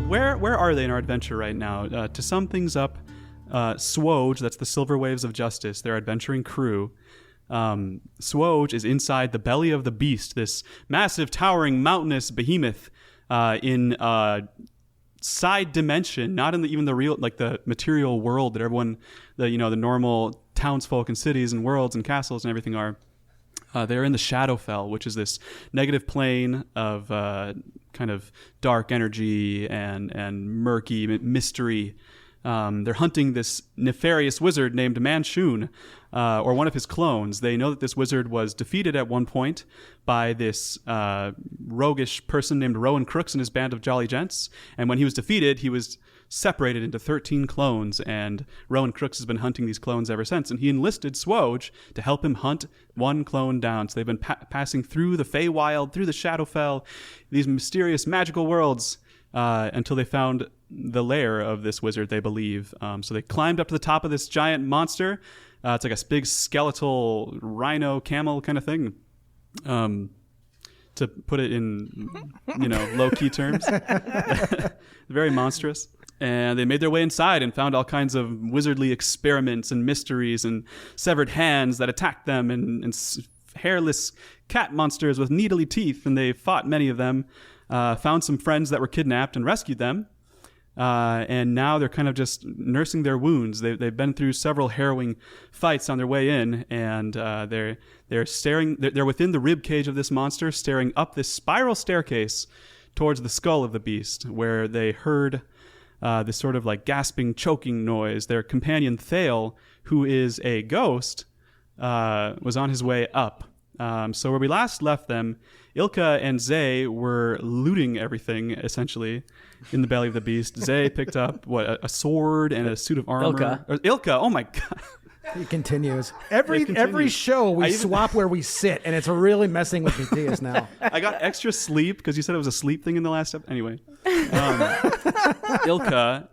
where are they in our adventure right now? To sum things up, SWOJ, that's the Silver Waves of Justice, their adventuring crew. SWOJ is inside the belly of the beast, this massive, towering, mountainous behemoth in side dimension, not in even the real, like the material world that everyone, the normal townsfolk and cities and worlds and castles and everything are. They're in the Shadowfell, which is this negative plane of kind of dark energy and murky mystery. They're hunting this nefarious wizard named Manchun, or one of his clones. They know that this wizard was defeated at one point by this roguish person named Rowan Crooks and his band of jolly gents. And when he was defeated, he was separated into 13 clones, and Rowan Crooks has been hunting these clones ever since. And he enlisted SWOJ to help him hunt one clone down. So they've been passing through the Feywild, through the Shadowfell, these mysterious magical worlds, until they found the lair of this wizard, they believe. So they climbed up to the top of this giant monster. It's like a big skeletal rhino camel kind of thing. To put it in, low-key terms. Very monstrous. And they made their way inside and found all kinds of wizardly experiments and mysteries and severed hands that attacked them and hairless cat monsters with needly teeth. And they fought many of them, found some friends that were kidnapped and rescued them. And now they're kind of just nursing their wounds. They've been through several harrowing fights on their way in, and they're within the rib cage of this monster, staring up this spiral staircase towards the skull of the beast, where they heard this sort of like gasping, choking noise. Their companion Thale, who is a ghost, was on his way up. So where we last left them, Ilka and Zay were looting everything, essentially, in the belly of the beast. Zay picked up, a sword and a suit of armor. Ilka, oh my God. He continues. Every show we swap where we sit, and it's really messing with Matthias now. I got extra sleep because you said it was a sleep thing in the last episode. Anyway. Ilka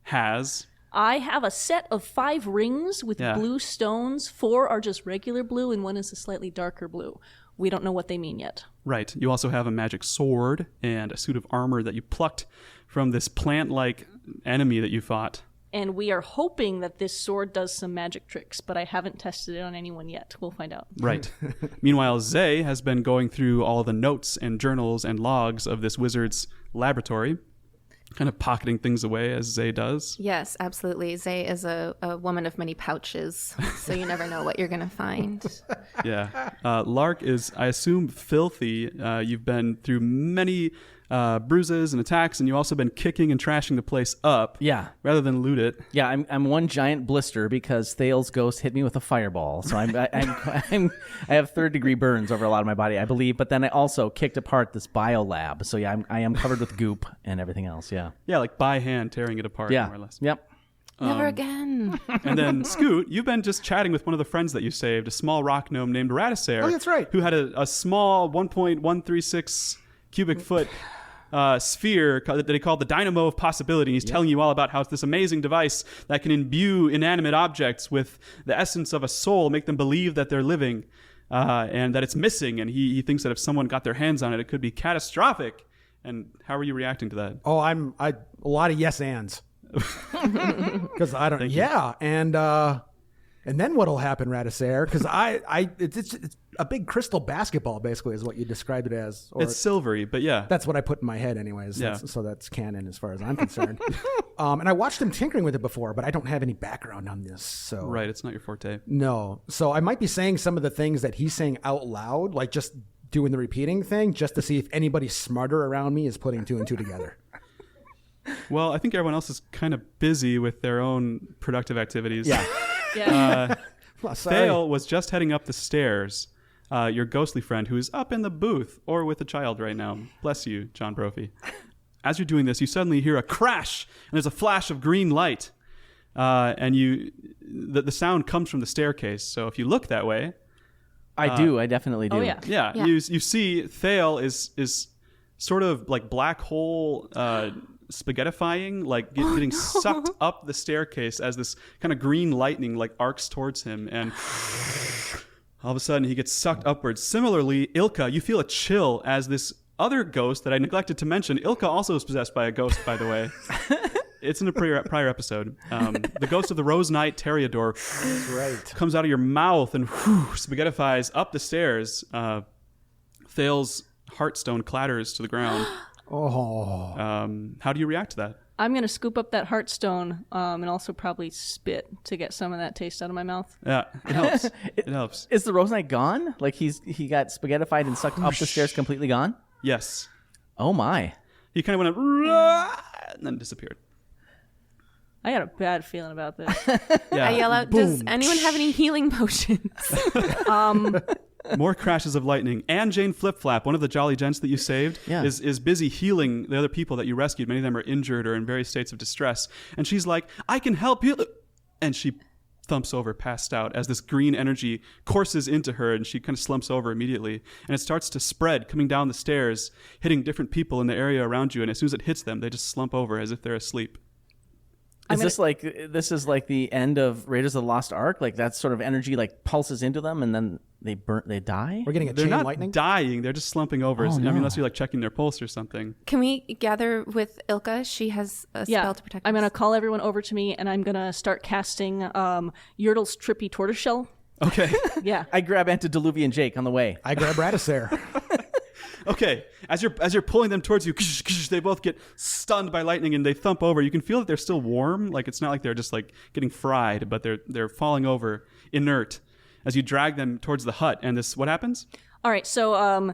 has... I have a set of 5 rings with blue stones. 4 are just regular blue, and 1 is a slightly darker blue. We don't know what they mean yet. Right. You also have a magic sword and a suit of armor that you plucked from this plant-like enemy that you fought. And we are hoping that this sword does some magic tricks, but I haven't tested it on anyone yet. We'll find out. Right. Meanwhile, Zay has been going through all the notes and journals and logs of this wizard's laboratory, kind of pocketing things away as Zay does. Yes, absolutely. Zay is a woman of many pouches, so you never know what you're going to find. Yeah. Lark is, I assume, filthy. You've been through many bruises and attacks, and you've also been kicking and trashing the place up. Yeah. Rather than loot it. Yeah, I'm one giant blister because Thale's ghost hit me with a fireball. So I have third-degree burns over a lot of my body, I believe. But then I also kicked apart this bio lab. So yeah, I am covered with goop and everything else. Yeah. Yeah, like by hand tearing it apart, more or less. Yep. Never again. And then, Scoot, you've been just chatting with one of the friends that you saved, a small rock gnome named Radisair. Oh, that's right. Who had a small 1.136 cubic foot sphere that he called the Dynamo of Possibility. And he's telling you all about how it's this amazing device that can imbue inanimate objects with the essence of a soul, make them believe that they're living, and that it's missing. And he thinks that if someone got their hands on it, it could be catastrophic. And how are you reacting to that? Oh, a lot of yes ands. Because I don't. Yeah, and then what'll happen, Radisair? Because it's a big crystal basketball, basically, is what you described it as. Or it's silvery, but yeah, that's what I put in my head, anyways. Yeah. So that's canon as far as I'm concerned. And I watched him tinkering with it before, but I don't have any background on this, so right, it's not your forte. No, so I might be saying some of the things that he's saying out loud, like just doing the repeating thing, just to see if anybody smarter around me is putting 2 and 2 together. Well, I think everyone else is kind of busy with their own productive activities. Yeah. Thale was just heading up the stairs. Your ghostly friend who is up in the booth or with a child right now. Bless you, John Brophy. As you're doing this, you suddenly hear a crash, and there's a flash of green light. And the sound comes from the staircase. So if you look that way... I definitely do. Oh, yeah. Yeah. You see Thale is sort of like black hole... spaghettifying, like getting sucked up the staircase as this kind of green lightning like arcs towards him, and all of a sudden he gets sucked upwards. Similarly, Ilka, you feel a chill as this other ghost that I neglected to mention. Ilka also is possessed by a ghost, by the way. It's in a prior episode. The ghost of the Rose Knight Toreador comes out of your mouth and spaghettifies up the stairs. Thale's heartstone clatters to the ground. How do you react to that? I'm going to scoop up that heartstone and also probably spit to get some of that taste out of my mouth. Yeah, it helps. It helps. Is the Rose Knight gone? Like he got spaghettified and sucked up the stairs completely gone? Yes. Oh my. He kind of went up and then disappeared. I got a bad feeling about this. Yeah. I yell out, does anyone have any healing potions? More crashes of lightning. And Jane Flip-Flap, one of the jolly gents that you saved, is busy healing the other people that you rescued. Many of them are injured or in various states of distress. And she's like, I can help you. And she thumps over, passed out, as this green energy courses into her, and she kind of slumps over immediately. And it starts to spread, coming down the stairs, hitting different people in the area around you. And as soon as it hits them, they just slump over as if they're asleep. This is like the end of Raiders of the Lost Ark? Like that sort of energy like pulses into them and then they die? We're getting a They're chain not lightning? dying. They're just slumping over. Oh, I mean, no. unless you're like checking their pulse or something. Can we gather with Ilka? She has a spell to protect I'm us. going to call everyone over to me, and I'm going to start casting Yertle's Trippy Tortoiseshell. Okay. Yeah. I grab Antediluvian Jake on the way. I grab Radisare. Okay, as you're pulling them towards you, they both get stunned by lightning and they thump over. You can feel that they're still warm, like it's not like they're just like getting fried, but they're falling over inert as you drag them towards the hut. And what happens? All right, so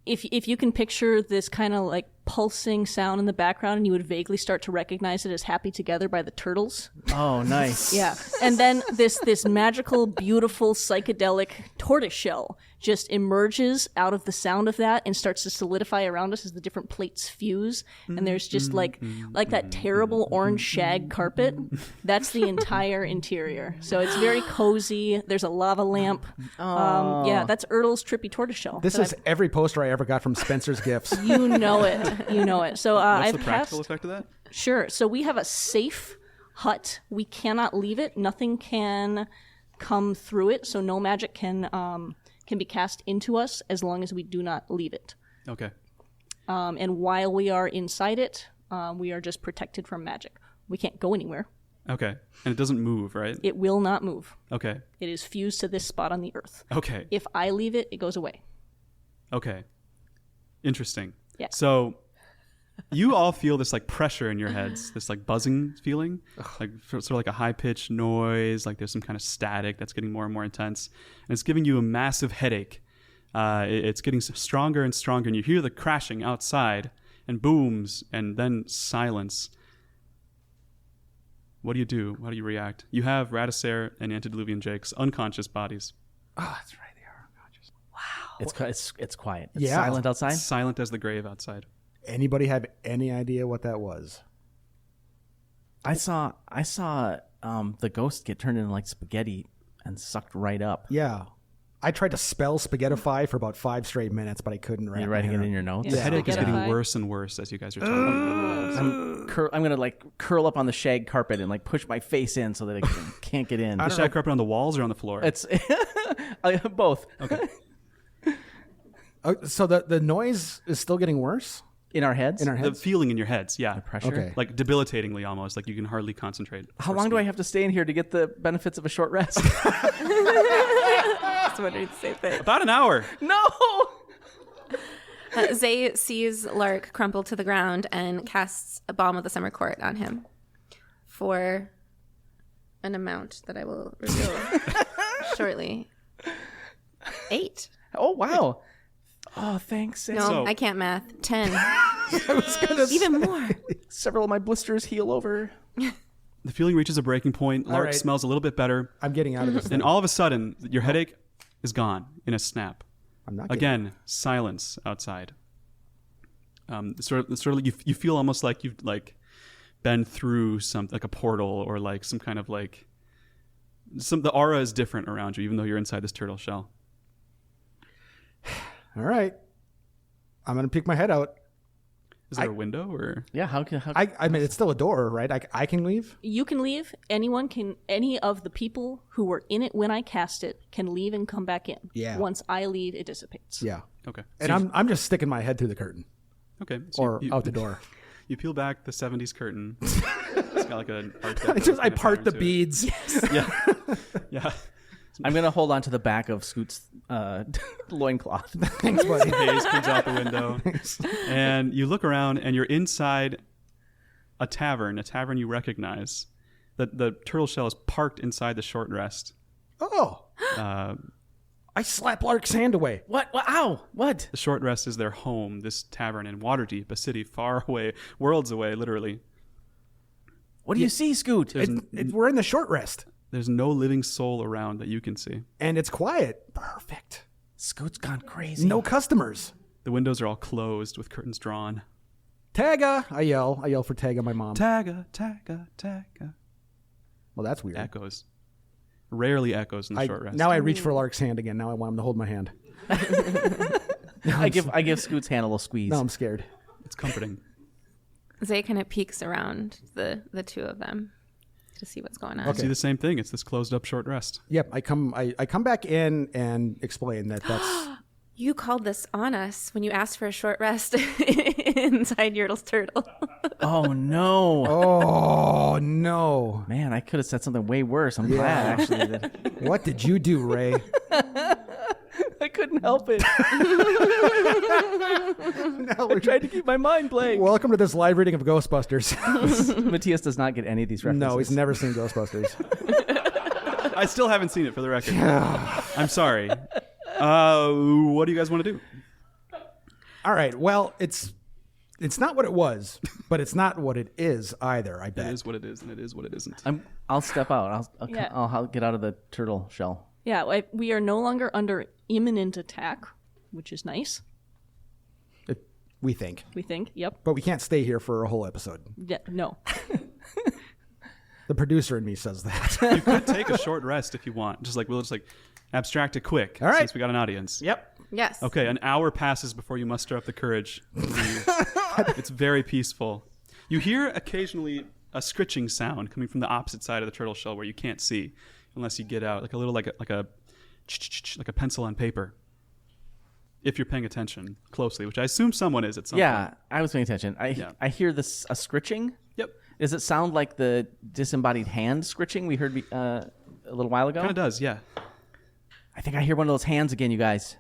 if you can picture this kind of like pulsing sound in the background, and you would vaguely start to recognize it as Happy Together by the Turtles. Oh, nice. Yeah. And then this magical, beautiful, psychedelic tortoiseshell just emerges out of the sound of that and starts to solidify around us as the different plates fuse. And there's just like that terrible orange shag carpet. That's the entire interior. So it's very cozy. There's a lava lamp. Yeah, that's Ertle's Trippy Tortoiseshell. This is every poster I ever got from Spencer's Gifts. You know it. You know it. So What's I've the practical cast... effect of that? Sure. So we have a safe hut. We cannot leave it. Nothing can come through it. So no magic can be cast into us as long as we do not leave it. Okay. And while we are inside it, we are just protected from magic. We can't go anywhere. Okay. And it doesn't move, right? It will not move. Okay. It is fused to this spot on the earth. Okay. If I leave it, it goes away. Okay. Interesting. Yeah. So you all feel this like pressure in your heads, this like buzzing feeling, like sort of like a high pitched noise, like there's some kind of static that's getting more and more intense, and it's giving you a massive headache. It's getting stronger and stronger, and you hear the crashing outside and booms and then silence. What do you do? How do you react? You have Radisare and Antediluvian Jake's unconscious bodies. Oh, that's right. They are unconscious. It's quiet. It's Yeah. silent outside. Silent as the grave outside. Anybody have any idea what that was? I saw the ghost get turned into like spaghetti and sucked right up. Yeah. I tried to spell spaghettify for about 5 straight minutes, but I couldn't write You're writing it in your notes. The Yeah. headache is Spaghettify. getting worse and worse as you guys are talking. I'm gonna like curl up on the shag carpet and like push my face in so that it can't get in. The shag carpet on the walls or on the floor? It's both. Okay. So the noise is still getting worse In our heads. in our The heads? feeling in your heads, yeah. pressure. Okay. Like debilitatingly almost, like you can hardly concentrate. How long do I have to stay in here to get the benefits of a short rest? I was wondering the same thing. About an hour. No. Zay sees Lark crumple to the ground and casts a Balm of the Summer Court on him for an amount that I will reveal shortly. 8. Oh wow. Oh, thanks. No, So- I can't math. 10. Even more. Several of my blisters heal over. The feeling reaches a breaking point. Lark right. smells a little bit better. I'm getting out of this thing. And all of a sudden, your headache is gone in a snap. I'm not getting Again, silence outside. Sort of like you feel almost like you've like been through like a portal or like some kind of like the aura is different around you, even though you're inside this turtle shell. All right. I'm going to peek my head out. Is there a window or? Yeah. How can? I mean, it's still a door, right? I can leave? You can leave. Any of the people who were in it when I cast it can leave and come back in. Yeah. Once I leave, it dissipates. Yeah. Okay. And I'm just sticking my head through the curtain Okay. So or out the door. You peel back the 70s curtain. It's got like an art deco I kind of part the pattern to it. beads. Yeah. Yeah. I'm going to hold on to the back of Scoot's loincloth. Thanks, buddy. Haze comes out the window. And you look around and you're inside a tavern you recognize. The turtle shell is parked inside the short rest. Oh. I slap Lark's hand away. What? Ow! What? The short rest is their home, this tavern in Waterdeep, a city far away, worlds away, literally. What do you see, Scoot? We're in the short rest. There's no living soul around that you can see. And it's quiet. Perfect. Scoot's gone crazy. No customers. The windows are all closed with curtains drawn. Tagga! I yell for Tagga, my mom. Tagga, tagga, tagga. Well, that's weird. Echoes. Rarely echoes in the short rest. Now I reach for Lark's hand again. Now I want him to hold my hand. I give Scoot's hand a little squeeze. Now I'm scared. It's comforting. Zay kind of peeks around the two of them to see what's going on. You see the same thing. It's this closed up short rest. Yep, I come back in and explain that's You called this on us when you asked for a short rest inside Yertle's turtle. Oh, no. Oh no. Man, I could have said something way worse. I'm glad, actually. That What did you do, Ray? I couldn't help it. No, we're Tried to keep my mind blank. Welcome to this live reading of Ghostbusters. Matthias does not get any of these references. No, he's never seen Ghostbusters. I still haven't seen it, for the record. I'm sorry. What do you guys want to do? All right. Well, it's not what it was, but it's not what it is either. I bet. It is what it is, and it is what it isn't. I'll step out. Yeah. I'll get out of the turtle shell. Yeah, we are no longer under imminent attack, which is nice, We think, we think. Yep. but we can't stay here for a whole episode. Yeah, no. The producer in me says that. You could take a short rest if you want. We'll just abstract it quick. All right. Since we got an audience. Yep. Yes. Okay, an hour passes before you muster up the courage. It's very peaceful. You hear occasionally a scritching sound coming from the opposite side of the turtle shell where you can't see unless you get out, like a pencil on paper. If you're paying attention closely, which I assume someone is at some point. Yeah, I was paying attention. I hear this a scritching. Yep. Does it sound like the disembodied hand scritching we heard a little while ago? Kind of does, yeah. I think I hear one of those hands again, you guys.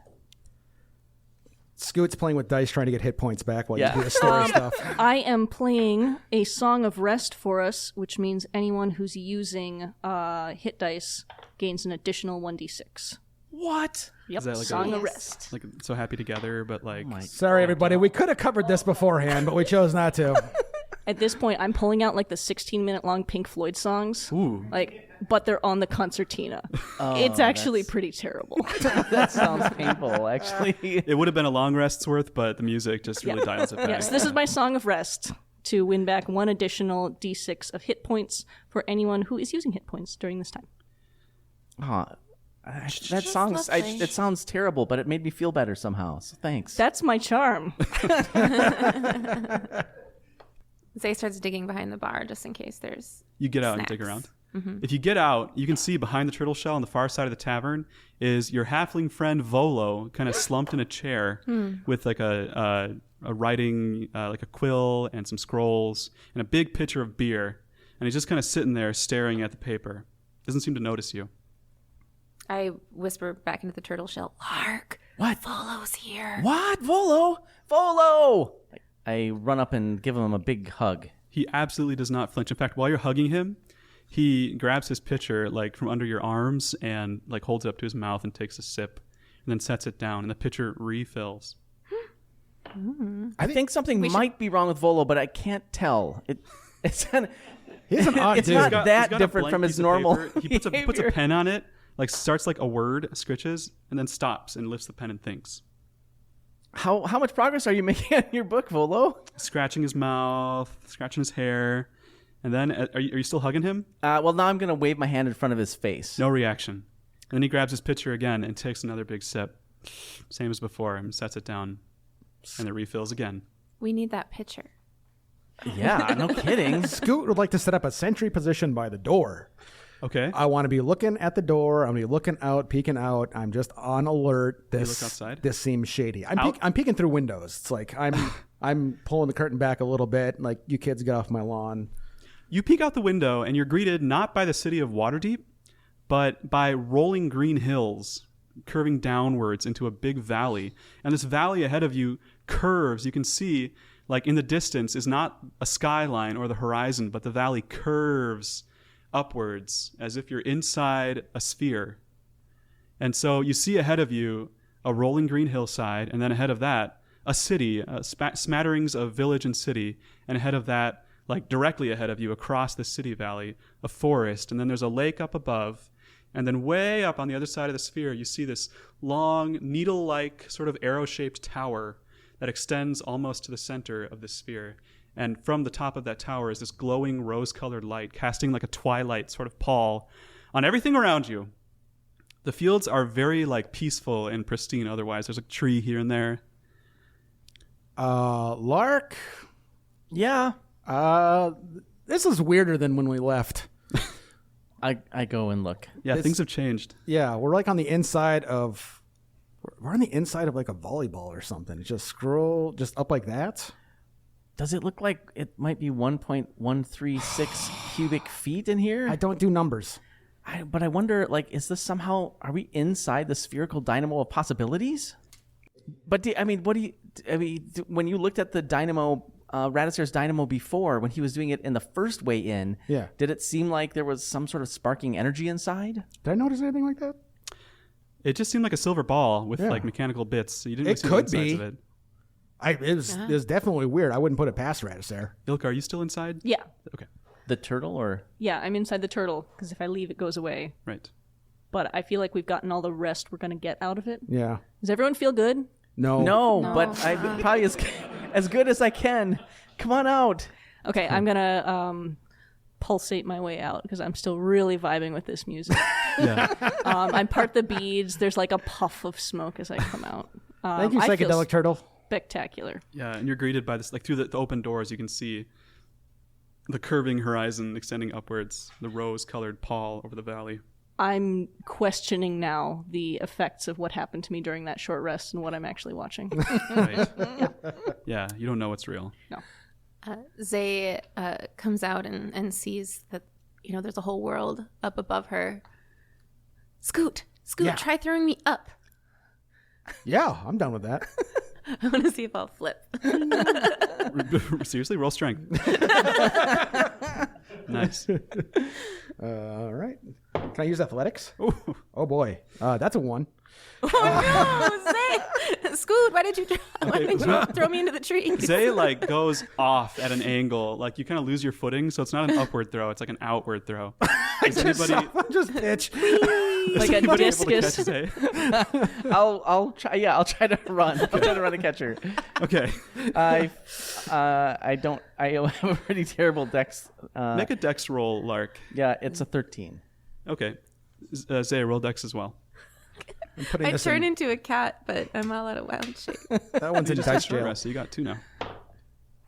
Scoot's playing with dice, trying to get hit points back while Yeah. you do the story stuff. I am playing a Song of Rest for us, which means anyone who's using hit dice gains an additional 1d6. What? Yep, Is that like Song a- of Rest. Like So Happy Together, but like... Sorry, everybody. We could have covered this beforehand, but we chose not to. At this point, I'm pulling out like the 16-minute long Pink Floyd songs. Ooh. But they're on the concertina. It's actually pretty terrible. That sounds painful, actually. It would have been a long rest's worth, but the music just really dials it back. Yes, this is my Song of Rest to win back one additional d6 of hit points for anyone who is using hit points during this time. That song, lovely. it sounds terrible, but it made me feel better somehow. So thanks. That's my charm. Zay starts digging behind the bar just in case there's You get out snacks. and dig around. If you get out, you can see behind the turtle shell on the far side of the tavern is your halfling friend Volo, kind of slumped in a chair with like a writing, like a quill and some scrolls and a big pitcher of beer. And he's just kind of sitting there staring at the paper. Doesn't seem to notice you. I whisper back into the turtle shell, Lark, What? Volo's here. What? Volo! Volo! I run up and give him a big hug. He absolutely does not flinch. In fact, while you're hugging him, he grabs his pitcher like from under your arms and like holds it up to his mouth and takes a sip and then sets it down and the pitcher refills. I think something might be wrong with Volo, but I can't tell. It's kind of... He's an odd It's dude. not He's got that a different blank from his piece of normal paper. He puts a behavior. pen on it, like starts like a word, scritches, and then stops and lifts the pen and thinks. How much progress are you making on your book, Volo? Scratching his mouth, scratching his hair, and then are you still hugging him? Well, now I'm going to wave my hand in front of his face. No reaction. And then he grabs his pitcher again and takes another big sip, same as before, and sets it down, and it refills again. We need that pitcher. Yeah, no kidding. Scoot would like to set up a sentry position by the door. Okay. I want to be looking at the door. I'm going to be looking out, peeking out. I'm just on alert. You look outside? This seems shady. I'm peeking through windows. It's like I'm pulling the curtain back a little bit. Like, you kids get off my lawn. You peek out the window and you're greeted not by the city of Waterdeep, but by rolling green hills curving downwards into a big valley. And this valley ahead of you curves. You can see, like, in the distance is not a skyline or the horizon, but the valley curves upwards as if you're inside a sphere. And so you see ahead of you a rolling green hillside, and then ahead of that, a city, smatterings of village and city, and ahead of that, like directly ahead of you across the city valley, a forest, and then there's a lake up above. And then way up on the other side of the sphere, you see this long, needle-like, sort of arrow-shaped tower that extends almost to the center of the sphere. And from the top of that tower is this glowing rose-colored light, casting like a twilight sort of pall on everything around you. The fields are very, like, peaceful and pristine otherwise. There's a tree here and there. Lark, Yeah. this is weirder than when we left. I go and look. Yeah, things have changed. Yeah, we're like on the inside of... We're on the inside of like a volleyball or something. Just scroll just up like that. Does it look like it might be 1.136 cubic feet in here? I don't do numbers. But I wonder, like, is this somehow, are we inside the spherical dynamo of possibilities? But when you looked at the dynamo, Radisair's dynamo before, when he was doing it in the first way in, Yeah. did it seem like there was some sort of sparking energy inside? Did I notice anything like that? It just seemed like a silver ball with like mechanical bits. So you didn't really see the insides of it. It was definitely weird. I wouldn't put it past Radisair. Ilka, are you still inside? Yeah. Okay. The turtle, or? Yeah, I'm inside the turtle because if I leave, it goes away. Right. But I feel like we've gotten all the rest we're going to get out of it. Yeah. Does everyone feel good? No. No, but I probably as good as I can. Come on out. Okay, I'm going to pulsate my way out because I'm still really vibing with this music. Yeah. I part the beads. There's like a puff of smoke as I come out. Thank you, I feel Psychedelic Turtle. spectacular. Yeah, and you're greeted by this, like, through the open doors, you can see the curving horizon extending upwards, the rose-colored pall over the valley. I'm questioning now the effects of what happened to me during that short rest and what I'm actually watching. Right. Yeah, you don't know what's real. No. Zay comes out and sees that, there's a whole world up above her. Scoot, Yeah. try throwing me up. Yeah, I'm done with that. I want to see if I'll flip. Seriously, roll strength. Nice. All right. Can I use athletics? Oh boy. That's a 1. Oh no, Zay! Scoot, why did you throw me into the tree? Zay, like, goes off at an angle. Like, you kind of lose your footing, so it's not an upward throw. It's like an outward throw. Is anybody Just pitch. Like a able to catch discus. Zay? I'll try. Yeah, I'll try to run. I'll try to run and catch her. Okay. I have a pretty terrible dex. Make a dex roll, Lark. Yeah, it's a 13. Okay. Zay, roll dex as well. I'm putting I this turn in. into a cat, but I'm all out of wild shape. That one's You in just had dice short jail. rest, so you got 2 now.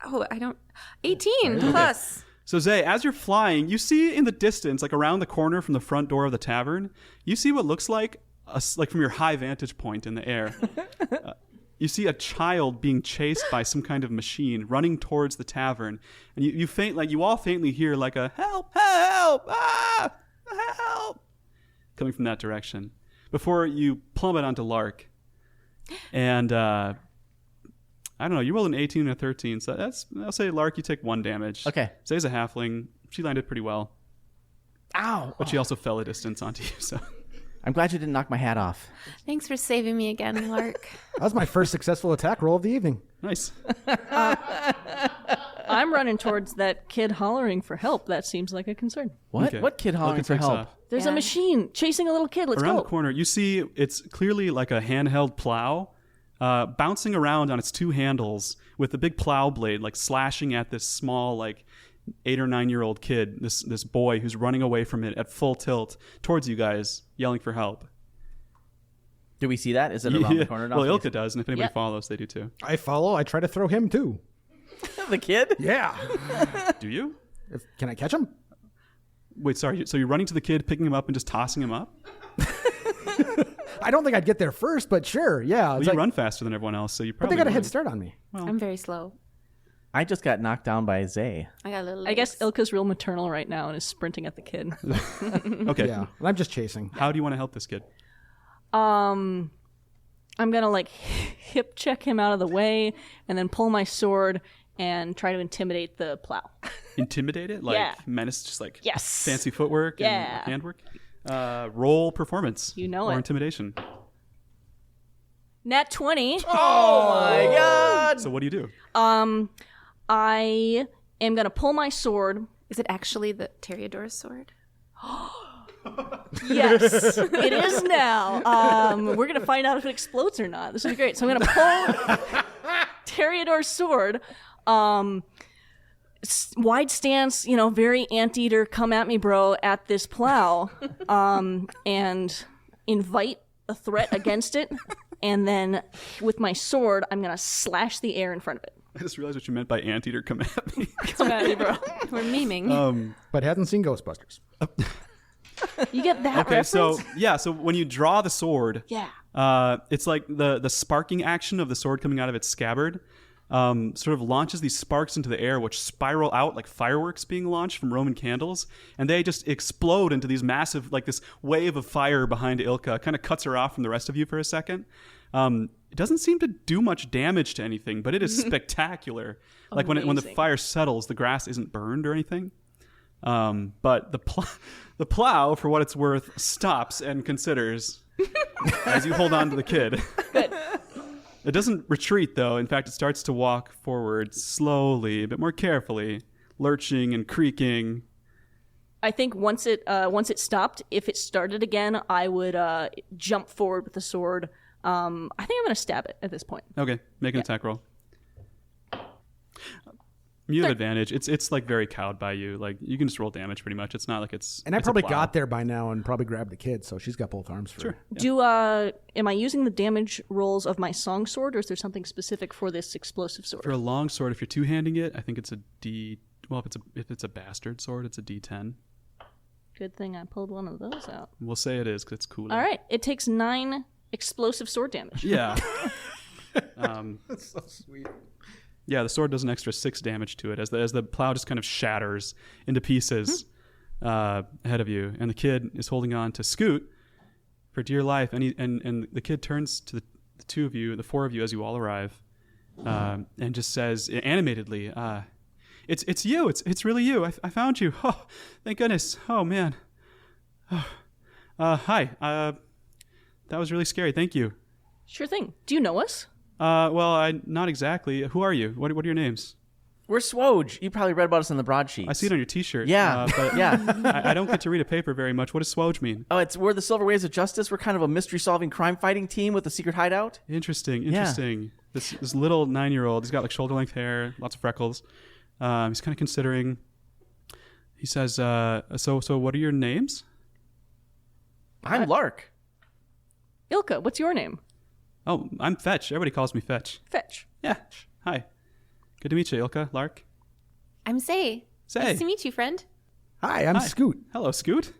Oh, I don't. 18 plus. So Zay, as you're flying, you see in the distance, like around the corner from the front door of the tavern, you see what looks like from your high vantage point in the air. You see a child being chased by some kind of machine running towards the tavern, and you all faintly hear like a help, help, help, coming from that direction. Before you plummet onto Lark, and I don't know, you rolled an 18 and a 13, so I'll say, Lark, you take 1 damage. Okay. Zay's a halfling. She landed pretty well. Ow! But she also fell a distance onto you, so. I'm glad you didn't knock my hat off. Thanks for saving me again, Lark. That was my first successful attack roll of the evening. Nice. I'm running towards that kid hollering for help. That seems like a concern. What? Okay. What kid hollering Look, it for takes help? off. There's Yeah. a machine chasing a little kid. Let's Around go. the corner, you see it's clearly like a handheld plow, bouncing around on its 2 handles with the big plow blade, like slashing at this small, like 8 or 9-year-old kid, this boy who's running away from it at full tilt towards you guys, yelling for help. Do we see that? Is it around the corner? Well, Ilka does, and if anybody Yep. follows, they do too. I follow. I try to throw him too. The kid? Yeah. Do you? Can I catch him? Wait, sorry. So you're running to the kid, picking him up, and just tossing him up? I don't think I'd get there first, but sure, yeah. Well, It's you like, run faster than everyone else, so you but probably they got a head would. start on me. I'm very slow. I just got knocked down by Zay. I got a little. I guess Ilka's real maternal right now and is sprinting at the kid. Okay. Yeah, and I'm just chasing. How do you want to help this kid? I'm gonna like hip check him out of the way and then pull my sword and try to intimidate the plow. Intimidate it? Like Yeah. menace, just like Yes. fancy footwork Yeah. and handwork? Roll performance. You know or it. intimidation. Nat 20. Oh my god! So what do you do? I am gonna pull my sword. Is it actually the Toreador's sword? Yes, it is now. We're gonna find out if it explodes or not. This is great. So I'm gonna pull Toreador's sword. Wide stance, very anteater, come at me, bro, at this plow, and invite a threat against it. And then with my sword, I'm gonna slash the air in front of it. I just realized what you meant by anteater come at me. Come at me, bro. We're memeing. But hadn't seen Ghostbusters. You get that Okay, reference? so when you draw the sword, Yeah. it's like the sparking action of the sword coming out of its scabbard sort of launches these sparks into the air, which spiral out like fireworks being launched from Roman candles, and they just explode into these massive, like this wave of fire behind Ilka, kind of cuts her off from the rest of you for a second. It doesn't seem to do much damage to anything, but it is spectacular. Like when the Amazing. fire settles, the grass isn't burned or anything. But the plow, for what it's worth, stops and considers as you hold on to the kid. Good. It doesn't retreat, though. In fact, it starts to walk forward slowly, a bit more carefully, lurching and creaking. I think once it stopped, if it started again, I would jump forward with the sword. I think I'm gonna stab it at this point. Okay, make an attack roll. You have advantage. It's like very cowed by you. Like you can just roll damage pretty much. It's not like it's. And I it's a probably plow. got there by now and probably grabbed the kid, so she's got both arms for her. Am I using the damage rolls of my song sword, or is there something specific for this explosive sword? For a long sword, if you're two-handing it, I think it's a D. Well, if it's a bastard sword, it's a D10. Good thing I pulled one of those out. We'll say it is because it's cooler. All right, it takes 9 explosive sword damage. Yeah. That's so sweet. Yeah, the sword does an extra 6 damage to it as the plow just kind of shatters into pieces ahead of you, and the kid is holding on to Scoot for dear life, and the kid turns to the two of you, the four of you, as you all arrive, and just says animatedly, "It's you. It's really you. I found you. Oh, thank goodness. Oh man. Hi. That was really scary. Thank you. Sure thing. Do you know us? Well, not exactly. Who are you? What are your names? We're SWOJ. You probably read about us in the broadsheets. I see it on your T-shirt. Yeah, but yeah. I don't get to read a paper very much. What does SWOJ mean? Oh, we're the Silver Waves of Justice. We're kind of a mystery-solving, crime-fighting team with a secret hideout. Interesting. This little 9-year-old. He's got like shoulder-length hair, lots of freckles. He's kind of considering. He says, "So what are your names?" I'm Lark. Ilka, what's your name? Oh, I'm Fetch. Everybody calls me Fetch. Fetch. Yeah. Hi. Good to meet you, Ilka. Lark. I'm Say. Say. Nice to meet you, friend. Hi, I'm Scoot. Hello, Scoot.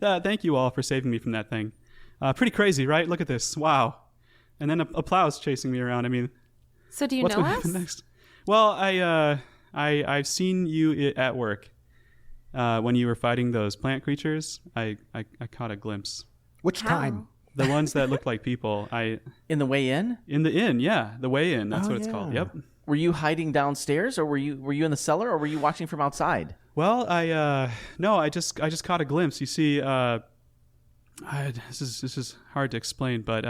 Thank you all for saving me from that thing. Pretty crazy, right? Look at this. Wow. And then a plow's chasing me around. I mean, So do you what's know going to us? happen next? Well, I've seen you at work when you were fighting those plant creatures. I caught a glimpse. Which time? The ones that look like people. In the way in? In the inn, yeah, the way in. That's Oh, what it's called. yeah. Yep. Were you hiding downstairs, or were you in the cellar, or were you watching from outside? Well, I just caught a glimpse. You see, this is hard to explain, but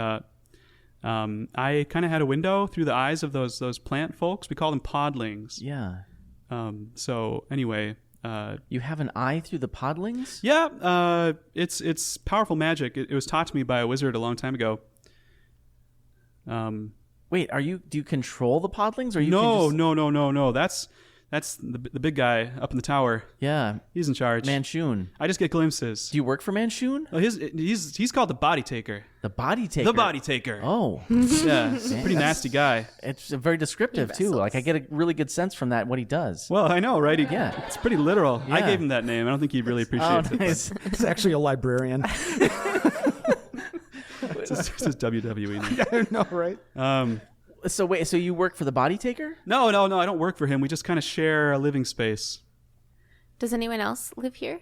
I kind of had a window through the eyes of those plant folks. We call them podlings. Yeah. So anyway, You have an eye through the podlings? yeah, it's powerful magic. It was taught to me by a wizard a long time ago. Wait, do you control the podlings, or you No. can just... No. That's the big guy up in the tower. Yeah. He's in charge. Manchun. I just get glimpses. Do you work for Manchun? Oh, he's called the Body Taker. The Body Taker. The Body Taker. Oh. Yeah, he's a pretty nasty guy. It's very descriptive, too. Like, I get a really good sense from that, what he does. Well, I know, right? Yeah. It's pretty literal. I Yeah. gave him that name. I don't think he really appreciates it. Nice. It's actually a librarian. It's his WWE name. I know, right? So wait, so you work for the Body Taker? No, I don't work for him. We just kind of share a living space. Does anyone else live here?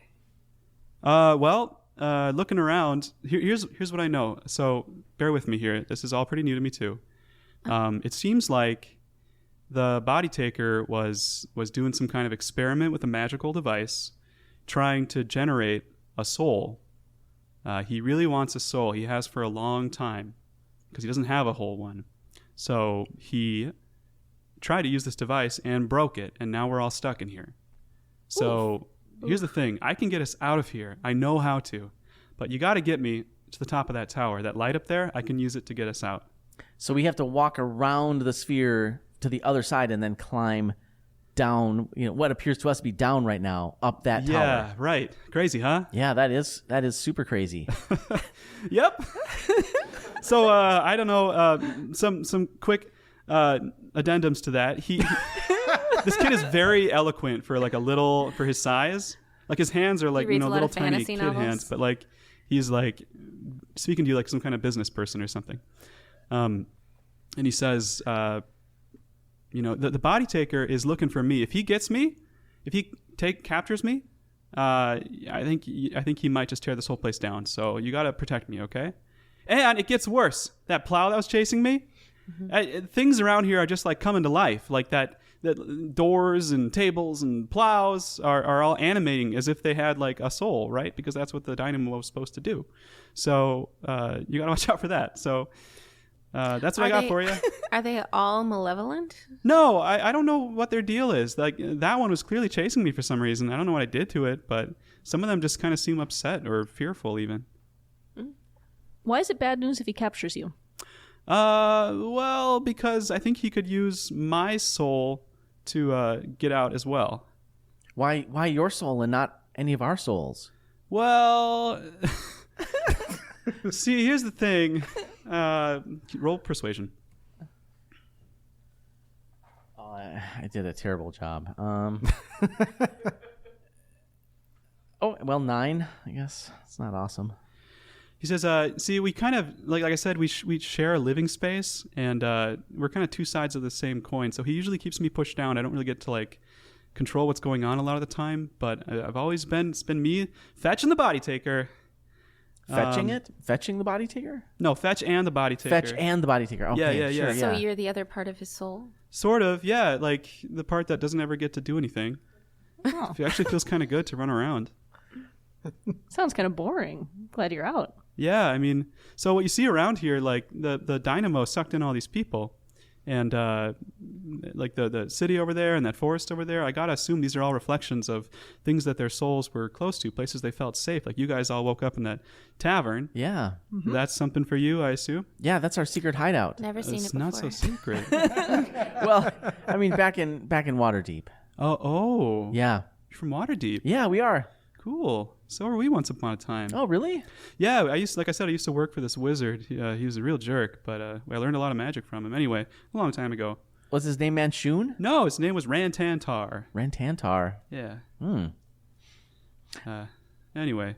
Looking around, here's what I know. So bear with me here. This is all pretty new to me too. It seems like the Body Taker was doing some kind of experiment with a magical device, trying to generate a soul. He really wants a soul. He has for a long time because he doesn't have a whole one. So he tried to use this device and broke it, and now we're all stuck in here. So here's the thing. I can get us out of here. I know how to. But you got to get me to the top of that tower. That light up there, I can use it to get us out. So we have to walk around the sphere to the other side and then climb down, what appears to us to be down right now, up that tower. Yeah, right. Crazy, huh? Yeah, that is super crazy. Yep. So I don't know. Some quick addendums to that. This kid is very eloquent for for his size. Like his hands are like reads a lot little of tiny fantasy kid novels. hands, but like he's like speaking to you like some kind of business person or something. And he says, the Body Taker is looking for me. If he gets me, if he captures me, I think he might just tear this whole place down. So you got to protect me, okay? And it gets worse. That plow that was chasing me, things around here are just like coming to life. Like that doors and tables and plows are all animating as if they had like a soul, right? Because that's what the dynamo was supposed to do. So you got to watch out for that. So that's what I got for you. Are they all malevolent? No, I don't know what their deal is. Like that one was clearly chasing me for some reason. I don't know what I did to it, but some of them just kind of seem upset or fearful even. Why is it bad news if he captures you? Well, because I think he could use my soul to get out as well. Why your soul and not any of our souls? Well, see, here's the thing. Roll persuasion. Oh, I did a terrible job. 9, I guess. It's not awesome. He says, see, we kind of, like I said, we share a living space, and we're kind of two sides of the same coin. So he usually keeps me pushed down. I don't really get to, control what's going on a lot of the time. But it's been me fetching the Body Taker. Fetching the Body Taker? No, fetch and the Body Taker. Fetch and the Body Taker. Okay, Yeah. Sure, So you're the other part of his soul? Sort of, yeah. Like the part that doesn't ever get to do anything. Oh. It actually feels kind of good to run around. Sounds kind of boring. Glad you're out. Yeah, I mean, so what you see around here, like the dynamo sucked in all these people, and like the city over there and that forest over there, I gotta assume these are all reflections of things that their souls were close to, places they felt safe. Like you guys all woke up in that tavern. Yeah. Mm-hmm. That's something for you, I assume. Yeah, that's our secret hideout. Never seen It's it before. not so secret. Well, I mean, back in Waterdeep. Oh. Yeah. You're from Waterdeep. Yeah, we are. Cool. So were we once upon a time. Oh, really? Yeah, I used to work for this wizard. He was a real jerk, but I learned a lot of magic from him. Anyway, a long time ago. Was his name Manchun? No, his name was Rantantar. Rantantar. Yeah. Hmm. Anyway.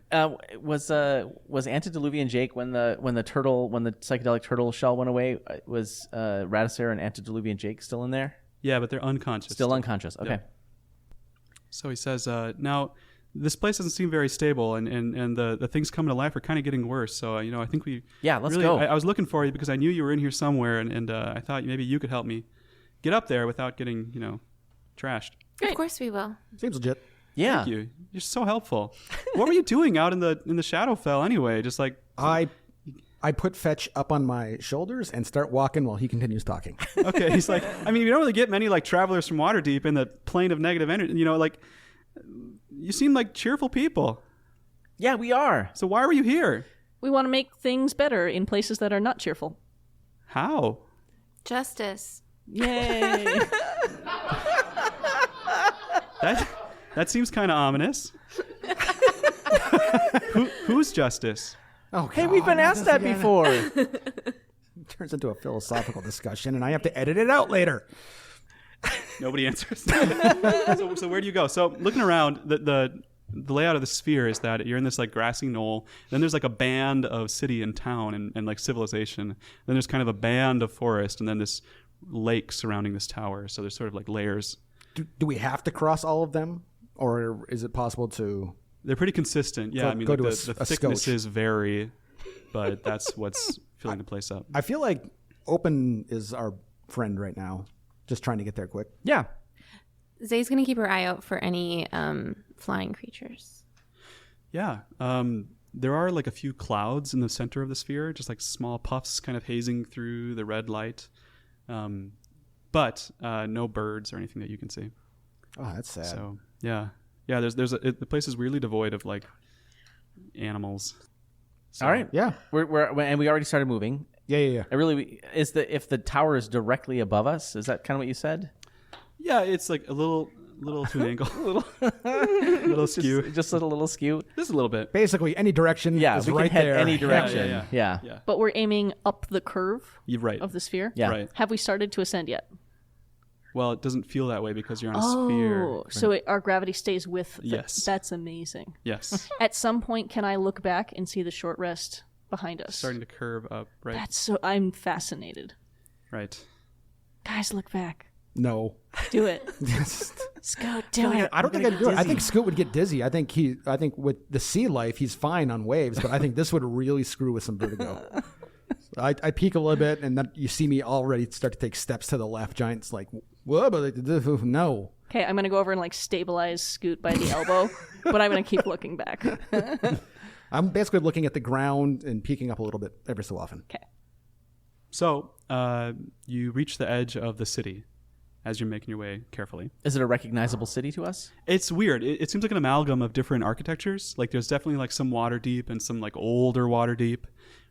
Was Antediluvian Jake when the psychedelic turtle shell went away? Was Radisare and Antediluvian Jake still in there? Yeah, but they're unconscious. Still unconscious. Okay. Yeah. So he says, now this place doesn't seem very stable, and the things coming to life are kind of getting worse. So I think we let's go. I was looking for you because I knew you were in here somewhere, and I thought maybe you could help me get up there without getting trashed. Of course we will. Seems legit. Yeah. Thank you. You're so helpful. What were you doing out in the Shadowfell anyway? Just like I put Fetch up on my shoulders and start walking while he continues talking. Okay, he's like, I mean, you don't really get many travelers from Waterdeep in the plane of negative energy. You seem like cheerful people. Yeah, we are. So why were you here? We want to make things better in places that are not cheerful. How? Justice. Yay. That seems kind of ominous. Who's justice? Oh, Hey, we've been asked that before. It turns into a philosophical discussion, and I have to edit it out later. Nobody answers. So where do you go? So looking around, the layout of the sphere is that you're in this like grassy knoll. Then there's like a band of city and town and like civilization. Then there's kind of a band of forest, and then this lake surrounding this tower. So there's sort of like layers. Do we have to cross all of them, or is it possible to? They're pretty consistent. Yeah, Go- I mean go like to the a thicknesses vary, but that's what's filling the place up. I feel like open is our friend right now, just trying to get there quick. Yeah. Zay's going to keep her eye out for any flying creatures. Yeah. There are like a few clouds in the center of the sphere, just like small puffs kind of hazing through the red light. But no birds or anything that you can see. Oh, that's sad. So yeah. The place is weirdly devoid of like animals. So, All right. Yeah. And we already started moving. Yeah. If the tower is directly above us, is that kind of what you said? Yeah, it's like a little to an angle, little skew, Just a little skew. just a little bit. Basically, any direction Yeah, is we right can head there. any direction. Yeah. Yeah. But we're aiming up the curve You're right. of the sphere. Yeah. Right. Have we started to ascend yet? Well, it doesn't feel that way because you're on a sphere. Oh, so our gravity stays with. Yes. That's amazing. Yes. At some point, can I look back and see the short rest behind us? Starting to curve up. Right. That's so. I'm fascinated. Right. Guys, look back. No. Do it. Scoot, do it. I don't think I'd do it. I think Scoot would get dizzy. I think with the sea life, he's fine on waves, but I think this would really screw with some vertigo. I peek a little bit, and then you see me already start to take steps to the left. Giant's like, whoa, but no. Okay, I'm gonna go over and like stabilize Scoot by the elbow, but I'm gonna keep looking back. I'm basically looking at the ground and peeking up a little bit every so often. Okay. So you reach the edge of the city as you're making your way carefully. Is it a recognizable city to us? It's weird. It seems like an amalgam of different architectures. Like there's definitely like some Waterdeep and some like older Waterdeep.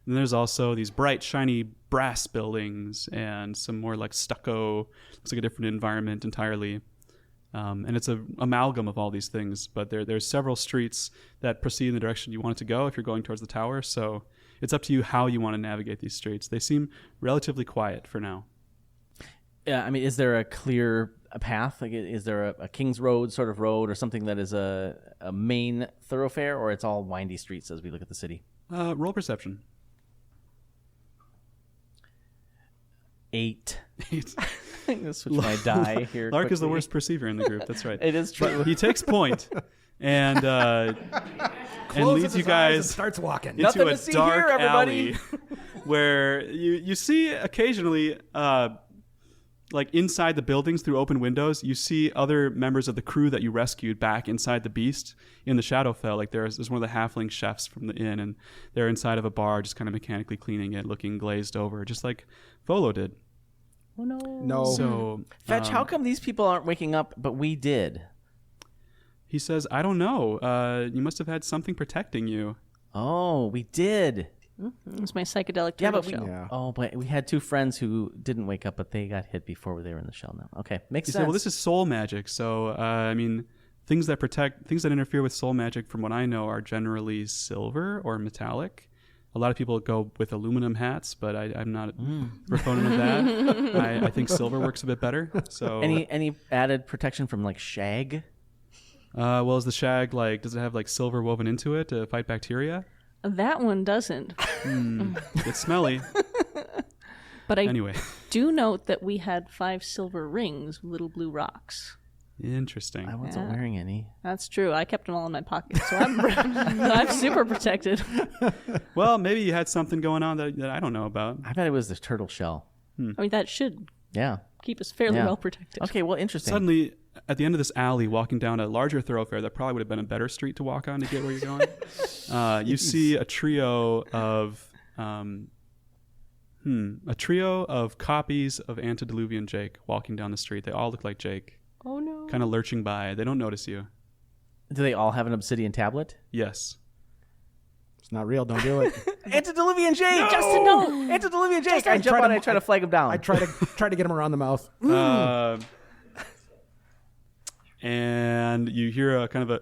And there's also these bright, shiny brass buildings and some more like stucco. Looks like a different environment entirely. And it's an amalgam of all these things. But there's several streets that proceed in the direction you want it to go if you're going towards the tower. So it's up to you how you want to navigate these streets. They seem relatively quiet for now. Yeah, I mean, is there a clear path? Like, is there a King's Road sort of road or something that is a main thoroughfare, or it's all windy streets as we look at the city? Roll perception. 8. I'm gonna switch my die here. Lark is the quickly. worst perceiver in the group. That's right. It is true. But he takes point and Closes leads you his eyes and guys starts walking. Nothing into a to see dark here, everybody. alley where you see occasionally like inside the buildings through open windows, you see other members of the crew that you rescued back inside the beast in the Shadowfell. Like there's one of the halfling chefs from the inn, and they're inside of a bar just kind of mechanically cleaning it, looking glazed over, just like Volo did. Oh no. No. So Fetch, how come these people aren't waking up, but we did? he says, I don't know. You must have had something protecting you. Oh, we did. It was my psychedelic Yeah, turtle but we. shell. Yeah. Oh, but we had 2 friends who didn't wake up, but they got hit before they were in the shell. Now, okay, makes He sense. said, well, this is soul magic. So, I mean, things that interfere with soul magic, from what I know, are generally silver or metallic. A lot of people go with aluminum hats, but I'm not a proponent of that. I think silver works a bit better. So, any added protection from like shag? well, is the shag like? Does it have like silver woven into it to fight bacteria? That one doesn't. It's smelly. But I Anyway, do note that we had 5 silver rings with little blue rocks. interesting. I wasn't wearing any. That's true. I kept them all in my pocket, so I'm super protected. Well, maybe you had something going on that I don't know about. I bet it was the turtle shell. I mean, that should Yeah. keep us fairly Yeah. well protected. Okay, well, interesting. Suddenly, at the end of this alley, walking down a larger thoroughfare that probably would have been a better street to walk on to get where you're going, you see a trio of copies of Antediluvian Jake walking down the street. They all look like Jake, Oh no. kind of lurching by. They don't notice you. Do they all have an obsidian tablet? Yes. It's not real. Don't do it. Antediluvian Jake! Just to know. Antediluvian Jake! I I jump tried on to- I try to flag him down. I try to get him around the mouth. and you hear a kind of a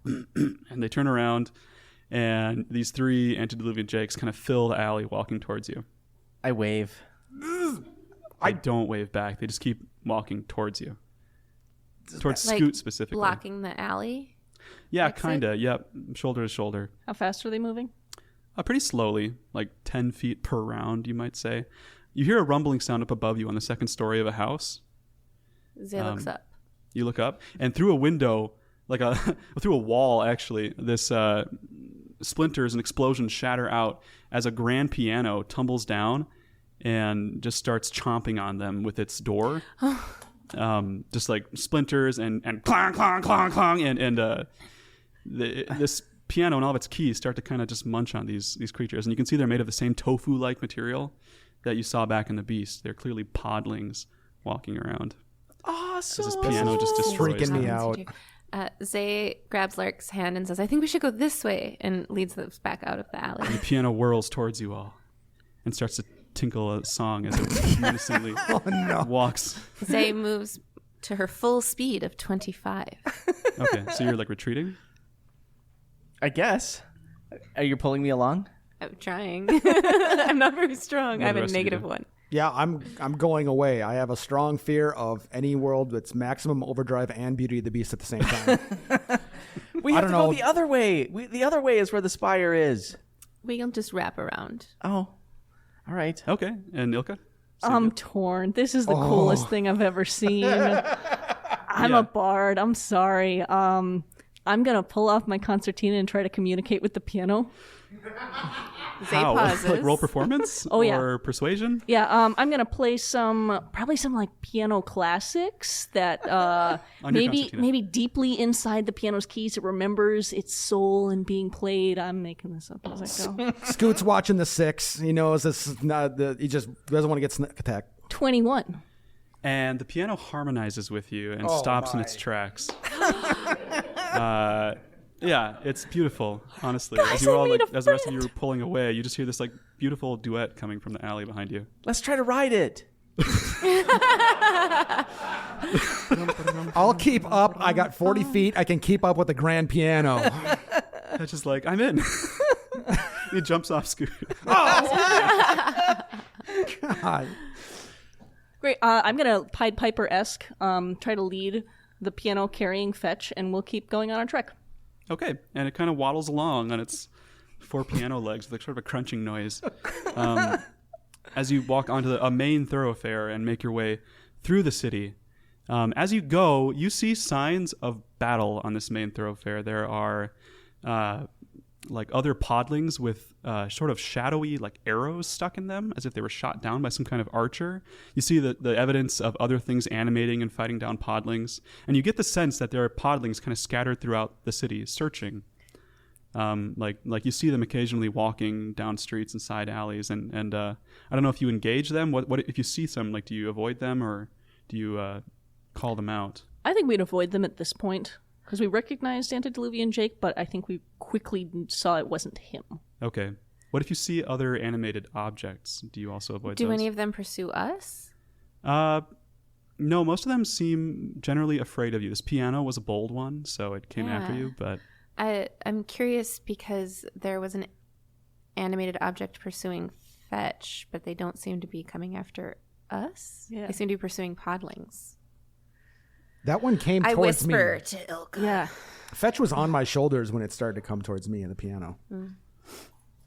and they turn around, and these 3 antediluvian jakes kind of fill the alley walking towards you. I wave. I don't wave back. They just keep walking towards you. Towards Like, Scoot specifically. Blocking the alley. Yeah, exit? kind of. Yep. Shoulder to shoulder. How fast are they moving? Pretty slowly, like 10 feet per round, you might say. You hear a rumbling sound up above you on the second story of a house. Zay looks up. You look up, and through a window, through a wall, actually, this splinters and explosions shatter out as a grand piano tumbles down and just starts chomping on them with its door. Just like splinters and clang, clang, clang, clang, and this piano and all of its keys start to kind of just munch on these creatures. And you can see they're made of the same tofu-like material that you saw back in the Beast. They're clearly podlings walking around. Awesome. This piano just destroys freaking me them. out. Zay grabs Lark's hand and says, I think we should go this way, and leads us back out of the alley. The piano whirls towards you all and starts to tinkle a song as it menacingly walks. Zay moves to her full speed of 25. Okay, so you're like retreating? I guess. Are you pulling me along? I'm trying. I'm not very strong. What I have do the a rest of you negative do? 1. Yeah, I'm going away. I have a strong fear of any world that's maximum overdrive and Beauty of the Beast at the same time. We have to go the other way. The other way is where the spire is. We'll just wrap around. Oh, all right. Okay, and Ilka? I'm torn. This is the coolest thing I've ever seen. I'm a bard. I'm sorry. I'm gonna pull off my concertina and try to communicate with the piano. Zay How? pauses. Like roll performance? Oh, yeah. Or persuasion? Yeah, I'm gonna play probably some like piano classics that On your concertina. maybe deeply inside the piano's keys it remembers its soul and being played. I'm making this up as I go. Scoot's watching the 6. He knows this is not he just doesn't want to get sneak attacked. 21. And the piano harmonizes with you and stops in its tracks. Yeah, it's beautiful, honestly. As you all, as the rest of you are pulling away, you just hear this like beautiful duet coming from the alley behind you. Let's try to ride it. I'll keep up. I got 40 feet. I can keep up with the grand piano. That's just like, I'm in. He jumps off Scoot. God. Great. I'm gonna Pied Piper-esque try to lead the piano carrying Fetch, and we'll keep going on our trek. Okay, and it kind of waddles along on its 4 piano legs with sort of a crunching noise. As you walk onto a main thoroughfare and make your way through the city. As you go, you see signs of battle on this main thoroughfare. There are like other podlings with sort of shadowy like arrows stuck in them, as if they were shot down by some kind of archer. You see the evidence of other things animating and fighting down podlings, and you get the sense that there are podlings kind of scattered throughout the city, searching. Like you see them occasionally walking down streets and side alleys, and I don't know if you engage them. What if you see some? Like, do you avoid them or do you call them out? I think we'd avoid them at this point because we recognized Antediluvian Jake, but I think we quickly saw it wasn't him. Okay. What if you see other animated objects? Do you also avoid Do those? any of them pursue us? No, most of them seem generally afraid of you. This piano was a bold one, so it came after Yeah. you, but I'm curious because there was an animated object pursuing Fetch, but they don't seem to be coming after us. Yeah. They seem to be pursuing podlings. That one came I towards me. whisper to Ilka. Yeah. Fetch was on my shoulders when it started to come towards me in the piano.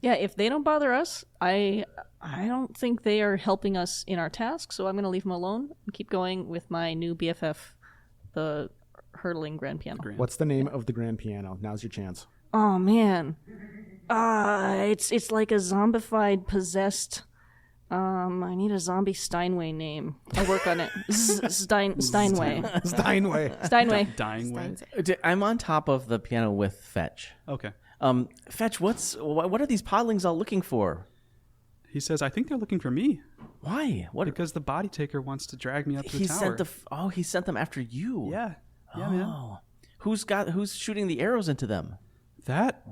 Yeah, if they don't bother us, I don't think they are helping us in our task, so I'm going to leave them alone and keep going with my new BFF, the hurtling grand piano. What's the name of the grand piano? Now's your chance. Oh man, it's like a zombified, possessed. I need a zombie Steinway name. I'll work on it. Steinway. Steinway. Steinway. dying way. I'm on top of the piano with Fetch. Okay. Fetch, what are these podlings all looking for? He says, I think they're looking for me Why? What? because the body taker wants to drag me up to the He tower. sent he sent them after you. Yeah. Yeah, man. Oh. Who's shooting the arrows into them? That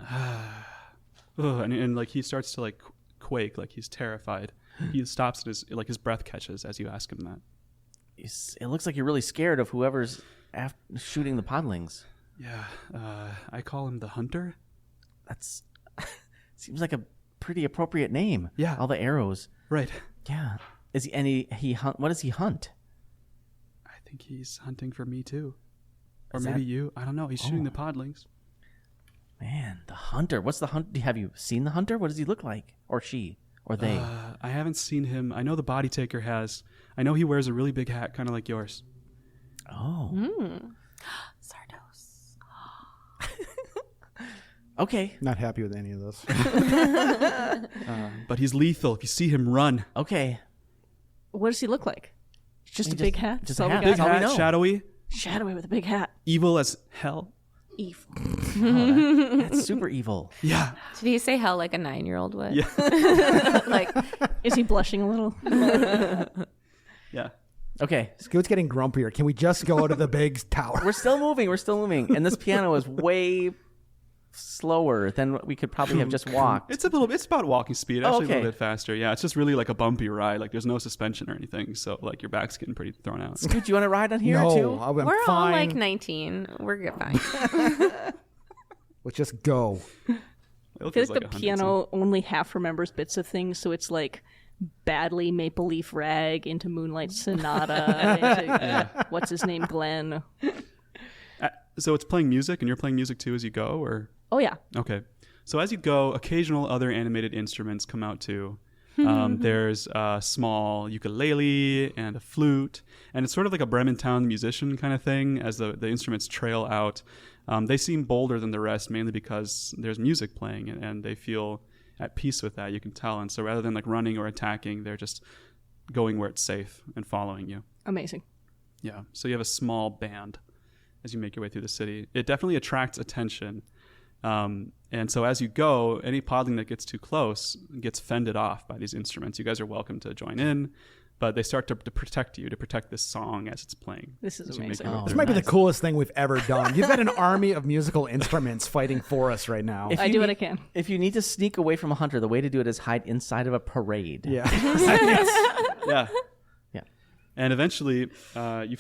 and like he starts to like quake, like he's terrified. He stops and his breath catches as you ask him that. it looks like you're really scared of whoever's shooting the podlings. Yeah, I call him the Hunter. That's seems like a pretty appropriate name. Yeah. All the arrows. Right. Yeah. Is he he hunt? What does he hunt? I think he's hunting for me too, or Is maybe that- you. I don't know. He's shooting the podlings. Man, the hunter. What's the hunt? Have you seen the hunter? What does he look like? Or she? Or they? I haven't seen him. I know the body taker has. I know he wears a really big hat, kind of like yours. Oh. Sardos. Okay. Not happy with any of this. But he's lethal. If you see him, run. Okay. What does he look like? Just a big hat? Just That's a all we hat. got? That's all we Hat, know. shadowy, Shadowy with a big hat. evil as hell. Evil. That's super evil. Yeah. Did he say hell like a 9-year-old would? Yeah. Like, Is he blushing a little? Yeah. Okay. Scoot's getting grumpier. Can we just go to the big tower? We're still moving. We're still moving. And this piano is way slower than we could probably have just walked. It's about walking speed. Actually, a okay. little bit faster. Yeah. It's just really like a bumpy ride. Like there's no suspension or anything. So like your back's getting pretty thrown out. Scoot, do you want to ride on here no, too? I'm we're all fine. like 19. We're good, fine. Let's just go. It I feel feels like the 100 piano only half remembers bits of things, so it's like badly Maple Leaf Rag into Moonlight Sonata into what's his name, Glenn. So it's playing music, and you're playing music too as you go, or Oh yeah, okay. So as you go, occasional other animated instruments come out too. There's a small ukulele and a flute, and it's sort of like a Bremen Town musician kind of thing. As the instruments trail out, they seem bolder than the rest, mainly because there's music playing, and they feel at peace with that. You can tell, and so rather than like running or attacking, they're just going where it's safe and following you. amazing. Yeah. So you have a small band as you make your way through the city. It definitely attracts attention. And so as you go, any podling that gets too close gets fended off by these instruments. You guys are welcome to join in, but they start to protect you, to protect this song as it's playing. This is as you make amazing. your way Oh, This through. might be the coolest thing we've ever done. You've got an army of musical instruments fighting for us right now. If I you do what need- I can. If you need to sneak away from a hunter, the way to do it is hide inside of a parade. Yeah. Yeah. Yeah. And eventually, you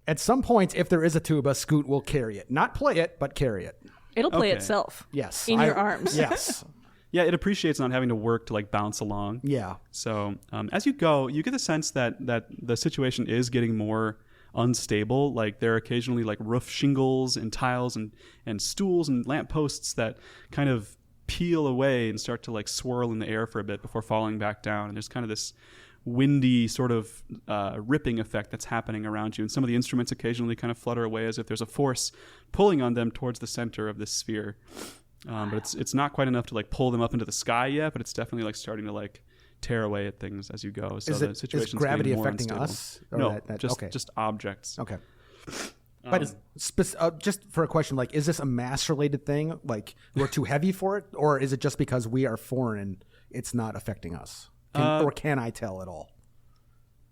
At some point, if there is a tuba, Scoot will carry it. Not play it, but carry it. It'll play Okay. itself. Yes. In your arms. Yes. yeah, it appreciates not having to work to like bounce along. Yeah. So as you go, you get the sense that the situation is getting more unstable. Like there are occasionally like roof shingles and tiles and stools and lampposts that kind of peel away and start to like swirl in the air for a bit before falling back down. And there's kind of this windy sort of ripping effect that's happening around you. And some of the instruments occasionally kind of flutter away as if there's a force pulling on them towards the center of this sphere. But it's not quite enough to like pull them up into the sky yet, but it's definitely like starting to like tear away at things as you go. So the Is situation's gravity getting more affecting unstable. us? Or No, okay. just objects. Okay. But just for a question, like, is this a mass-related thing? Like, we're too heavy for it? Or is it just because we are foreign, it's not affecting us? Or can I tell at all?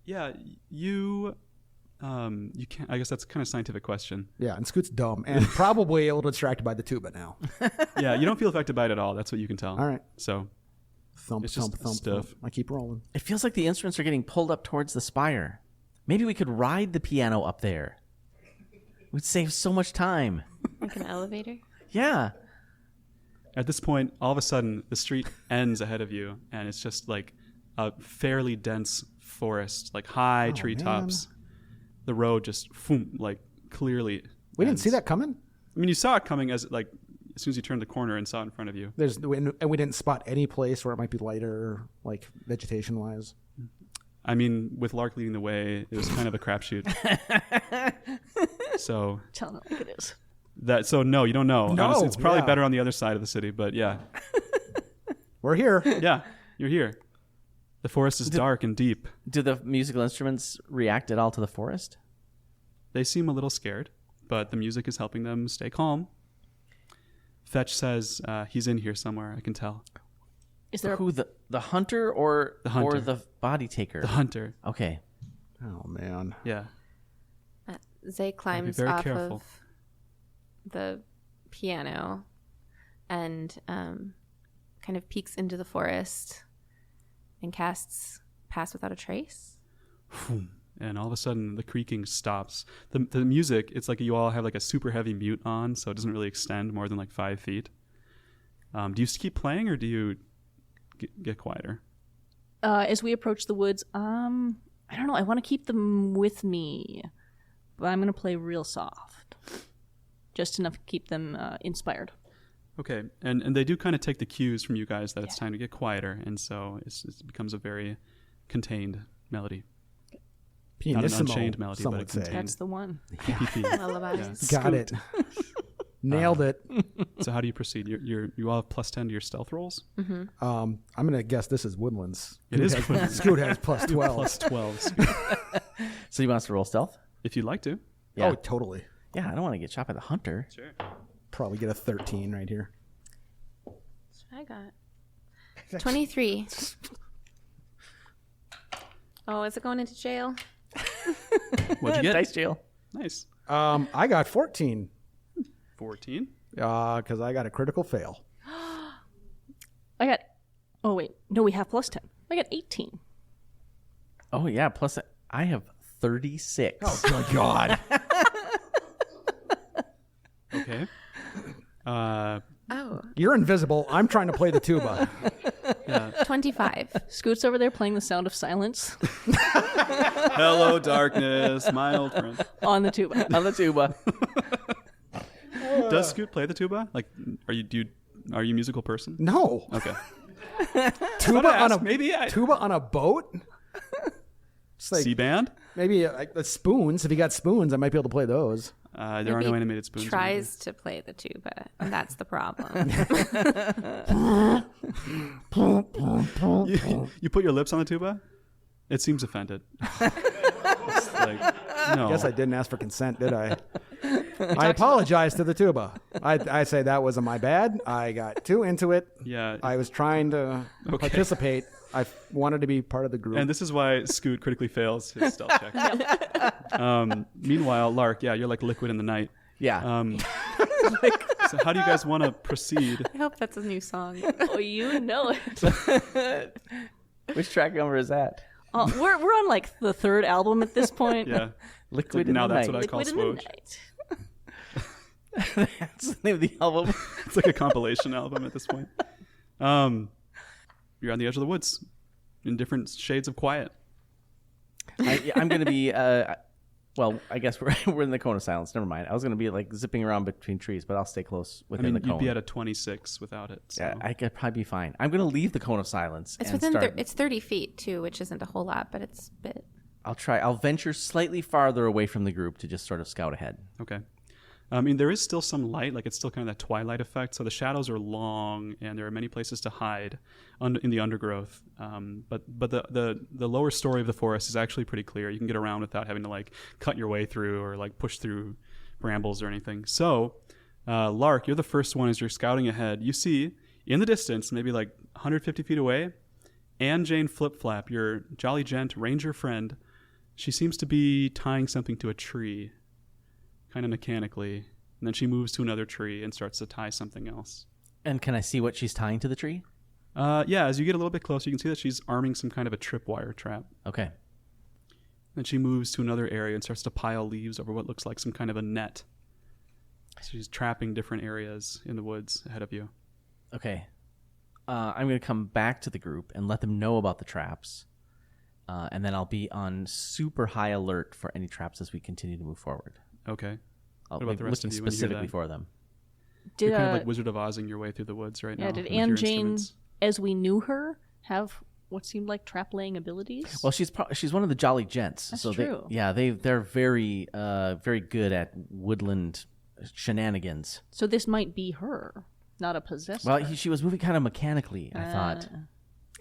Yeah, you can't. I guess that's kind of a scientific question. Yeah, and Scoot's dumb and probably a little distracted by the tuba now. Yeah, you don't feel affected by it at all. That's what you can tell. All right. So Thump, It's just thump, thump, stuff. thump. I keep rolling. It feels like the instruments are getting pulled up towards the spire. Maybe we could ride the piano up there. We'd save so much time. Like an elevator. Yeah. at this point, all of a sudden, the street ends ahead of you, and it's just like a fairly dense forest, like high treetops. The road just, like clearly. We didn't ends. see that coming. I mean, you saw it coming as soon as you turned the corner and saw it in front of you. And we didn't spot any place where it might be lighter, like vegetation wise. I mean, with Lark leading the way, it was kind of a crapshoot. So Tell it like it is. no, you don't know. No, Honestly, it's probably yeah. better on the other side of the city, but yeah. We're here. Yeah, you're here. The forest is dark and deep. Do the musical instruments react at all to the forest? They seem a little scared, but the music is helping them stay calm. Fetch says he's in here somewhere, I can tell. Is there a Who, the hunter or hunter. or the body taker? The hunter. Okay. Oh man. Yeah. Zay climbs very off careful. of the piano and kind of peeks into the forest and casts Pass Without a Trace. and all of a sudden the creaking stops. The music, it's like you all have like a super heavy mute on, so it doesn't really extend more than like 5 feet. Do you keep playing, or do you get quieter? As we approach the woods, I don't know. I want to keep them with me, but I'm going to play real soft, just enough to keep them inspired. Okay, and they do kind of take the cues from you guys that it's time to get quieter, and so it becomes a very contained melody. Not an unchained melody, but a contained. That's the one. Lullabies. Got it. Nailed it. So how do you proceed? You all have +10 to your stealth rolls? Mm-hmm. I'm going to guess this is Woodlands. It is Woodlands. Scoot has +12. +12. So you want us to roll stealth? If you'd like to. Yeah. Oh, totally. Yeah, I don't want to get shot by the hunter. Sure. Probably get a 13 right here. That's what I got. 23. Oh, is it going into jail? What'd you get? Dice jail. Nice. I got 14 14. because I got a critical fail. I got. Oh wait, no, we have +10. I got 18. Oh yeah, plus I have 36. Oh, good God. Okay. Oh, You're invisible. I'm trying to play the tuba. 25. Scoot's over there playing the sound of silence Hello, darkness, my old friend. on the tuba. On the tuba. Does Scoot play the tuba? Like, are you a musical person? No. Okay. Tuba on a maybe tuba on a boat? It's like C band. maybe like the spoons. If you got spoons, I might be able to play those. There are Maybe no animated spoons. Tries to play the tuba, and that's the problem. You put your lips on the tuba? It seems offended. It's like, no. I guess I didn't ask for consent, did I? I apologize to the tuba. I say that wasn't my bad. I got too into it. Yeah. I was trying to participate. I wanted to be part of the group. And this is why Scoot critically fails his stealth check. Meanwhile, Lark, yeah, you're like liquid in the night. Yeah. So how do you guys want to proceed? I hope that's a new song. Oh, you know it. Which track number is that? We're on like the 3rd album at this point. Yeah. Liquid in Now the that's Night. what I call Liquid in the SWOJ. night. That's the name of the album. It's like a compilation album at this point. You're on the edge of the woods in different shades of quiet. I'm going to be, well, I guess we're in the cone of silence. Never mind. I was going to be like zipping around between trees, but I'll stay close I within mean, the cone. you'd be at a 26 without it. So. Yeah, I could probably be fine. I'm going to leave the cone of silence. It's and within. start. It's 30 feet too, which isn't a whole lot, but it's a bit. I'll try. I'll venture slightly farther away from the group to just sort of scout ahead. Okay. I mean, there is still some light, like it's still kind of that twilight effect. So the shadows are long, and there are many places to hide in the undergrowth. But the lower story of the forest is actually pretty clear. You can get around without having to like cut your way through or like push through brambles or anything. So, Lark, you're the first one as you're scouting ahead. You see in the distance, maybe like 150 feet away, Anne Jane Flip-Flap, your jolly gent ranger friend. She seems to be tying something to a tree, kind of mechanically, and then she moves to another tree and starts to tie something else. And can I see what she's tying to the tree? Yeah, as you get a little bit closer, you can see that she's arming some kind of a tripwire trap. Okay. Then she moves to another area and starts to pile leaves over what looks like some kind of a net. So she's trapping different areas in the woods ahead of you. Okay. I'm going to come back to the group and let them know about the traps. And then I'll be on super high alert for any traps as we continue to move forward. Okay. I'll What about be the rest looking of you when you hear specifically that? for them. Did You're kind of like Wizard of Ozing your way through the woods right now. did with your Anne Jane, instruments. as we knew her, have what seemed like trap laying abilities? Well, she's one of the Jolly Gents. That's so true. They're very very good at woodland shenanigans. So this might be her, not a possessor. Well, she was moving kind of mechanically, I thought.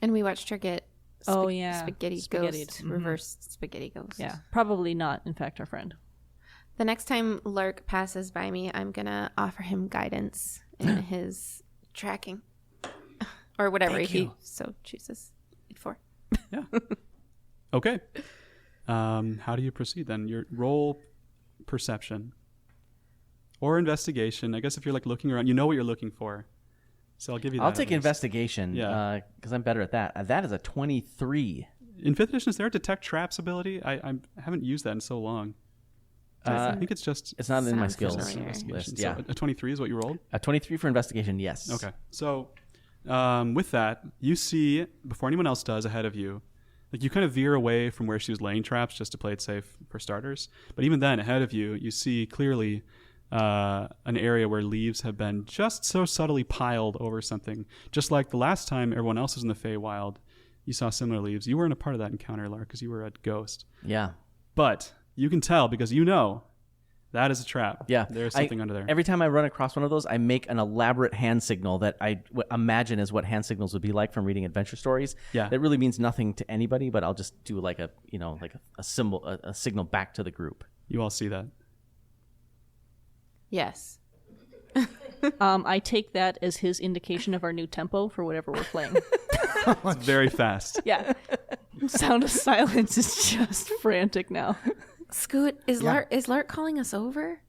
And we watched her get. Oh, yeah. Spaghetti Spaghettied. ghost, reverse spaghetti ghost. Yeah, probably not, in fact, our friend. The next time Lark passes by me, I'm gonna offer him guidance in his tracking, or whatever Thank he you. so chooses it for. Yeah. Okay. How do you proceed then? Your roll perception or investigation. I guess if you're like looking around, you know what you're looking for. So I'll give you that. I'll at take least. investigation Yeah. because I'm better at that. That is a 23. In 5th edition, is there a detect traps ability? I haven't used that in so long. I think it's just... It's not in my Sounds skills familiar. list. So Yeah. a 23 is what you rolled? A 23 for investigation, yes. Okay. So with that, you see, before anyone else does ahead of you, like you kind of veer away from where she was laying traps just to play it safe for starters. But even then, ahead of you, you see clearly an area where leaves have been just so subtly piled over something. Just like the last time everyone else was in the Feywild, you saw similar leaves. You weren't a part of that encounter, Lark, because you were at Ghost. Yeah. But you can tell because you know that is a trap. Yeah. There's something under there. Every time I run across one of those, I make an elaborate hand signal that I imagine is what hand signals would be like from reading adventure stories. Yeah. That really means nothing to anybody, but I'll just do like a symbol, a signal back to the group. You all see that. Yes. I take that as his indication of our new tempo for whatever we're playing. It's very fast. Yeah. Sound of Silence is just frantic now. Scoot, is Lark calling us over?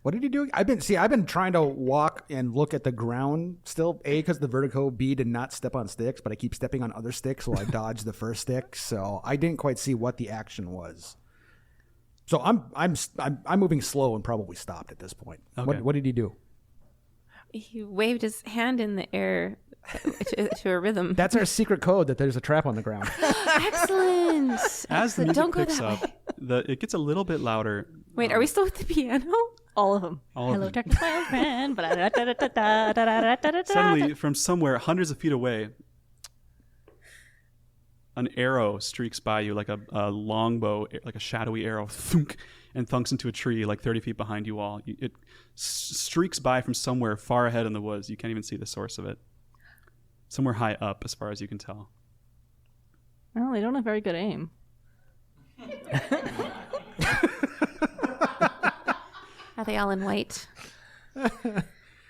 What did he do? I've been trying to walk and look at the ground still. A, because the vertigo. B, to not step on sticks, but I keep stepping on other sticks while I dodge the first stick. So I didn't quite see what the action was. So I'm moving slow and probably stopped at this point. Okay. What did he do? He waved his hand in the air to a rhythm. That's our secret code that there's a trap on the ground. Excellent. As the music Don't go picks that up, way. it gets a little bit louder. Wait, are we still with the piano? All of them. All of them. darkness, my old friend. Suddenly, from somewhere hundreds of feet away, an arrow streaks by you like a longbow, like a shadowy arrow, thunk, and thunks into a tree like 30 feet behind you all. It streaks by from somewhere far ahead in the woods. You can't even see the source of it. Somewhere high up, as far as you can tell. Well, they don't have very good aim. Are they all in white?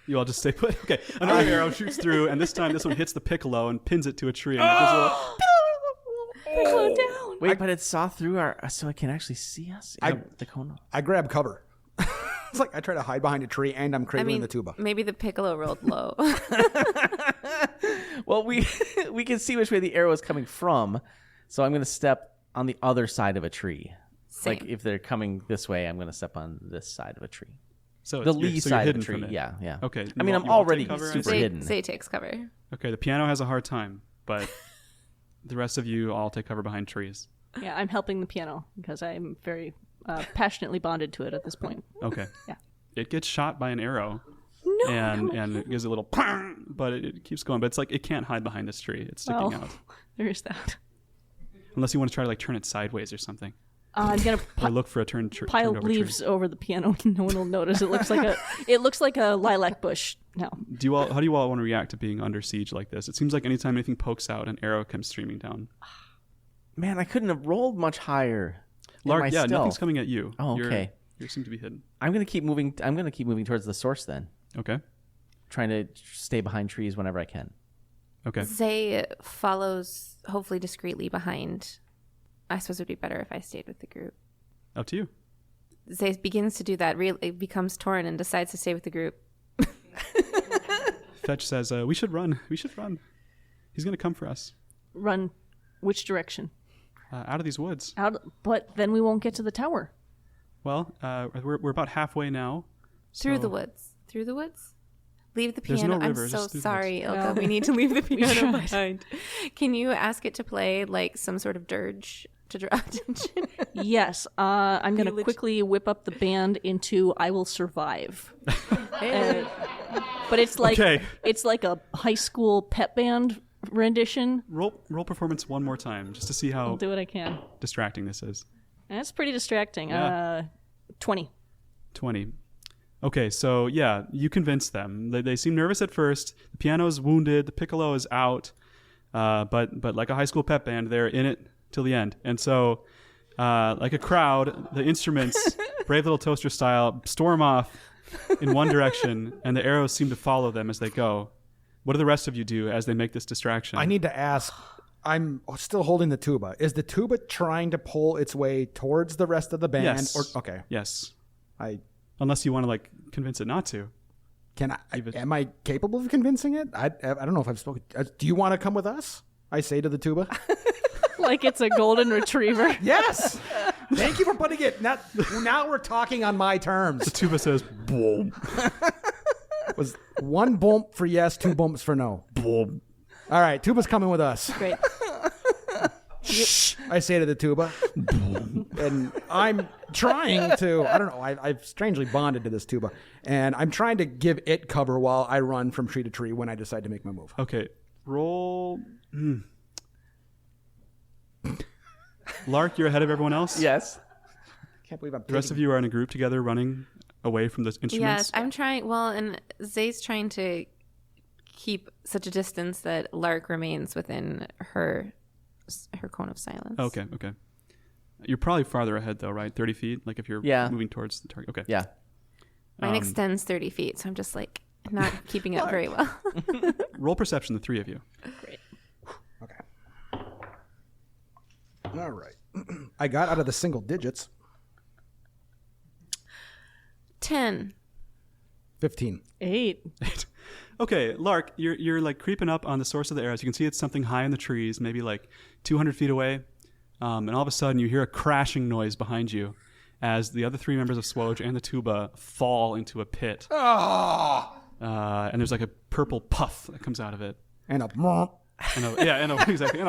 You all just stay put. Okay, another arrow shoots through, and this time this one hits the piccolo and pins it to a tree. And it goes a little, Piccolo down. Wait, but it saw through so it can actually see us? The cone. I grab cover. It's like I try to hide behind a tree and I'm cradling the tuba. Maybe the piccolo rolled low. Well, we can see which way the arrow is coming from, so I'm going to step on the other side of a tree. Same. Like if they're coming this way, I'm going to step on this side of a tree. so The you're- lee so you're side of hidden a tree. from it. Yeah. Okay. I mean, I'm you all already take cover, I super see. hidden. Zay takes cover. Okay, the piano has a hard time, but the rest of you all take cover behind trees. Yeah, I'm helping the piano because I'm very passionately bonded to it at this point. Okay. Yeah. It gets shot by an arrow. No. And it gives a little pang, but it keeps going. But it's like it can't hide behind this tree. It's sticking Well, out. there is that. Unless you want to try to like turn it sideways or something. I'm gonna Or look for a turned pile over leaves tree. over the piano. No one will notice. It looks like a lilac bush now. How do you all want to react to being under siege like this? It seems like anytime anything pokes out, an arrow comes streaming down. Man, I couldn't have rolled much higher. in my Lark, yeah, stealth. nothing's coming at you. Oh, okay. You seem to be hidden. I'm going to keep moving. I'm going to keep moving towards the source then, Okay. trying to stay behind trees whenever I can. Okay. Zay follows, hopefully discreetly behind. I suppose it would be better if I stayed with the group. Up to you. Zay begins to do that, really becomes torn and decides to stay with the group. Fetch says, we should run. We should run. He's going to come for us. Run, which direction? Out of these woods. Out. But then we won't get to the tower. Well, we're about halfway now. Through so- the woods. Through the woods? Leave the There's piano. no river, I'm so just through the sorry, woods. Ilka. Well, we need to leave the piano tried. behind. Can you ask it to play like some sort of dirge to draw attention? Yes. I'm gonna Village. quickly whip up the band into "I Will Survive." But it's like Okay. it's like a high school pep band rendition. Roll performance one more time, just to see how I'll do what I can. distracting this is. That's pretty distracting. Yeah. 20. 20. Okay, so yeah, you convince them. They seem nervous at first. The piano is wounded. The piccolo is out. But like a high school pep band, they're in it till the end. And so, like a crowd, the instruments, Brave Little Toaster style, storm off in one direction, and the arrows seem to follow them as they go. What do the rest of you do as they make this distraction? I need to ask. I'm still holding the tuba. Is the tuba trying to pull its way towards the rest of the band? Yes. Okay. Yes. I Unless you want to like convince it not to. can. Am I capable of convincing it? I don't know if I've spoken. Do you want to come with us? I say to the tuba. Like it's a golden retriever. Yes. Thank you for putting it. Now we're talking on my terms. The tuba says, boom, Was 1 bump for yes, 2 bumps for no. boom. All right, tuba's coming with us. Great. Shh, I say to the tuba. And I'm trying to, I don't know, I've strangely bonded to this tuba. And I'm trying to give it cover while I run from tree to tree when I decide to make my move. Okay, roll. Lark, you're ahead of everyone else? Yes. Can't believe I'm The rest of you are in a group together running away from the instruments? Yes, I'm trying. Well, and Zay's trying to keep such a distance that Lark remains within her cone of silence. Okay. You're probably farther ahead, though, right? 30 feet? Like if you're moving towards the target. Okay. Yeah. Mine extends 30 feet, so I'm just like not keeping up very well. Roll perception, the three of you. Great. Okay. All right. I got out of the single digits. 10. 15. 8. Okay, Lark, you're like creeping up on the source of the arrows. You can see it's something high in the trees, maybe like 200 feet away. And all of a sudden, you hear a crashing noise behind you as the other three members of SWOJ and the tuba fall into a pit. And there's like a purple puff that comes out of it. And a... Exactly.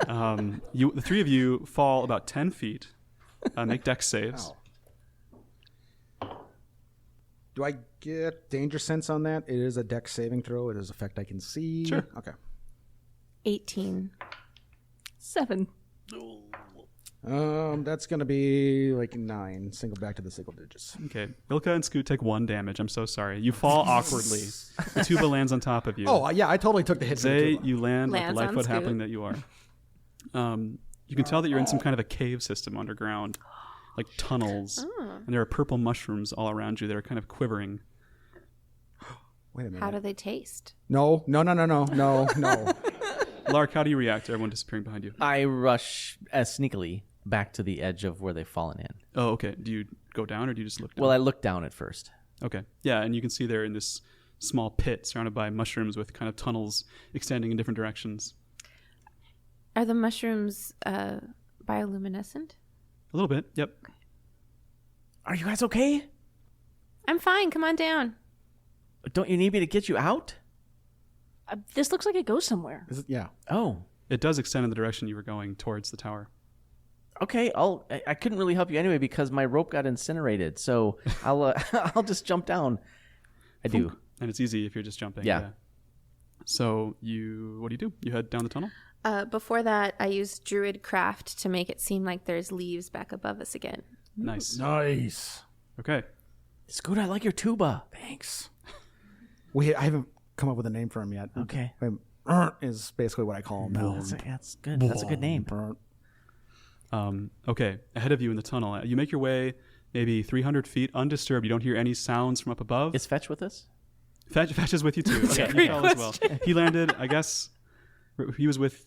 The three of you fall about 10 feet. Make dex saves. Do I get danger sense on that? It is a dex saving throw. It is effect I can see. Sure. Okay. 18. 7. That's going to be like 9. Single back to the single digits. Okay. Ilka and Scoot take 1 damage. I'm so sorry. You fall awkwardly. The tuba lands on top of you. Oh, yeah. I totally took the hit. Zay, you land like the Lands on Lightfoot Scoot. halfling that you are. You can tell that you're in some kind of a cave system underground, like tunnels. And there are purple mushrooms all around you that are kind of quivering. Wait a minute. How do they taste? No. Lark, how do you react to everyone disappearing behind you? I rush sneakily back to the edge of where they've fallen in. Oh, okay. Do you go down or do you just look down? Well, I look down at first. Okay. Yeah, and you can see they're in this small pit surrounded by mushrooms with kind of tunnels extending in different directions. Are the mushrooms bioluminescent? A little bit, yep. Are you guys okay? I'm fine. Come on down. Don't you need me to get you out? This looks like it goes somewhere. Is it? Yeah. Oh, It does extend in the direction you were going towards the tower. okay. I couldn't really help you anyway because my rope got incinerated. So I'll I'll just jump down. I do. And it's easy if you're just jumping. Yeah. So what do? You head down the tunnel? Before that, I used Druid Craft to make it seem like there's leaves back above us again. Nice. Nice. Okay. Scoot, I like your tuba. Thanks. I haven't come up with a name for him yet. Okay. Is basically what I call him now. That's good. That's a good name. Okay. Ahead of you in the tunnel, you make your way maybe 300 feet undisturbed. You don't hear any sounds from up above. Is Fetch with us? Fetch is with you too. Okay. He fell as well. He landed, I guess, he was with...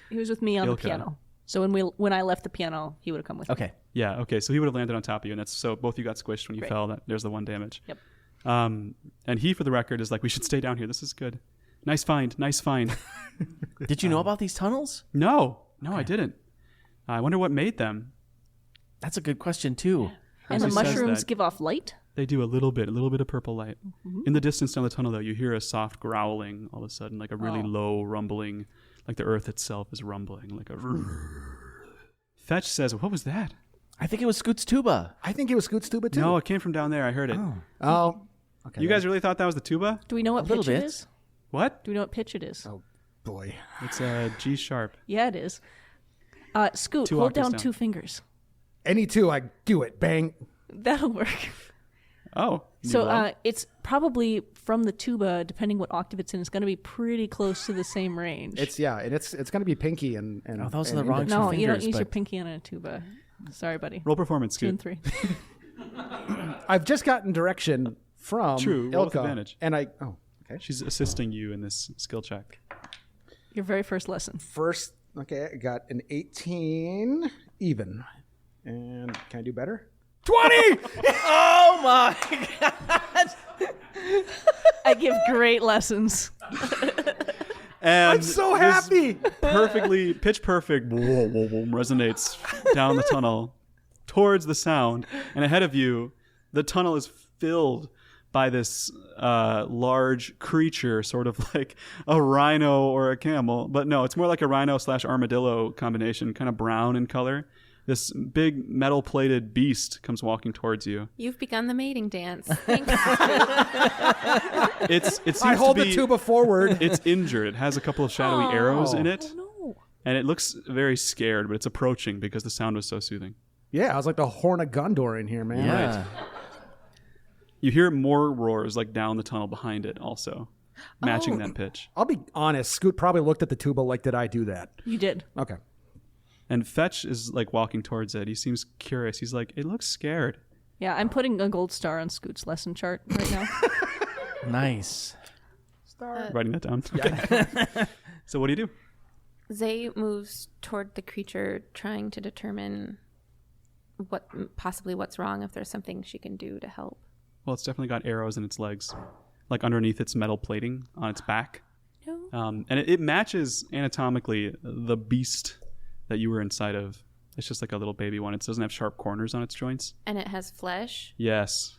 He was with me on Ilka. the piano. So when I left the piano, he would have come with me. Okay. Yeah, okay. So he would have landed on top of you, and so both of you got squished when you Great. fell. There's the 1 damage. Yep. And he, for the record, is like, we should stay down here. This is good. Nice find. Did you know about these tunnels? No, I didn't. I wonder what made them. That's a good question too. And the He says mushrooms that. give off light? They do a little bit of purple light. In the distance down the tunnel, though, you hear a soft growling all of a sudden, like a really low rumbling, like the earth itself is rumbling, like a... Fetch says, what was that? I think it was Scoot's tuba. I think it was Scoot's tuba too. No, it came from down there. I heard it. Oh. Okay. You guys really thought that was the tuba? Do we know what little pitch it bit. is? What? Do we know what pitch it is? Oh boy. It's a G sharp. Yeah, it is. Scoot, 2 hold octaves down down. 2 fingers. Any two, I do it. Bang. That'll work. Oh. you So blow? it's probably from the tuba, depending what octave it's in, it's going to be pretty close to the same range. It's going to be pinky and Oh, those are and the wrong index. no, you don't fingers, use your but- pinky on a tuba. Sorry, buddy. Roll performance, 2 and Scoot. 3. I've just gotten direction from True, roll with Ilka, advantage. and I. Oh, okay. She's assisting you in this skill check. Your very first lesson. First, okay, I got an 18 even, and can I do better? 20. Oh my god! I give great lessons. And I'm so this happy. Perfectly, pitch perfect resonates down the tunnel towards the sound. And ahead of you, the tunnel is filled by this large creature, sort of like a rhino or a camel. But no, it's more like a rhino/armadillo combination, kind of brown in color. This big metal-plated beast comes walking towards you. You've begun the mating dance. Thanks. It seems I hold to be, the tuba forward. It's injured. It has a couple of shadowy arrows in it. No. And it looks very scared, but it's approaching because the sound was so soothing. Yeah, I was like the Horn of Gondor in here, man. Yeah. You hear more roars like down the tunnel behind it also, matching that pitch. I'll be honest. Scoot probably looked at the tuba like, did I do that? You did. Okay. And Fetch is like walking towards it. He seems curious. He's like, it looks scared. Yeah, I'm putting a gold star on Scoot's lesson chart right now. Nice. Writing that down. Okay. So what do you do? Zay moves toward the creature, trying to determine what's wrong, if there's something she can do to help. Well, it's definitely got arrows in its legs, like underneath its metal plating on its back. No. And it matches anatomically the beast that you were inside of. It's just like a little baby one. It doesn't have sharp corners on its joints. And it has flesh, Yes.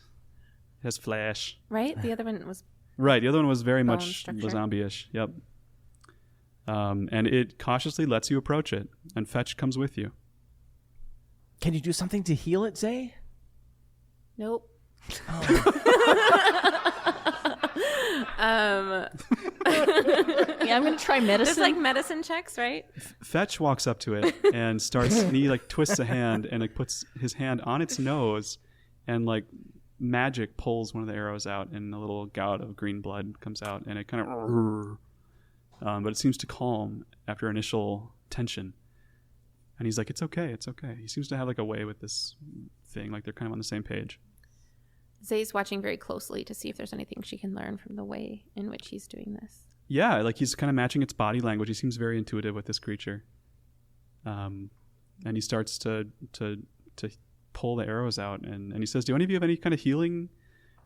It has flesh. right? The other one was Right. The other one was very Bone much structure. zombie-ish. Yep. And it cautiously lets you approach it, and Fetch comes with you. Can you do something to heal it, Zay? nope. Yeah, I'm gonna try medicine. There's like medicine checks, right? Fetch walks up to it and and he like twists a hand and like puts his hand on its nose, and like magic pulls one of the arrows out, and a little gout of green blood comes out, and it kind of but it seems to calm after initial tension. And he's like, it's okay. He seems to have like a way with this thing, like they're kind of on the same page. Zay's watching very closely to see if there's anything she can learn from the way in which he's doing this. Yeah, like he's kind of matching its body language. He seems very intuitive with this creature. And he starts to pull the arrows out, and he says, do any of you have any kind of healing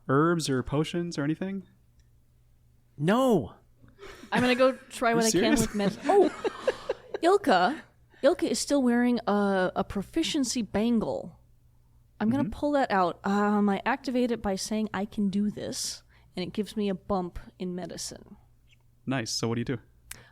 herbs or potions or anything? No. I'm gonna go try what I can serious? with medicine. Oh, Ilka is still wearing a proficiency bangle. I'm gonna pull that out. I activate it by saying I can do this, and it gives me a bump in medicine. Nice. So what do you do?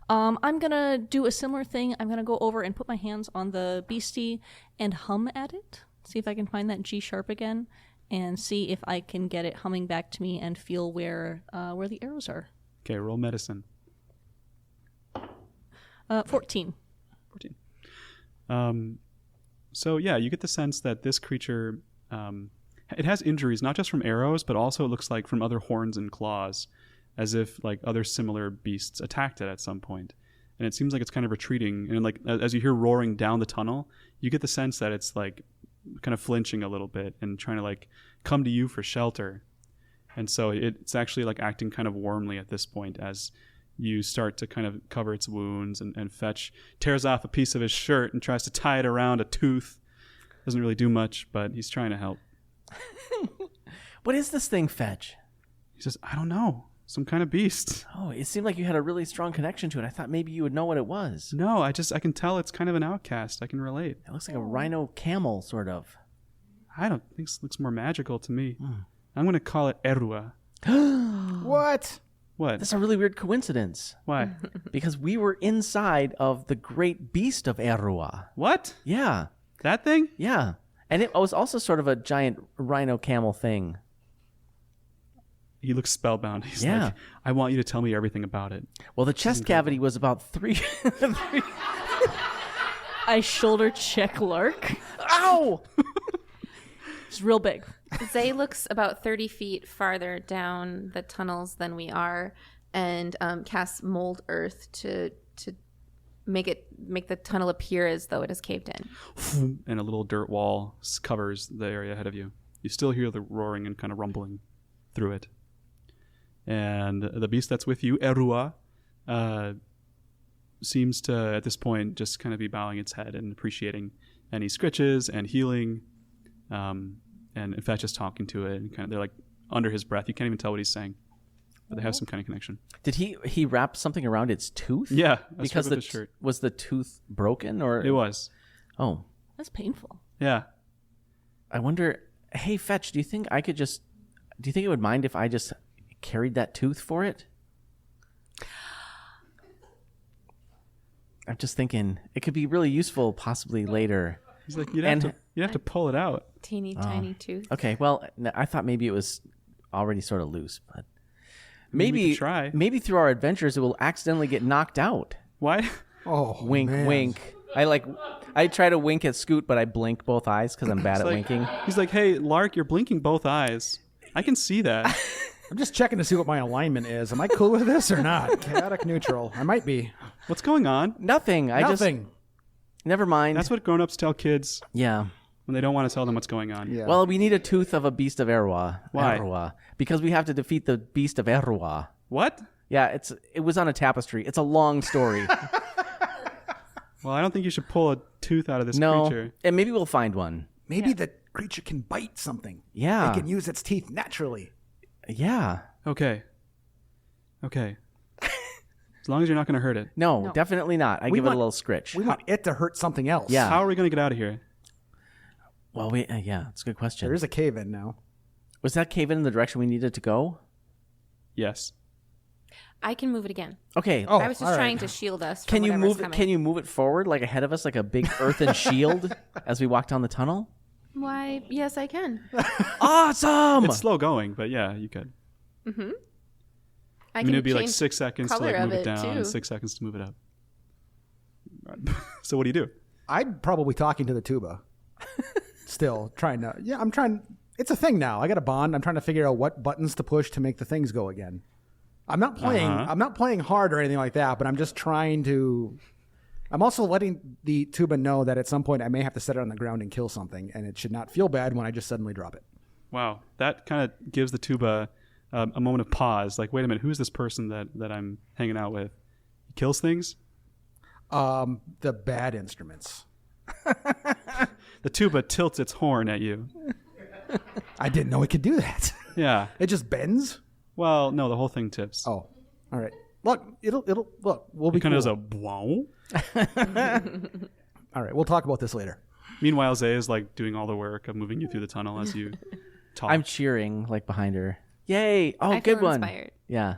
I'm gonna do a similar thing. I'm gonna go over and put my hands on the beastie and hum at it. See if I can find that G sharp again, and see if I can get it humming back to me and feel where the arrows are. Okay, roll medicine. 14. 14. So yeah, you get the sense that this creature, it has injuries not just from arrows, but also it looks like from other horns and claws, as if like other similar beasts attacked it at some point. And it seems like it's kind of retreating. And like as you hear roaring down the tunnel, you get the sense that it's like kind of flinching a little bit and trying to like come to you for shelter. And so it's actually like acting kind of warmly at this point as you start to kind of cover its wounds, and Fetch tears off a piece of his shirt and tries to tie it around a tooth. Doesn't really do much, but he's trying to help. What is this thing, Fetch? He says, I don't know. Some kind of beast. Oh, it seemed like you had a really strong connection to it. I thought maybe you would know what it was. No, I can tell it's kind of an outcast. I can relate. It looks like a rhino camel, sort of. I don't think this looks more magical to me. I'm going to call it Erua. What? What? That's a really weird coincidence. Why? Because we were inside of the great beast of Erua. What? Yeah. That thing? Yeah. And it was also sort of a giant rhino camel thing. He looks spellbound. He's Yeah. like, I want you to tell me everything about it. Well, the chest cavity was about 3... I shoulder check Lark. Ow! It's real big. Zay looks about 30 feet farther down the tunnels than we are, and casts mold earth to make the tunnel appear as though it is caved in. And a little dirt wall covers the area ahead of you. You still hear the roaring and kind of rumbling through it. And the beast that's with you, Erua, seems to, at this point, just kind of be bowing its head and appreciating any scritches and healing. And in fact, just talking to it, and kind of, they're like under his breath. You can't even tell what he's saying. but they have some kind of connection. Did he wrap something around its tooth? Yeah, because the shirt. Was the tooth broken or It was. Oh, That's painful. Yeah. I wonder. Hey, Fetch, do you think it would mind if I just carried that tooth for it? I'm just thinking it could be really useful possibly later. He's like, you'd have to pull it out. Teeny tiny tooth. Okay, well, I thought maybe it was already sort of loose, but We maybe could try. maybe through our adventures it will accidentally get knocked out. Why? Oh, Wink, man. wink. I try to wink at Scoot, but I blink both eyes because I'm bad at winking. He's like, hey, Lark, you're blinking both eyes. I can see that. I'm just checking to see what my alignment is. Am I cool with this or not? Chaotic neutral. I might be. What's going on? Nothing. Nothing. Never mind. That's what grown-ups tell kids Yeah. when they don't want to tell them what's going on. Yeah. Well, we need a tooth of a beast of Erwa. Why? Erwa. Because we have to defeat the beast of Erwa. What? Yeah, it was on a tapestry. It's a long story. Well, I don't think you should pull a tooth out of this No, creature. and maybe we'll find one. Maybe the creature can bite something. Yeah. It can use its teeth naturally. Yeah. Okay. As long as you're not going to hurt it. No, definitely not. I give it a little scritch. We want it to hurt something else. Yeah. How are we going to get out of here? Well, yeah, that's a good question. There is a cave in now. Was that cave in the direction we needed to go? Yes. I can move it again. Okay. Oh, I was just all right. trying to shield us. From Can you whatever's move it? coming. Can you move it forward, like ahead of us, like a big earthen shield, as we walk down the tunnel? Why? Yes, I can. Awesome! It's slow going, but yeah, you could. I I mean, can it'd be like change 6 seconds to color like of move it it, down too. and 6 seconds to move it up. So what do you do? I'm probably talking to the tuba. Still trying to. Yeah, I'm trying. It's a thing now. I got a bond. I'm trying to figure out what buttons to push to make the things go again. I'm not playing. I'm not playing hard or anything like that. But I'm just trying to. I'm also letting the tuba know that at some point I may have to set it on the ground and kill something, and it should not feel bad when I just suddenly drop it. Wow, that kind of gives the tuba a moment of pause. Like, wait a minute, who's this person that I'm hanging out with? He kills things? The bad instruments. The tuba tilts its horn at you. I didn't know it could do that. Yeah. It just bends. Well, no, the whole thing tips. Oh, all right. Look, it'll look. We'll be It kind cool. of does a wow. All right, we'll talk about this later. Meanwhile, Zay is like doing all the work of moving you through the tunnel as you talk. I'm cheering like behind her. Yay! Oh, I good feel one. inspired. Yeah.